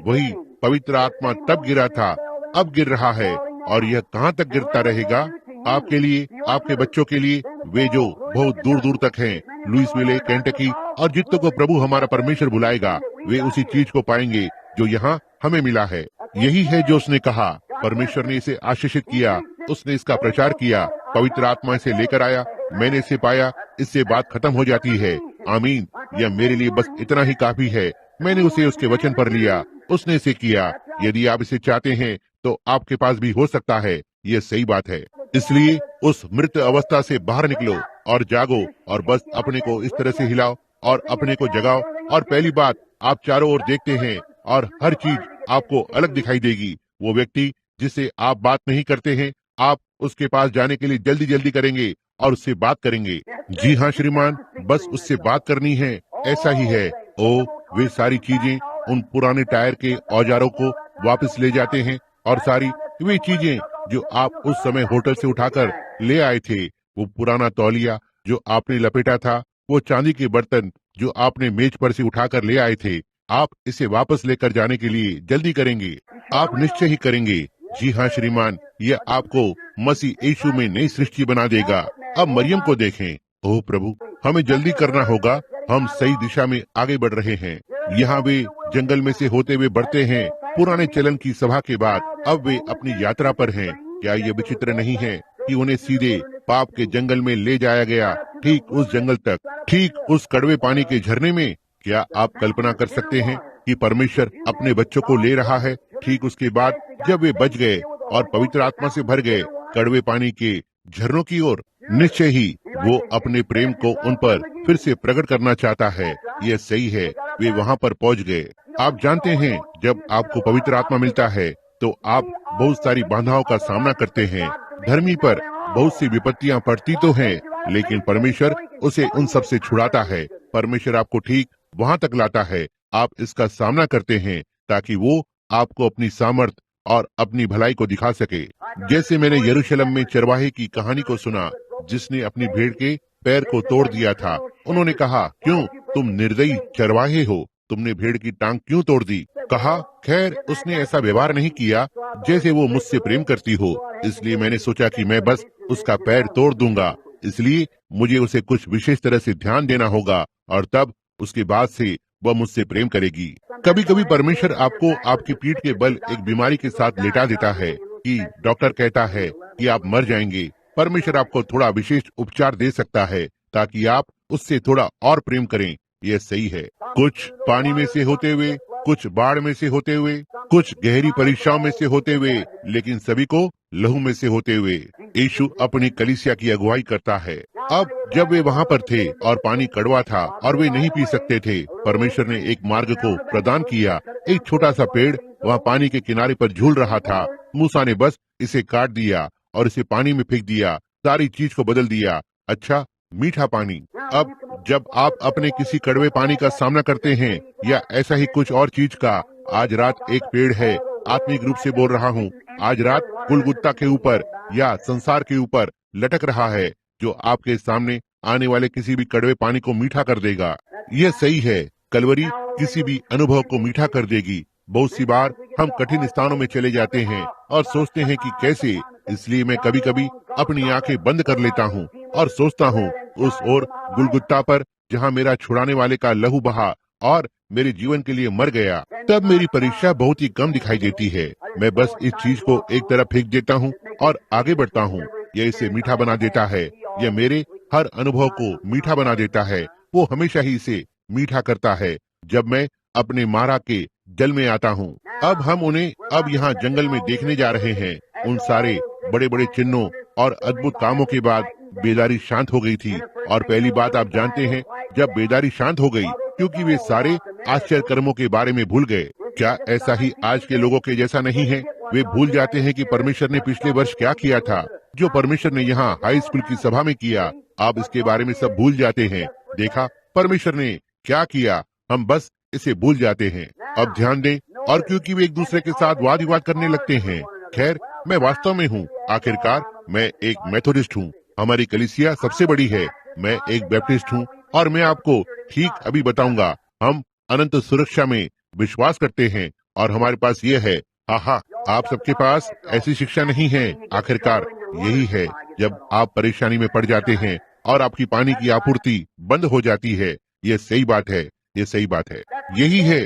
वही पवित्र आत्मा तब गिरा था, अब गिर रहा है, और यह कहाँ तक गिरता रहेगा? आपके लिए, आपके बच्चों के लिए, वे जो बहुत दूर दूर तक हैं, लुइसविले, केंटकी, और जितनों को प्रभु हमारा परमेश्वर बुलाएगा, वे उसी चीज को पाएंगे जो यहाँ हमें मिला है। यही है जो उसने कहा। परमेश्वर ने इसे आशीषित किया, उसने इसका प्रचार किया, पवित्र आत्मा इसे लेकर आया, मैंने इसे पाया, इससे बात खत्म हो जाती है। आमीन। यह मेरे लिए बस इतना ही काफी है। मैंने उसे उसके वचन पर लिया, उसने इसे किया। यदि आप इसे चाहते हैं तो आपके पास भी हो सकता है। यह सही बात है। इसलिए उस मृत अवस्था से बाहर निकलो और जागो, और बस अपने को इस तरह से हिलाओ और अपने को जगाओ। और पहली बात, आप चारों ओर देखते हैं और हर चीज आपको अलग दिखाई देगी। वो व्यक्ति जिससे आप बात नहीं करते हैं, आप उसके पास जाने के लिए जल्दी जल्दी करेंगे और उससे बात करेंगे। जी हाँ श्रीमान, बस उससे बात करनी है। ऐसा ही है। ओ, वे सारी चीजें उन पुराने टायर के औजारों को वापस ले जाते हैं, और सारी वे चीजें जो आप उस समय होटल से उठाकर ले आए थे, वो पुराना तौलिया जो आपने लपेटा था, वो चांदी के बर्तन जो आपने मेज पर से उठाकर ले आए थे, आप इसे वापस लेकर जाने के लिए जल्दी करेंगे। आप निश्चय ही करेंगे। जी हाँ श्रीमान, यह आपको मसीह यीशु में नई सृष्टि बना देगा। अब मरियम को देखें। ओह प्रभु, हमें जल्दी करना होगा। हम सही दिशा में आगे बढ़ रहे हैं। यहाँ वे जंगल में से होते हुए बढ़ते हैं। पुराने चलन की सभा के बाद अब वे अपनी यात्रा पर हैं। क्या ये विचित्र नहीं है कि उन्हें सीधे पाप के जंगल में ले जाया गया, ठीक उस जंगल तक, ठीक उस कड़वे पानी के झरने में। क्या आप कल्पना कर सकते हैं कि परमेश्वर अपने बच्चों को ले रहा है ठीक उसके बाद जब वे बच गए और पवित्र आत्मा से भर गए कड़वे पानी के झरनों की ओर? निश्चय ही वो अपने प्रेम को उन पर फिर से प्रकट करना चाहता है। यह सही है, वे वहाँ पर पहुँच गए। आप जानते हैं, जब आपको पवित्र आत्मा मिलता है तो आप बहुत सारी बाधाओं का सामना करते हैं। धर्मी पर बहुत सी विपत्तियां पड़ती तो हैं, लेकिन परमेश्वर उसे उन सब से छुड़ाता है। परमेश्वर आपको ठीक वहाँ तक लाता है। आप इसका सामना करते हैं ताकि वो आपको अपनी सामर्थ और अपनी भलाई को दिखा सके। जैसे मैंने यरूशलेम में चरवाहे की कहानी को सुना, जिसने अपनी भेड़ के पैर को तोड़ दिया था। उन्होंने कहा, क्यों तुम निर्दयी चरवाहे हो, तुमने भेड़ की टांग क्यों तोड़ दी? कहा, खैर उसने ऐसा व्यवहार नहीं किया जैसे वो मुझसे प्रेम करती हो, इसलिए मैंने सोचा कि मैं बस उसका पैर तोड़ दूंगा। इसलिए मुझे उसे कुछ विशेष तरह से ध्यान देना होगा और तब उसके बाद से वह मुझसे प्रेम करेगी। कभी कभी परमेश्वर आपको आपकी पीठ के बल एक बीमारी के साथ लेटा देता है कि डॉक्टर कहता है कि आप मर जाएंगे। परमेश्वर आपको थोड़ा विशेष उपचार दे सकता है ताकि आप उससे थोड़ा और प्रेम करें। यह सही है। कुछ पानी में से होते हुए, कुछ बाढ़ में से होते हुए, कुछ गहरी परीक्षाओं में से होते हुए, लेकिन सभी को लहू में से होते हुए यीशु अपनी कलीसिया की अगुवाई करता है। अब जब वे वहाँ पर थे और पानी कड़वा था और वे नहीं पी सकते थे, परमेश्वर ने एक मार्ग को प्रदान किया। एक छोटा सा पेड़ वहाँ पानी के किनारे पर झूल रहा था। मूसा ने बस इसे काट दिया और इसे पानी में फेंक दिया। सारी चीज को बदल दिया। अच्छा, मीठा पानी। अब जब आप अपने किसी कड़वे पानी का सामना करते हैं या ऐसा ही कुछ और चीज का, आज रात एक पेड़ है, आत्मिक रूप से बोल रहा हूँ, आज रात गुलगुत्ता के ऊपर या संसार के ऊपर लटक रहा है, जो आपके सामने आने वाले किसी भी कड़वे पानी को मीठा कर देगा। यह सही है, कलवरी किसी भी अनुभव को मीठा कर देगी। बहुत सी बार हम कठिन स्थानों में चले जाते हैं और सोचते हैं कि कैसे, इसलिए मैं कभी कभी अपनी आंखें बंद कर लेता हूँ और सोचता हूँ उस ओर गुलगुत्ता पर जहाँ मेरा छुड़ाने वाले का लहू बहा और मेरे जीवन के लिए मर गया। तब मेरी परीक्षा बहुत ही कम दिखाई देती है। मैं बस इस चीज को एक तरफ फेंक देता हूँ और आगे बढ़ता हूँ। यह इसे मीठा बना देता है। यह मेरे हर अनुभव को मीठा बना देता है। वो हमेशा ही इसे मीठा करता है जब मैं अपने मारा के जल में आता हूँ। अब हम उन्हें अब यहाँ जंगल में देखने जा रहे हैं। उन सारे बड़े बड़े चिन्हों और अद्भुत कामों के बाद बेदारी शांत हो गई थी। और पहली बात आप जानते हैं, जब बेदारी शांत हो गई, क्योंकि वे सारे आश्चर्य कर्मों के बारे में भूल गए। क्या ऐसा ही आज के लोगों के जैसा नहीं है? वे भूल जाते हैं कि परमेश्वर ने पिछले वर्ष क्या किया था, जो परमेश्वर ने यहाँ हाई स्कूल की सभा में किया। आप इसके बारे में सब भूल जाते हैं। देखा परमेश्वर ने क्या किया, हम बस इसे भूल जाते हैं। अब ध्यान दें, और क्योंकि वे एक दूसरे के साथ वाद विवाद करने लगते हैं। खैर, मैं वास्तव में हूँ, आखिरकार मैं एक मेथोडिस्ट हूँ। हमारी कलीसिया सबसे बड़ी है। मैं एक बैप्टिस्ट हूँ और मैं आपको ठीक अभी बताऊंगा। हम अनंत सुरक्षा में विश्वास करते हैं और हमारे पास ये है। हाँ, आप सबके पास ऐसी शिक्षा नहीं है। आखिरकार यही है, जब आप परेशानी में पड़ जाते हैं और आपकी पानी की आपूर्ति बंद हो जाती है। ये सही बात है, ये सही बात है। यही है,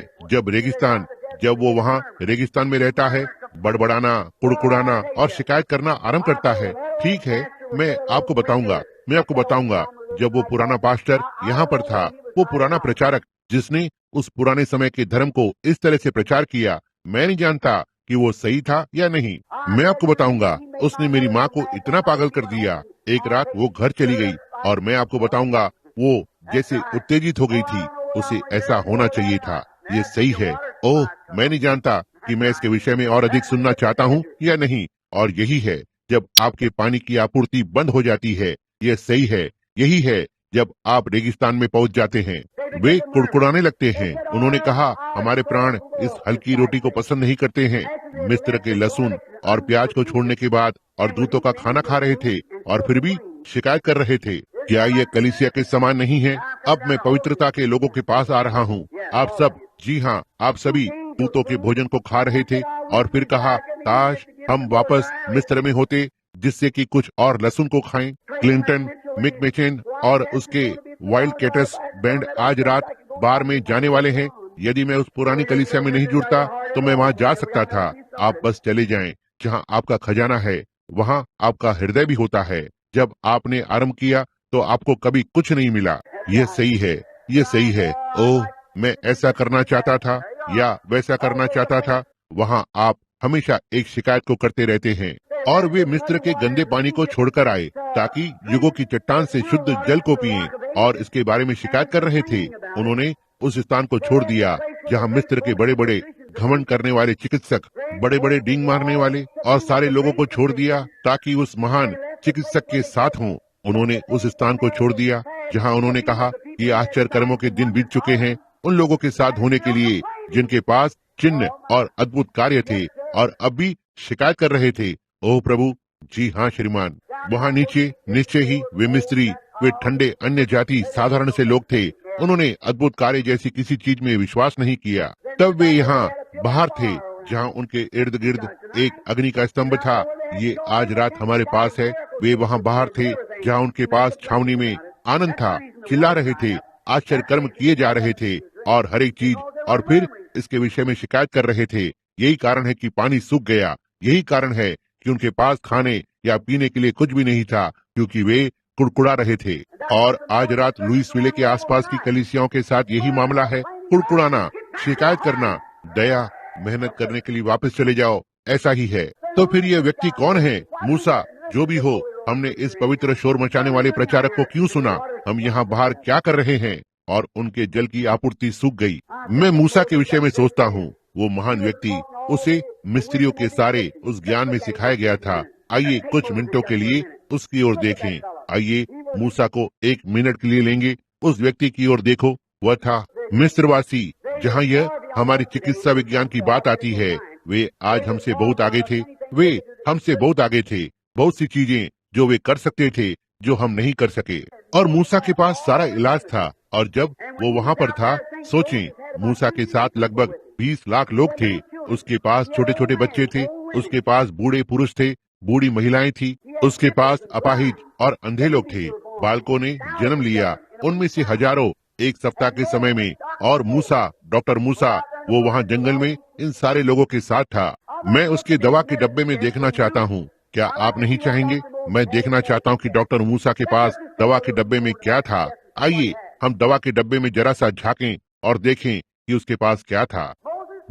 जब वो वहाँ रेगिस्तान में रहता है, बड़बड़ाना, कुड़कुड़ाना और शिकायत करना आरंभ करता है। ठीक है, मैं आपको बताऊंगा। जब वो पुराना पास्टर यहाँ पर था, वो पुराना प्रचारक जिसने उस पुराने समय के धर्म को इस तरह से प्रचार किया, मैं नहीं जानता कि वो सही था या नहीं। मैं आपको बताऊंगा, उसने मेरी माँ को इतना पागल कर दिया। एक रात वो घर चली गई और मैं आपको बताऊंगा, वो जैसे उत्तेजित हो गई थी। उसे ऐसा होना चाहिए था। ये सही है। ओह, मैं नहीं जानता कि मैं इसके विषय में और अधिक सुनना चाहता हूँ या नहीं। और यही है, जब आपके पानी की आपूर्ति बंद हो जाती है। यह सही है, यही है जब आप रेगिस्तान में पहुंच जाते हैं। वे कुड़कुड़ाने लगते हैं। उन्होंने कहा, हमारे प्राण इस हल्की रोटी को पसंद नहीं करते हैं। मिस्र के लहसुन और प्याज को छोड़ने के बाद और दूतों का खाना खा रहे थे और फिर भी शिकायत कर रहे थे। क्या यह कलीसिया के समान नहीं है? अब मैं पवित्रता के लोगों के पास आ रहा हूँ। आप सब, जी हाँ, आप सभी दूतों के भोजन को खा रहे थे और फिर कहा, काश हम वापस मिस्र में होते जिससे कि कुछ और लहसुन को खाएं। क्लिंटन, मिक मेचेन और उसके वाइल्ड कैटस बैंड आज रात बार में जाने वाले हैं। यदि मैं उस पुरानी कलीसिया में नहीं जुड़ता तो मैं वहाँ जा सकता था। आप बस चले जाएं। जहाँ आपका खजाना है वहाँ आपका हृदय भी होता है। जब आपने आरंभ किया तो आपको कभी कुछ नहीं मिला। यह सही है, यह सही है। ओह, मैं ऐसा करना चाहता था या वैसा करना चाहता था। वहाँ आप हमेशा एक शिकायत को करते रहते हैं। और वे मिस्र के गंदे पानी को छोड़कर आए ताकि युगों की चट्टान से शुद्ध जल को पिएं और इसके बारे में शिकायत कर रहे थे। उन्होंने उस स्थान को छोड़ दिया जहाँ मिस्र के बड़े बड़े घमंड करने वाले चिकित्सक, बड़े बड़े डींग मारने वाले और सारे लोगों को छोड़ दिया ताकि उस महान चिकित्सक के साथ हों। उन्होंने उस स्थान को छोड़ दिया जहाँ उन्होंने कहा कि आश्चर्य कर्मों के दिन बीत चुके हैं उन लोगों के साथ होने के लिए जिनके पास चिन्ह और अद्भुत कार्य थे और अब भी शिकायत कर रहे थे। ओह प्रभु, जी हाँ श्रीमान। वहाँ नीचे निश्चय ही वे मिस्री, वे ठंडे अन्य जाति साधारण से लोग थे। उन्होंने अद्भुत कार्य जैसी किसी चीज में विश्वास नहीं किया। तब वे यहाँ बाहर थे जहाँ उनके इर्द गिर्द एक अग्नि का स्तंभ था। ये आज रात हमारे पास है। वे वहाँ बाहर थे जहाँ उनके पास छावनी में आनंद था, चिल्ला रहे थे, आश्चर्य कर्म किए जा रहे थे और हर एक चीज, और फिर इसके विषय में शिकायत कर रहे थे। यही कारण है कि पानी सूख गया। यही कारण है कि उनके पास खाने या पीने के लिए कुछ भी नहीं था, क्योंकि वे कुड़कुड़ा रहे थे। और आज रात लुइसविले के आसपास की कलीसियाओं के साथ यही मामला है। कुड़कुड़ाना, शिकायत करना, दया, मेहनत करने के लिए वापस चले जाओ, ऐसा ही है। तो फिर ये व्यक्ति कौन है? मूसा, जो भी हो, हमने इस पवित्र शोर मचाने वाले प्रचारक को क्यों सुना? हम यहाँ बाहर क्या कर रहे हैं? और उनके जल की आपूर्ति सूख गई। मैं मूसा के विषय में सोचता हूँ। वो महान व्यक्ति, उसे मिस्त्रियों के सारे उस ज्ञान में सिखाया गया था। आइए कुछ मिनटों के लिए उसकी ओर देखें। आइए मूसा को एक मिनट के लिए लेंगे। उस व्यक्ति की ओर देखो। वह था मिस्रवासी। जहाँ यह हमारी चिकित्सा विज्ञान की बात आती है, वे आज हमसे बहुत आगे थे। वे हमसे बहुत आगे थे। बहुत सी चीजें जो वे कर सकते थे जो हम नहीं कर सके। और मूसा के पास सारा इलाज था। और जब वो वहाँ पर था, सोचें, मूसा के साथ लगभग 20 लाख लोग थे। उसके पास छोटे छोटे बच्चे थे। उसके पास बूढ़े पुरुष थे, बूढ़ी महिलाएं थी। उसके पास अपाहिज और अंधे लोग थे। बालकों ने जन्म लिया, उनमें से हजारों एक सप्ताह के समय में। और मूसा, डॉक्टर मूसा, वो वहाँ जंगल में इन सारे लोगों के साथ था। मैं उसके दवा के डब्बे में देखना चाहता हूँ। क्या आप नहीं चाहेंगे? मैं देखना चाहता हूँ कि डॉक्टर मूसा के पास दवा के डब्बे में क्या था। आइए हम दवा के डब्बे में जरा सा झांकें और देखें कि उसके पास क्या था।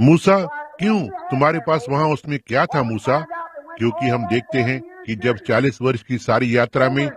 मूसा, क्यों? तुम्हारे पास वहाँ उसमें क्या था मूसा? क्योंकि हम देखते हैं कि जब 40 वर्ष की सारी यात्रा में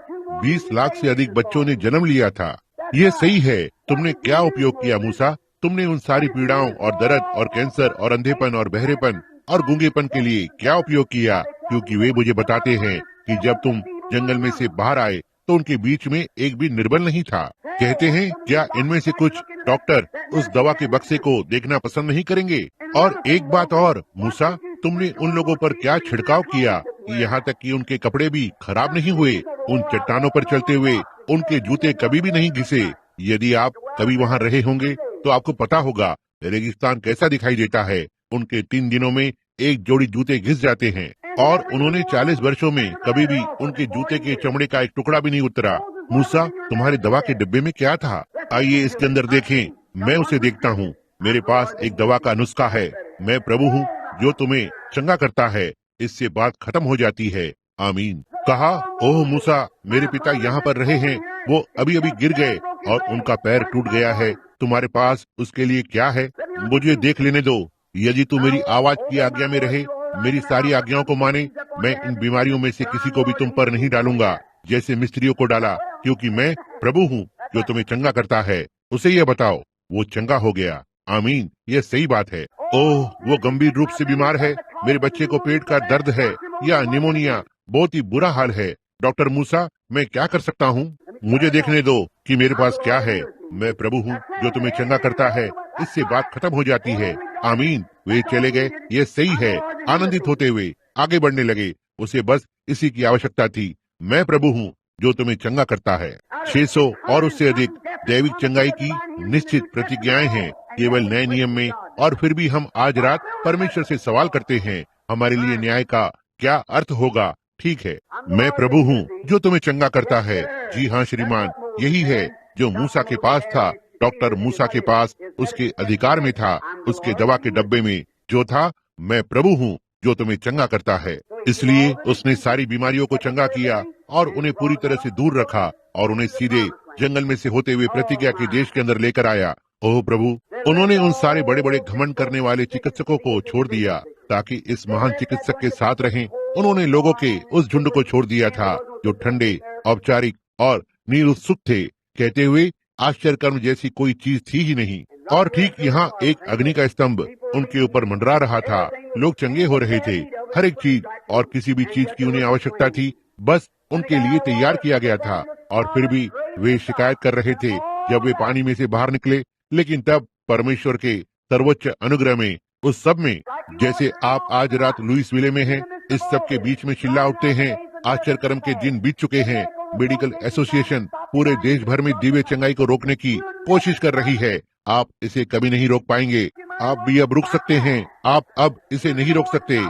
20 लाख से अधिक बच्चों ने जन्म लिया था। ये सही है। तुमने क्या उपयोग किया मूसा? तुमने उन सारी पीड़ाओं और दर्द और कैंसर और अंधेपन और बहरेपन और गूंगेपन के लिए क्या उपयोग किया? क्योंकि वे मुझे बताते हैं कि जब तुम जंगल में से बाहर आए तो उनके बीच में एक भी निर्बल नहीं था। कहते हैं, क्या इनमें से कुछ डॉक्टर उस दवा के बक्से को देखना पसंद नहीं करेंगे? और एक बात और मूसा, तुमने उन लोगों पर क्या छिड़काव किया कि यहाँ तक कि उनके कपड़े भी खराब नहीं हुए। उन चट्टानों पर चलते हुए उनके जूते कभी भी नहीं घिसे। यदि आप कभी वहाँ रहे होंगे तो आपको पता होगा रेगिस्तान कैसा दिखाई देता है। उनके 3 दिनों में एक जोड़ी जूते घिस जाते हैं। और उन्होंने 40 वर्षों में कभी भी उनके जूते के चमड़े का एक टुकड़ा भी नहीं उतरा। मूसा, तुम्हारे दवा के डिब्बे में क्या था? आइए इसके अंदर देखें। मैं उसे देखता हूँ। मेरे पास एक दवा का नुस्खा है। मैं प्रभु हूँ जो तुम्हें चंगा करता है। इससे बात खत्म हो जाती है। आमीन। कहा, ओह मूसा, मेरे पिता यहाँ पर रहे हैं। वो अभी अभी गिर गए और उनका पैर टूट गया है। तुम्हारे पास उसके लिए क्या है? मुझे देख लेने दो। यदि तू मेरी आवाज की आज्ञा में रहे, मेरी सारी आज्ञाओं को माने, मैं इन बीमारियों में से किसी को भी तुम पर नहीं डालूंगा जैसे मिस्त्रियों को डाला, क्योंकि मैं प्रभु हूँ जो तुम्हें चंगा करता है। उसे यह बताओ। वो चंगा हो गया। आमीन। यह सही बात है। ओह, वो गंभीर रूप से बीमार है। मेरे बच्चे को पेट का दर्द है या निमोनिया। बहुत ही बुरा हाल है। डॉक्टर मूसा, मैं क्या कर सकता हूँ? मुझे देखने दो कि मेरे पास क्या है। मैं प्रभु हूँ जो तुम्हें चंगा करता है। इससे बात खत्म हो जाती है। आमीन। वे चले गए। ये सही है। आनंदित होते हुए आगे बढ़ने लगे। उसे बस इसी की आवश्यकता थी। मैं प्रभु हूँ जो तुम्हें चंगा करता है। 600 और उससे अधिक दैविक चंगाई की निश्चित प्रतिज्ञाएं हैं केवल नए नियम में। और फिर भी हम आज रात परमेश्वर से सवाल करते हैं, हमारे लिए न्याय का क्या अर्थ होगा? ठीक है, मैं प्रभु हूँ जो तुम्हें चंगा करता है। जी हाँ श्रीमान, यही है जो मूसा के पास था। डॉक्टर मूसा के पास उसके अधिकार में था, उसके दवा के डब्बे में जो था, मैं प्रभु हूँ जो तुम्हें चंगा करता है। इसलिए उसने सारी बीमारियों को चंगा किया और उन्हें पूरी तरह से दूर रखा और उन्हें सीधे जंगल में से होते हुए प्रतिज्ञा के देश के अंदर लेकर आया। ओह प्रभु, उन्होंने उन सारे बड़े बड़े घमंड करने वाले चिकित्सकों को छोड़ दिया ताकि इस महान चिकित्सक के साथ रहें। उन्होंने लोगों के उस झुंड को छोड़ दिया था जो ठंडे, औपचारिक और निरुत्सुक थे, कहते हुए आश्चर्य कर्म जैसी कोई चीज थी ही नहीं। और ठीक यहाँ एक अग्नि का स्तंभ उनके ऊपर मंडरा रहा था। लोग चंगे हो रहे थे। हर एक चीज और किसी भी चीज की उन्हें आवश्यकता थी, बस उनके लिए तैयार किया गया था। और फिर भी वे शिकायत कर रहे थे जब वे पानी में से बाहर निकले। लेकिन तब परमेश्वर के सर्वोच्च अनुग्रह में, उस सब में, जैसे आप आज रात लुइसविले में हैं, इस सब के बीच में चिल्ला उठते हैं। आश्चर्य कर्म के दिन बीत चुके हैं। मेडिकल एसोसिएशन पूरे देश भर में दिव्य चंगाई को रोकने की कोशिश कर रही है। आप इसे कभी नहीं रोक पाएंगे। आप भी अब रुक सकते हैं। आप अब इसे नहीं रोक सकते,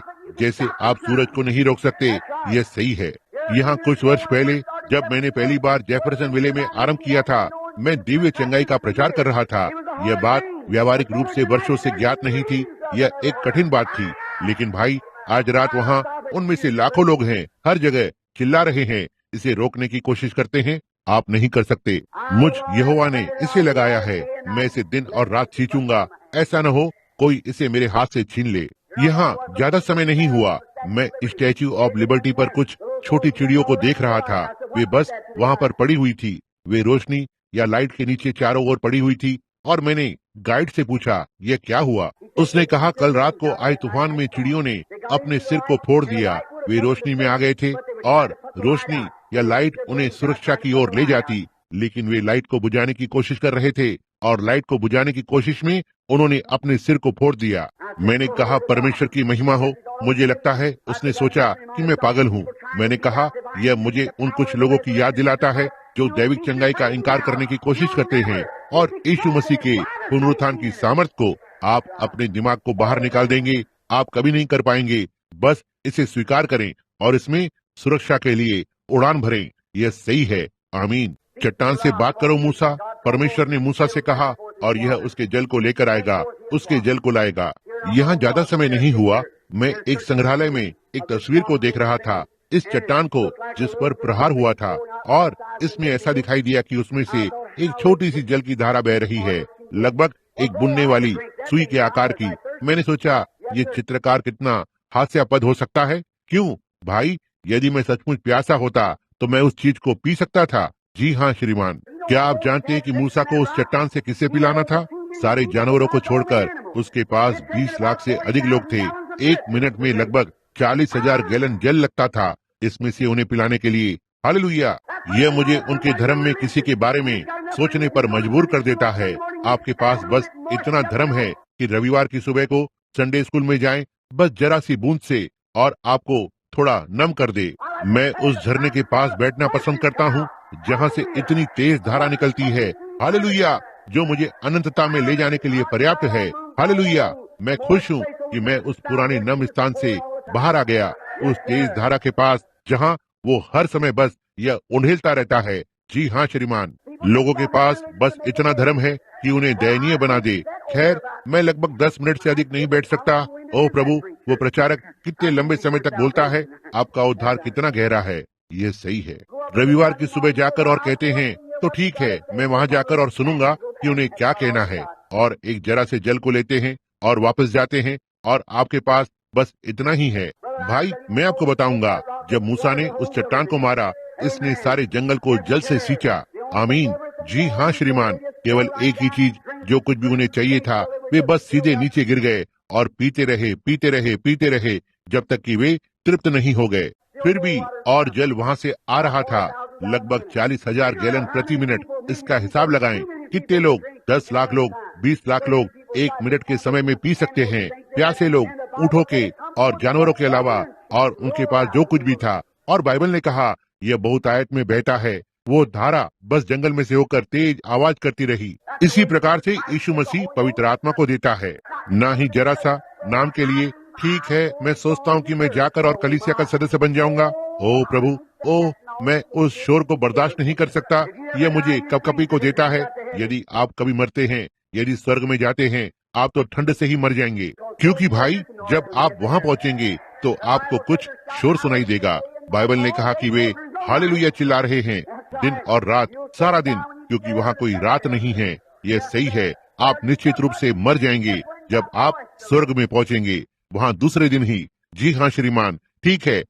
जैसे आप सूरज को नहीं रोक सकते। यह सही है। यहाँ कुछ वर्ष पहले जब मैंने पहली बार जेफरसन विले में आरंभ किया था, मैं दिव्य चंगाई का प्रचार कर रहा था। यह बात व्यावहारिक रूप से वर्षों से ज्ञात नहीं थी। यह एक कठिन बात थी। लेकिन भाई, आज रात वहाँ उनमें से लाखों लोग हैं, हर जगह चिल्ला रहे हैं, इसे रोकने की कोशिश करते हैं। आप नहीं कर सकते। मुझ यहोवा ने इसे लगाया है। मैं इसे दिन और रात खींचूंगा। ऐसा न हो कोई इसे मेरे हाथ से छीन ले। यहाँ ज्यादा समय नहीं हुआ, मैं स्टैच्यू ऑफ लिबर्टी पर कुछ छोटी चिड़ियों को देख रहा था। वे बस वहाँ पर पड़ी हुई थी। वे रोशनी या लाइट के नीचे चारों ओर पड़ी हुई थी। और मैंने गाइड से पूछा, यह क्या हुआ? उसने कहा, कल रात को आए तूफान में चिड़ियों ने अपने सिर को फोड़ दिया। वे रोशनी में आ गए थे और रोशनी या लाइट उन्हें सुरक्षा की ओर ले जाती, लेकिन वे लाइट को बुझाने की कोशिश कर रहे थे और लाइट को बुझाने की कोशिश में उन्होंने अपने सिर को फोड़ दिया। मैंने कहा, परमेश्वर की महिमा हो। मुझे लगता है उसने सोचा कि मैं पागल हूँ। मैंने कहा, यह मुझे उन कुछ लोगों की याद दिलाता है जो दैविक चंगाई का इनकार करने की कोशिश करते हैं और यीशु मसीह के पुनरुत्थान की सामर्थ को आप अपने दिमाग को बाहर निकाल देंगे। आप कभी नहीं कर पाएंगे। बस इसे स्वीकार करें और इसमें सुरक्षा के लिए उड़ान भरें। यह सही है। आमीन। चट्टान से बात करो मूसा, परमेश्वर ने मूसा से कहा, और यह उसके जल को लेकर आएगा, उसके जल को लाएगा। यहाँ ज्यादा समय नहीं हुआ, मैं एक संग्रहालय में एक तस्वीर को देख रहा था, इस चट्टान को जिस पर प्रहार हुआ था, और इसमें ऐसा दिखाई दिया कि उसमें से एक छोटी सी जल की धारा बह रही है, लगभग एक बुनने वाली सुई के आकार की। मैंने सोचा, ये चित्रकार कितना हास्यास्पद हो सकता है। क्यों भाई, यदि मैं सचमुच प्यासा होता तो मैं उस चीज को पी सकता था। जी हाँ श्रीमान। क्या आप जानते हैं कि मूसा को उस चट्टान से किसे पिलाना था? सारे जानवरों को छोड़कर उसके पास 20 लाख से अधिक लोग थे। एक मिनट में लगभग 40,000 गैलन जल लगता था इसमें से उन्हें पिलाने के लिए। हालेलुया। यह मुझे उनके धर्म में किसी के बारे में सोचने पर मजबूर कर देता है। आपके पास बस इतना धर्म है कि रविवार की सुबह को संडे स्कूल में जाएं, बस जरा सी बूंद से, और आपको थोड़ा नम कर दे। मैं उस झरने के पास बैठना पसंद करता हूँ जहाँ से इतनी तेज धारा निकलती है। हालेलुया, जो मुझे अनंतता में ले जाने के लिए पर्याप्त है। हालेलुया। मैं खुश हूँ कि मैं उस पुराने नम स्थान से बाहर आ गया, उस तेज धारा के पास जहाँ वो हर समय बस यह उंडेलता रहता है। जी हाँ श्रीमान। लोगों के पास बस इतना धर्म है कि उन्हें दयनीय बना दे। खैर, मैं लगभग 10 मिनट से अधिक नहीं बैठ सकता। ओह प्रभु, वो प्रचारक कितने लंबे समय तक बोलता है। आपका उद्धार कितना गहरा है। ये सही है। रविवार की सुबह जाकर और कहते हैं, तो ठीक है, मैं वहाँ जाकर और सुनूंगा कि उन्हें क्या कहना है, और एक जरा से जल को लेते हैं और वापस जाते हैं, और आपके पास बस इतना ही है। भाई, मैं आपको बताऊंगा, जब मूसा ने उस चट्टान को मारा, इसने सारे जंगल को जल से सींचा। आमीन। जी हाँ श्रीमान। केवल एक ही चीज, जो कुछ भी उन्हें चाहिए था, वे बस सीधे नीचे गिर गए और पीते रहे, पीते रहे, पीते रहे, जब तक कि वे तृप्त नहीं हो गए। फिर भी और जल वहाँ से आ रहा था, लगभग 40,000 गैलन प्रति मिनट। इसका हिसाब लगाएं, कितने लोग, 10 लाख लोग, 20 लाख लोग 1 मिनट के समय में पी सकते हैं। प्यासे लोग, ऊँटों के और जानवरों के अलावा, और उनके पास जो कुछ भी था। और बाइबल ने कहा यह बहुतायत में बहता है। वो धारा बस जंगल में से होकर तेज आवाज करती रही। इसी प्रकार से यीशु मसीह पवित्र आत्मा को देता है, ना ही जरा सा नाम के लिए। ठीक है, मैं सोचता हूँ कि मैं जाकर और कलीसिया का सदस्य बन जाऊंगा। ओ प्रभु, ओ मैं उस शोर को बर्दाश्त नहीं कर सकता। यह मुझे कपकपी को देता है। यदि आप कभी मरते हैं, यदि स्वर्ग में जाते हैं, आप तो ठंड से ही मर जाएंगे, क्योंकि भाई जब आप वहाँ पहुँचेंगे तो आपको कुछ शोर सुनाई देगा। बाइबल ने कहा कि वे हालेलुया चिल्ला रहे हैं दिन और रात, सारा दिन, क्योंकि वहाँ कोई रात नहीं है। यह सही है, आप निश्चित रूप से मर जाएंगे जब आप स्वर्ग में पहुँचेंगे, वहाँ दूसरे दिन ही। जी हाँ श्रीमान, ठीक है।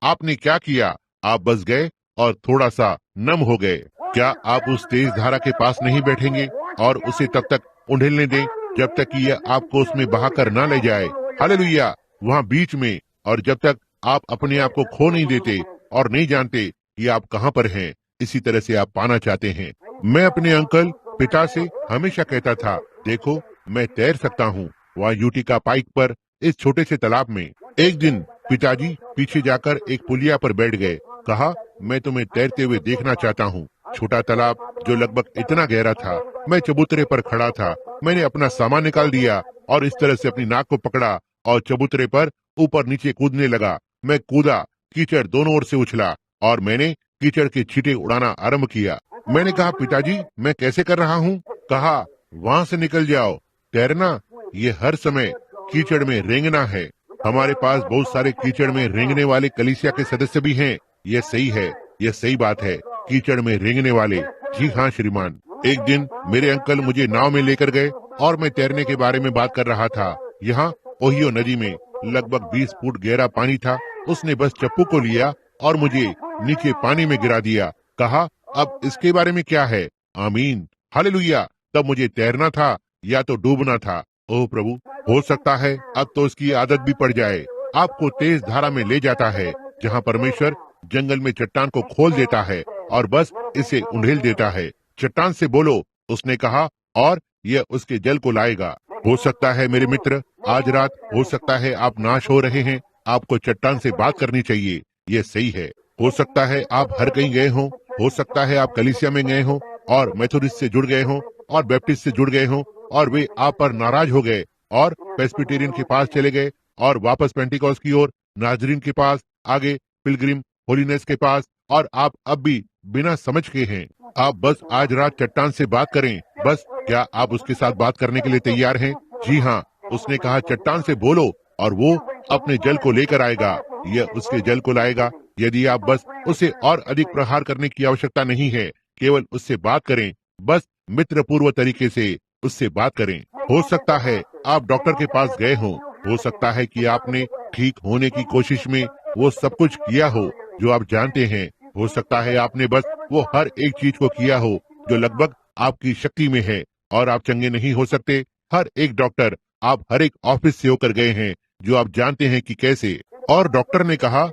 आपने क्या किया? आप बस गए और थोड़ा सा नम हो गए। क्या आप उस तेज धारा के पास नहीं बैठेंगे और उसे तब तक उंडेलने दें जब तक कि यह आपको उसमें बहाकर ना ले जाए? हालेलुया, वहाँ बीच में, और जब तक आप अपने आप को खो नहीं देते और नहीं जानते कि आप कहाँ पर हैं, इसी तरह से आप पाना चाहते हैं। मैं अपने अंकल पिता से हमेशा कहता था, देखो मैं तैर सकता हूँ, वहाँ यूटिका पाइक पर इस छोटे से तालाब में। एक दिन पिताजी पीछे जाकर एक पुलिया पर बैठ गए। कहा, मैं तुम्हें तैरते हुए देखना चाहता हूँ। छोटा तालाब जो लगभग इतना गहरा था। मैं चबूतरे पर खड़ा था। मैंने अपना सामान निकाल दिया और इस तरह से अपनी नाक को पकड़ा और चबूतरे पर ऊपर नीचे कूदने लगा। मैं कूदा, कीचड़ दोनों ओर से उछला और मैंने कीचड़ के छींटे उड़ाना आरंभ किया। मैंने कहा, पिताजी मैं कैसे कर रहा हूँ? कहा, वहाँ से निकल जाओ। तैरना ये हर समय कीचड़ में रेंगना है। हमारे पास बहुत सारे कीचड़ में रेंगने वाले कलीसिया के सदस्य भी हैं। यह सही है, यह सही बात है, कीचड़ में रेंगने वाले। जी हाँ श्रीमान। एक दिन मेरे अंकल मुझे नाव में लेकर गए और मैं तैरने के बारे में बात कर रहा था। यहाँ ओहियो नदी में लगभग 20 फुट गहरा पानी था। उसने बस चप्पू को लिया और मुझे नीचे पानी में गिरा दिया। कहा, अब इसके बारे में क्या है? आमीन, हालेलुया। तब मुझे तैरना था या तो डूबना था। ओह प्रभु, हो सकता है अब तो इसकी आदत भी पड़ जाए। आपको तेज धारा में ले जाता है, जहाँ परमेश्वर जंगल में चट्टान को खोल देता है और बस इसे उंडेल देता है। चट्टान से बोलो, उसने कहा, और यह उसके जल को लाएगा। हो सकता है मेरे मित्र, आज रात हो सकता है आप नाश हो रहे हैं। आपको चट्टान से बात करनी चाहिए, यह सही है। हो सकता है आप हर कहीं गए हों। हो सकता है आप कलीसिया में गए हों और मेथोडिस्ट से जुड़ गए हों और बैप्टिस्ट से जुड़ गए हों और वे आप पर नाराज हो गए और प्रेस्बिटेरियन के पास चले गए और वापस पेंटिकॉस्ट की ओर, नाजरीन के पास, आगे पिलग्रिम होलीनेस के पास, और आप अब भी बिना समझ के हैं। आप बस आज रात चट्टान से बात करें। बस क्या आप उसके साथ बात करने के लिए तैयार हैं? जी हाँ, उसने कहा, चट्टान से बोलो और वो अपने जल को लेकर आएगा। यह उसके जल को लाएगा। यदि आप बस उसे और अधिक प्रहार करने की आवश्यकता नहीं है, केवल उससे बात करें। बस मित्र पूर्व तरीके से उससे बात करें। हो सकता है आप डॉक्टर के पास गए हों। हो सकता है कि आपने ठीक होने की कोशिश में वो सब कुछ किया हो जो आप जानते हैं। हो सकता है आपने बस वो हर एक चीज को किया हो जो लगभग आपकी शक्ति में है और आप चंगे नहीं हो सकते। हर एक डॉक्टर, आप हर एक ऑफिस से होकर गए हैं जो आप जानते हैं कि कैसे, और डॉक्टर ने कहा,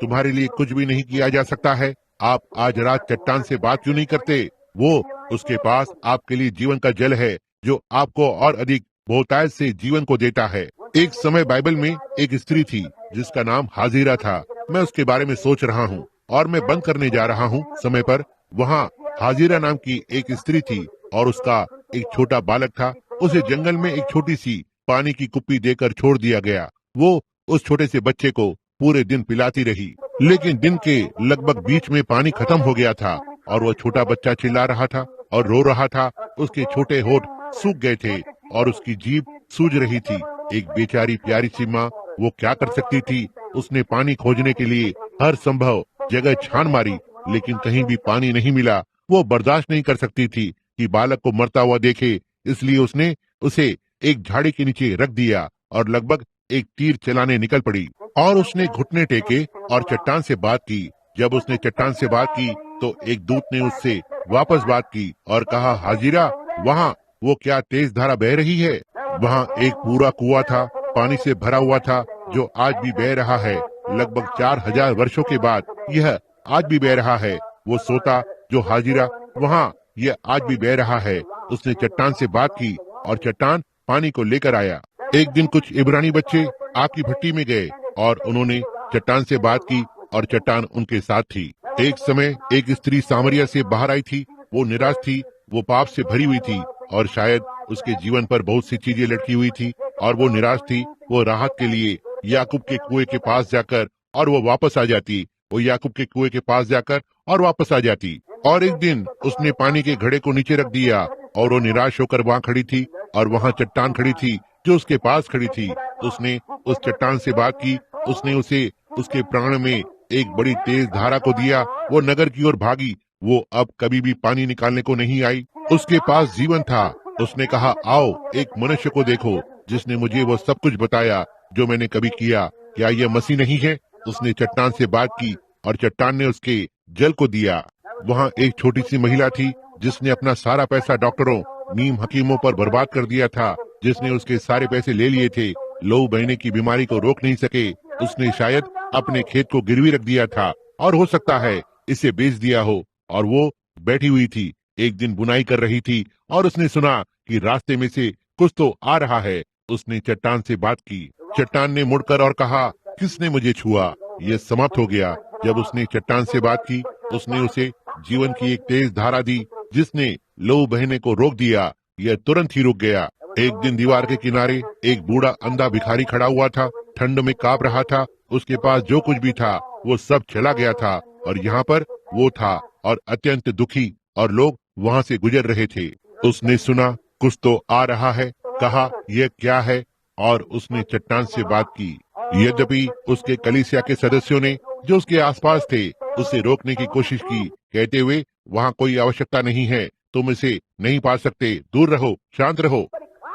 तुम्हारे लिए कुछ भी नहीं किया जा सकता है। आप आज रात चट्टान से बात क्यों नहीं करते? वो, उसके पास आपके लिए जीवन का जल है जो आपको और अधिक बहुतायत से जीवन को देता है। एक समय बाइबल में एक स्त्री थी जिसका नाम हाजिरा था। मैं उसके बारे में सोच रहा हूँ और मैं बंद करने जा रहा हूँ समय पर। वहाँ हाजिरा नाम की एक स्त्री थी और उसका एक छोटा बालक था। उसे जंगल में एक छोटी सी पानी की कुप्पी देकर छोड़ दिया गया। वो उस छोटे से बच्चे को पूरे दिन पिलाती रही, लेकिन दिन के लगभग बीच में पानी खत्म हो गया था और वो छोटा बच्चा चिल्ला रहा था और रो रहा था। उसके छोटे होठ सूख गए थे और उसकी जीभ सूज रही थी। एक बेचारी प्यारी सी माँ, वो क्या कर सकती थी? उसने पानी खोजने के लिए हर संभव जगह छान मारी, लेकिन कहीं भी पानी नहीं मिला। वो बर्दाश्त नहीं कर सकती थी कि बालक को मरता हुआ देखे, इसलिए उसने उसे एक झाड़ी के नीचे रख दिया और लगभग एक तीर चलाने निकल पड़ी। और उसने घुटने टेके और चट्टान से बात की। जब उसने चट्टान से बात की तो एक दूत ने उससे वापस बात की और कहा, हाजिरा, वहाँ वो क्या तेज धारा बह रही है? वहाँ एक पूरा कुआं था, पानी से भरा हुआ था, जो आज भी बह रहा है। लगभग 4000 वर्षों के बाद यह आज भी बह रहा है। वो सोता जो हाजिरा वहाँ ये आज भी बह रहा है। उसने चट्टान से बात की और चट्टान पानी को लेकर आया। एक दिन कुछ इब्रानी बच्चे आग की भट्टी में गए और उन्होंने चट्टान से बात की और चट्टान उनके साथ थी। एक समय एक स्त्री सामरिया से बाहर आई थी। वो निराश थी, वो पाप से भरी हुई थी और शायद उसके जीवन पर बहुत सी चीजें लटकी हुई थी और वो निराश थी। वो राहत के लिए याकूब के कुएं के पास जाकर और वो वापस आ जाती। वो याकूब के कुएं के पास जाकर और वापस आ जाती। और एक दिन उसने पानी के घड़े को नीचे रख दिया और वो निराश होकर वहाँ खड़ी थी और वहाँ चट्टान खड़ी थी जो उसके पास खड़ी थी। उसने उस चट्टान से बात की। उसने उसे उसके प्राण में एक बड़ी तेज धारा को दिया। वो नगर की ओर भागी। वो अब कभी भी पानी निकालने को नहीं आई। उसके पास जीवन था। उसने कहा, आओ एक मनुष्य को देखो जिसने मुझे वो सब कुछ बताया जो मैंने कभी किया। क्या यह मसीह नहीं है? उसने चट्टान से बात की और चट्टान ने उसके जल को दिया। वहाँ एक छोटी सी महिला थी जिसने अपना सारा पैसा डॉक्टरों, नीम हकीमों पर बर्बाद कर दिया था, जिसने उसके सारे पैसे ले लिए थे। लहू बहने की बीमारी को रोक नहीं सके। उसने शायद अपने खेत को गिरवी रख दिया था और हो सकता है इसे बेच दिया हो। और वो बैठी हुई थी, एक दिन बुनाई कर रही थी और उसने सुना कि रास्ते में से कुछ तो आ रहा है। उसने चट्टान से बात की। चट्टान ने मुड़कर और कहा, किसने मुझे छुआ? यह समाप्त हो गया। जब उसने चट्टान से बात की, उसने उसे जीवन की एक तेज धारा दी जिसने लहू बहने को रोक दिया। यह तुरंत ही रुक गया। एक दिन दीवार के किनारे एक बूढ़ा अंधा भिखारी खड़ा हुआ था। ठंड में कांप रहा था। उसके पास जो कुछ भी था वो सब चला गया था और यहाँ पर वो था और अत्यंत दुखी, और लोग वहाँ से गुजर रहे थे। उसने सुना कुछ तो आ रहा है। कहा, यह क्या है? और उसने चट्टान से बात की। यद्यपि उसके कलीसिया के सदस्यों ने जो उसके आसपास थे उसे रोकने की कोशिश की, कहते हुए, वहाँ कोई आवश्यकता नहीं है, तुम इसे नहीं पा सकते, दूर रहो, शांत रहो।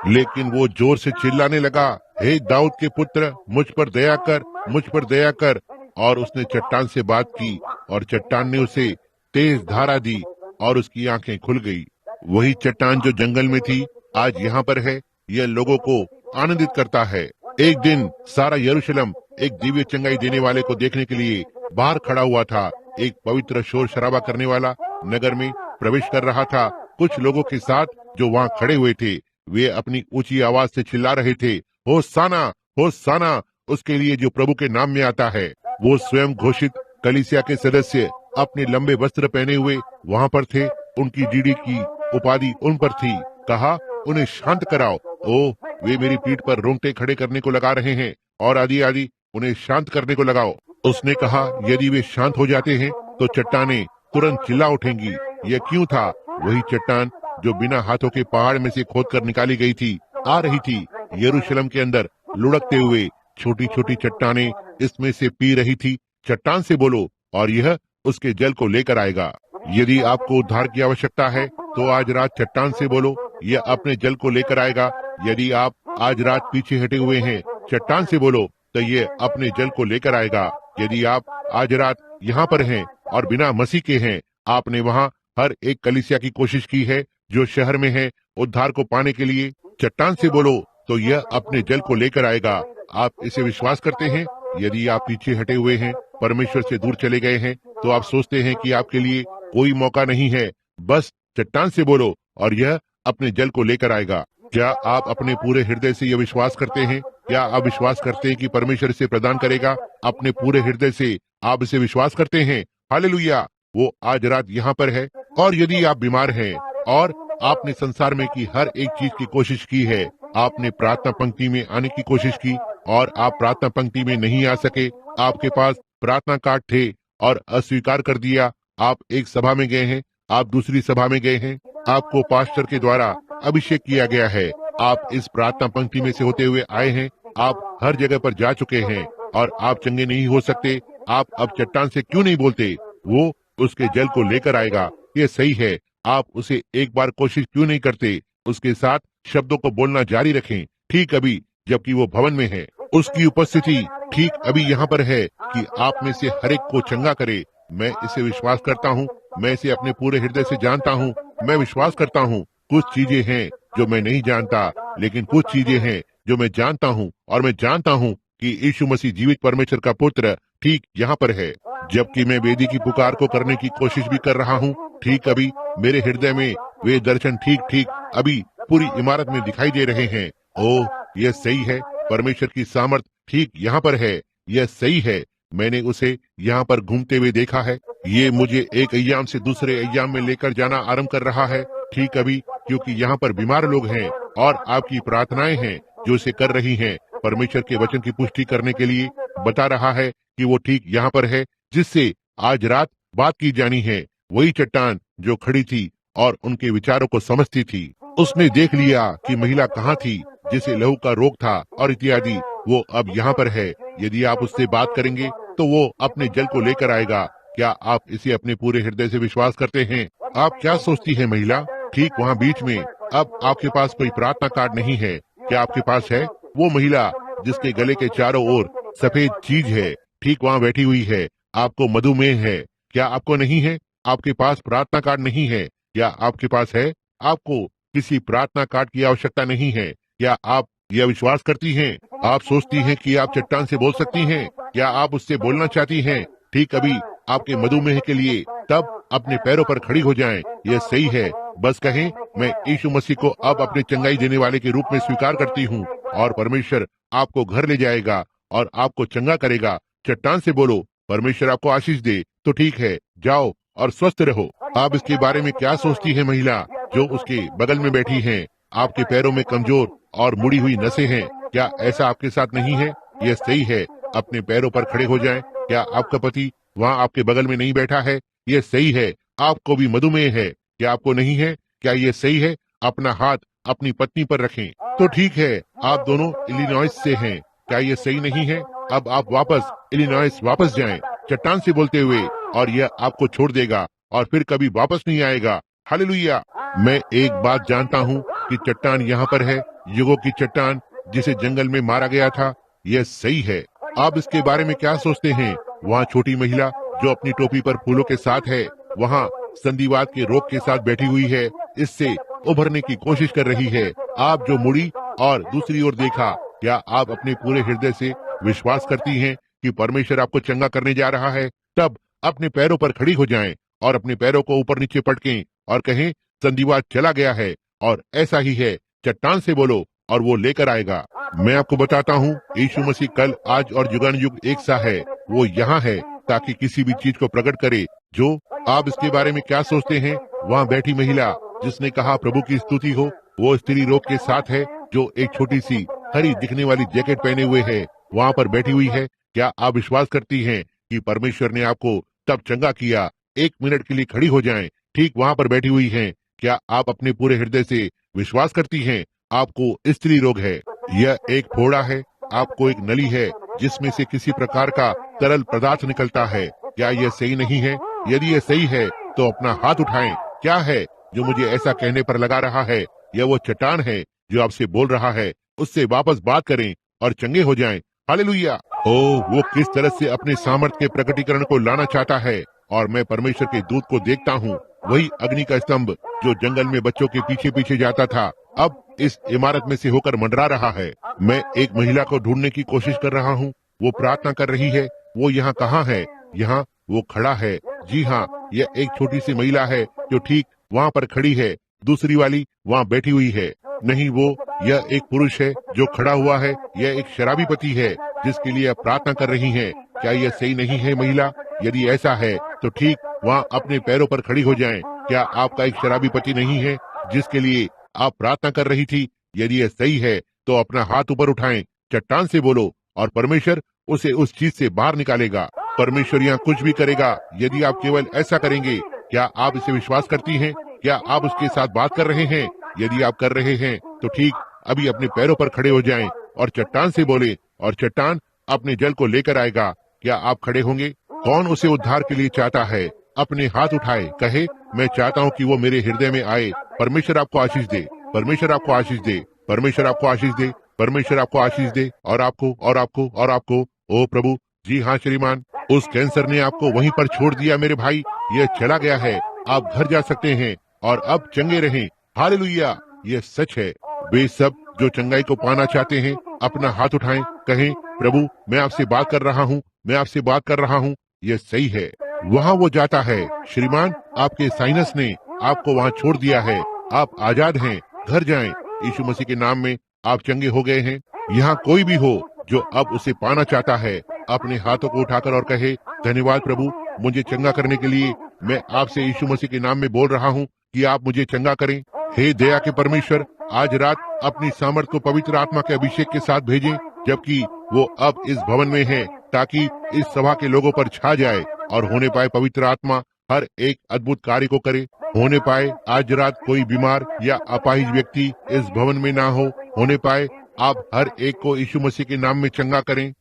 लेकिन वो जोर से चिल्लाने लगा, हे दाऊद के पुत्र, मुझ पर दया कर, मुझ पर दया कर। और उसने चट्टान से बात की और चट्टान ने उसे तेज धारा दी और उसकी आंखें खुल गई। वही चट्टान जो जंगल में थी आज यहाँ पर है। यह लोगों को आनंदित करता है। एक दिन सारा यरूशलेम एक दिव्य चंगाई देने वाले को देखने के लिए बाहर खड़ा हुआ था। एक पवित्र शोर शराबा करने वाला नगर में प्रवेश कर रहा था। कुछ लोगों के साथ जो वहाँ खड़े हुए थे, वे अपनी ऊंची आवाज से चिल्ला रहे थे, होसाना, होसाना उसके लिए जो प्रभु के नाम में आता है। वो स्वयं घोषित कलीसिया के सदस्य अपने लंबे वस्त्र पहने हुए वहाँ पर थे। उनकी डीडी की उपाधि उन पर थी। कहा, उन्हें शांत कराओ। ओह, वे मेरी पीठ पर रोंगटे खड़े करने को लगा रहे हैं और आदि आदि, उन्हें शांत करने को लगाओ। उसने कहा, यदि वे शांत हो जाते हैं तो चट्टानें तुरंत चिल्ला उठेंगी। यह क्यों था? वही चट्टान जो बिना हाथों के पहाड़ में से खोदकर निकाली गई थी, आ रही थी। यरूशलेम के अंदर लुढ़कते हुए छोटी छोटी चट्टानें इसमें से पी रही थी। चट्टान से बोलो और यह उसके जल को लेकर आएगा। यदि आपको उद्धार की आवश्यकता है तो आज रात चट्टान से बोलो, यह अपने जल को लेकर आएगा। यदि आप आज रात पीछे हटे हुए हैं, चट्टान से बोलो तो ये अपने जल को लेकर आएगा। यदि आप आज रात यहाँ पर हैं और बिना मसीह के हैं, आपने वहाँ हर एक कलीसिया की कोशिश की है जो शहर में है उद्धार को पाने के लिए, चट्टान से बोलो तो यह अपने जल को लेकर आएगा। आप इसे विश्वास करते हैं? यदि आप पीछे हटे हुए हैं, परमेश्वर से दूर चले गए हैं, तो आप सोचते हैं कि आपके लिए कोई मौका नहीं है, बस चट्टान से बोलो और यह अपने जल को लेकर आएगा। क्या आप अपने पूरे हृदय से यह विश्वास करते हैं? क्या आप विश्वास करते हैं कि परमेश्वर इसे प्रदान करेगा? अपने पूरे हृदय से आप इसे विश्वास करते हैं? हालेलुया! वो आज रात यहाँ पर है। और यदि आप बीमार हैं और आपने संसार में की हर एक चीज की कोशिश की है, आपने प्रार्थना पंक्ति में आने की कोशिश की और आप प्रार्थना पंक्ति में नहीं आ सके, आपके पास प्रार्थना कार्ड थे और अस्वीकार कर दिया, आप एक सभा में गए हैं, आप दूसरी सभा में गए हैं, आपको पास्टर के द्वारा अभिषेक किया गया है, आप इस प्रार्थना पंक्ति में से होते हुए आए हैं, आप हर जगह पर जा चुके हैं और आप चंगे नहीं हो सकते, आप अब चट्टान से क्यों नहीं बोलते? वो उसके जल को लेकर आएगा। ये सही है, आप उसे एक बार कोशिश क्यों नहीं करते? उसके साथ शब्दों को बोलना जारी रखें, ठीक अभी जबकि वो भवन में है। उसकी उपस्थिति ठीक अभी यहाँ पर है कि आप में से हर एक को चंगा करे। मैं इसे विश्वास करता हूँ, मैं इसे अपने पूरे हृदय से जानता हूँ। मैं विश्वास करता हूँ कुछ चीजें हैं जो मैं नहीं जानता, लेकिन कुछ चीजें हैं जो मैं जानता हूँ, और मैं जानता हूँ कि यीशु मसीह जीवित परमेश्वर का पुत्र ठीक यहाँ पर है। जबकि मैं वेदी की पुकार को करने की कोशिश भी कर रहा हूँ, ठीक अभी मेरे हृदय में वे दर्शन ठीक अभी पूरी इमारत में दिखाई दे रहे हैं। ओह, यह सही है, परमेश्वर की सामर्थ ठीक यहाँ पर है, यह सही है। मैंने उसे यहाँ पर घूमते हुए देखा है। ये मुझे एक अय्याम से दूसरे अय्याम में लेकर जाना आरंभ कर रहा है, ठीक अभी, क्योंकि यहाँ पर बीमार लोग हैं और आपकी प्रार्थनाएं हैं जो इसे कर रही हैं। परमेश्वर के वचन की पुष्टि करने के लिए बता रहा है कि वो ठीक यहाँ पर है, जिससे आज रात बात की जानी है। वही चट्टान जो खड़ी थी और उनके विचारों को समझती थी। उसने देख लिया कि महिला कहाँ थी जिसे लहू का रोग था और इत्यादि। वो अब यहाँ पर है। यदि आप उससे बात करेंगे तो वो अपने जल को लेकर आएगा। क्या आप इसे अपने पूरे हृदय से विश्वास करते हैं? आप क्या सोचती है महिला? ठीक वहाँ बीच में अब आपके पास कोई प्रार्थना कार्ड नहीं है। क्या आपके पास है? वो महिला जिसके गले के चारों ओर सफेद चीज है, ठीक वहाँ बैठी हुई है। आपको मधुमेह है, क्या आपको नहीं है? आपके पास प्रार्थना कार्ड नहीं है, क्या आपके पास है? आपको किसी प्रार्थना कार्ड की आवश्यकता नहीं है। क्या आप यह विश्वास करती हैं? आप सोचती हैं कि आप चट्टान से बोल सकती हैं? क्या आप उससे बोलना चाहती हैं? ठीक अभी आपके मधुमेह के लिए तब अपने पैरों पर खड़ी हो जाएं। यह सही है। बस कहें, मैं यीशु मसीह को अब अपने चंगाई देने वाले के रूप में स्वीकार करती हूँ, और परमेश्वर आपको घर ले जाएगा और आपको चंगा करेगा। चट्टान से बोलो, परमेश्वर आपको आशीष दे। तो ठीक है, जाओ और स्वस्थ रहो। आप इसके बारे में क्या सोचती है महिला जो उसके बगल में बैठी हैं? आपके पैरों में कमजोर और मुड़ी हुई नसें हैं, क्या ऐसा आपके साथ नहीं है? यह सही है, अपने पैरों पर खड़े हो जाएं। क्या आपका पति वहाँ आपके बगल में नहीं बैठा है? यह सही है। आपको भी मधुमेह है, क्या आपको नहीं है? क्या यह सही है? अपना हाथ अपनी पत्नी पर रखें। तो ठीक है, आप दोनों इलिनॉइस से हैं, क्या यह सही नहीं है? अब आप वापस इलिनॉइस वापस जाएं, चट्टान से बोलते हुए, और यह आपको छोड़ देगा और फिर कभी वापस नहीं आएगा। हालेलुया। मैं एक बात जानता हूँ कि चट्टान यहाँ पर है, युगों की चट्टान जिसे जंगल में मारा गया था। यह सही है। आप इसके बारे में क्या सोचते हैं? वहाँ छोटी महिला जो अपनी टोपी पर फूलों के साथ है, वहाँ संधिवात के रोग के साथ बैठी हुई है, इससे उभरने की कोशिश कर रही है। आप जो मुड़ी और दूसरी ओर देखा, क्या आप अपने पूरे हृदय से विश्वास करती हैं कि परमेश्वर आपको चंगा करने जा रहा है? तब अपने पैरों पर खड़ी हो जाएं और अपने पैरों को ऊपर नीचे पटकें और कहें, संधिवात चला गया है। और ऐसा ही है, चट्टान से बोलो और वो लेकर आएगा। मैं आपको बताता हूँ, यीशु मसीह कल, आज और युगानुयुग एक सा है। वो यहाँ है ताकि किसी भी चीज को प्रकट करे। जो आप इसके बारे में क्या सोचते हैं? वहाँ बैठी महिला जिसने कहा प्रभु की स्तुति हो, वो स्त्री रोग के साथ है जो एक छोटी सी हरी दिखने वाली जैकेट पहने हुए है, वहाँ पर बैठी हुई है। क्या आप विश्वास करती हैं कि परमेश्वर ने आपको तब चंगा किया? एक मिनट के लिए खड़ी हो जाएं, ठीक वहाँ पर बैठी हुई हैं। क्या आप अपने पूरे हृदय से विश्वास करती हैं? आपको स्त्री रोग है, यह एक फोड़ा है, आपको एक नली है जिसमें से किसी प्रकार का तरल पदार्थ निकलता है। क्या यह सही नहीं है? यदि यह सही है तो अपना हाथ उठाएं। क्या है जो मुझे ऐसा कहने पर लगा रहा है? यह वो चट्टान है जो आपसे बोल रहा है। उससे वापस बात करें और चंगे हो जाएं। हालेलुया। ओह, वो किस तरह से अपने सामर्थ्य के प्रकटीकरण को लाना चाहता है। और मैं परमेश्वर के दूत को देखता हूँ, वही अग्नि का स्तंभ जो जंगल में बच्चों के पीछे पीछे जाता था, अब इस इमारत में से होकर मंडरा रहा है। मैं एक महिला को ढूंढने की कोशिश कर रहा हूँ। वो प्रार्थना कर रही है। वो यहाँ कहाँ है? यहाँ वो खड़ा है। जी हाँ, यह एक छोटी सी महिला है जो ठीक वहाँ पर खड़ी है। दूसरी वाली वहाँ बैठी हुई है। नहीं, वो यह एक पुरुष है जो खड़ा हुआ है। यह एक शराबी पति है जिसके लिए आप प्रार्थना कर रही हैं। क्या यह सही नहीं है महिला? यदि ऐसा है तो ठीक वहाँ अपने पैरों पर खड़ी हो जाएं। क्या आपका एक शराबी पति नहीं है जिसके लिए आप प्रार्थना कर रही थी? यदि यह सही है तो अपना हाथ ऊपर उठाएं, चट्टान से बोलो और परमेश्वर उसे उस चीज से बाहर निकालेगा। परमेश्वर यहाँ कुछ भी करेगा यदि आप केवल ऐसा करेंगे। क्या आप इसे विश्वास करती हैं? क्या आप उसके साथ बात कर रहे हैं? यदि आप कर रहे हैं तो ठीक अभी अपने पैरों पर खड़े हो जाएं और चट्टान से बोले और चट्टान अपने जल को लेकर आएगा। क्या आप खड़े होंगे? कौन उसे उद्धार के लिए चाहता है? अपने हाथ उठाए, कहे, मैं चाहता हूँ कि वो मेरे हृदय में आए। परमेश्वर आपको आशीष दे। परमेश्वर आपको आशीष दे। परमेश्वर आपको आशीष दे। परमेश्वर आपको आशीष दे। और आपको और आपको और आपको। ओ प्रभु, जी हाँ श्रीमान, उस कैंसर ने आपको वहीं पर छोड़ दिया मेरे भाई। यह चला गया है। आप घर जा सकते हैं और अब चंगे रहें। हालेलुया। यह सच है। वे सब जो चंगाई को पाना चाहते हैं अपना हाथ उठाएं, कहें, प्रभु मैं आपसे बात कर रहा हूँ, मैं आपसे बात कर रहा हूँ। यह सही है। वहाँ वो जाता है, श्रीमान आपके साइनस ने आपको वहाँ छोड़ दिया है, आप आजाद हैं, घर जाएं, यीशु मसीह के नाम में आप चंगे हो गए हैं। यहाँ कोई भी हो जो अब उसे पाना चाहता है, अपने हाथों को उठाकर और कहे, धन्यवाद प्रभु मुझे चंगा करने के लिए। मैं आपसे यीशु मसीह के नाम में बोल रहा हूँ कि आप मुझे चंगा करें। हे दया के परमेश्वर, आज रात अपनी सामर्थ को पवित्र आत्मा के अभिषेक के साथ भेजें, जबकि वो अब इस भवन में है, ताकि इस सभा के लोगों पर छा जाए और होने पाए पवित्र आत्मा हर एक अद्भुत कार्य को करे। होने पाए आज रात कोई बीमार या अपाहिज व्यक्ति इस भवन में ना हो। होने पाए आप हर एक को यीशु मसीह के नाम में चंगा करें।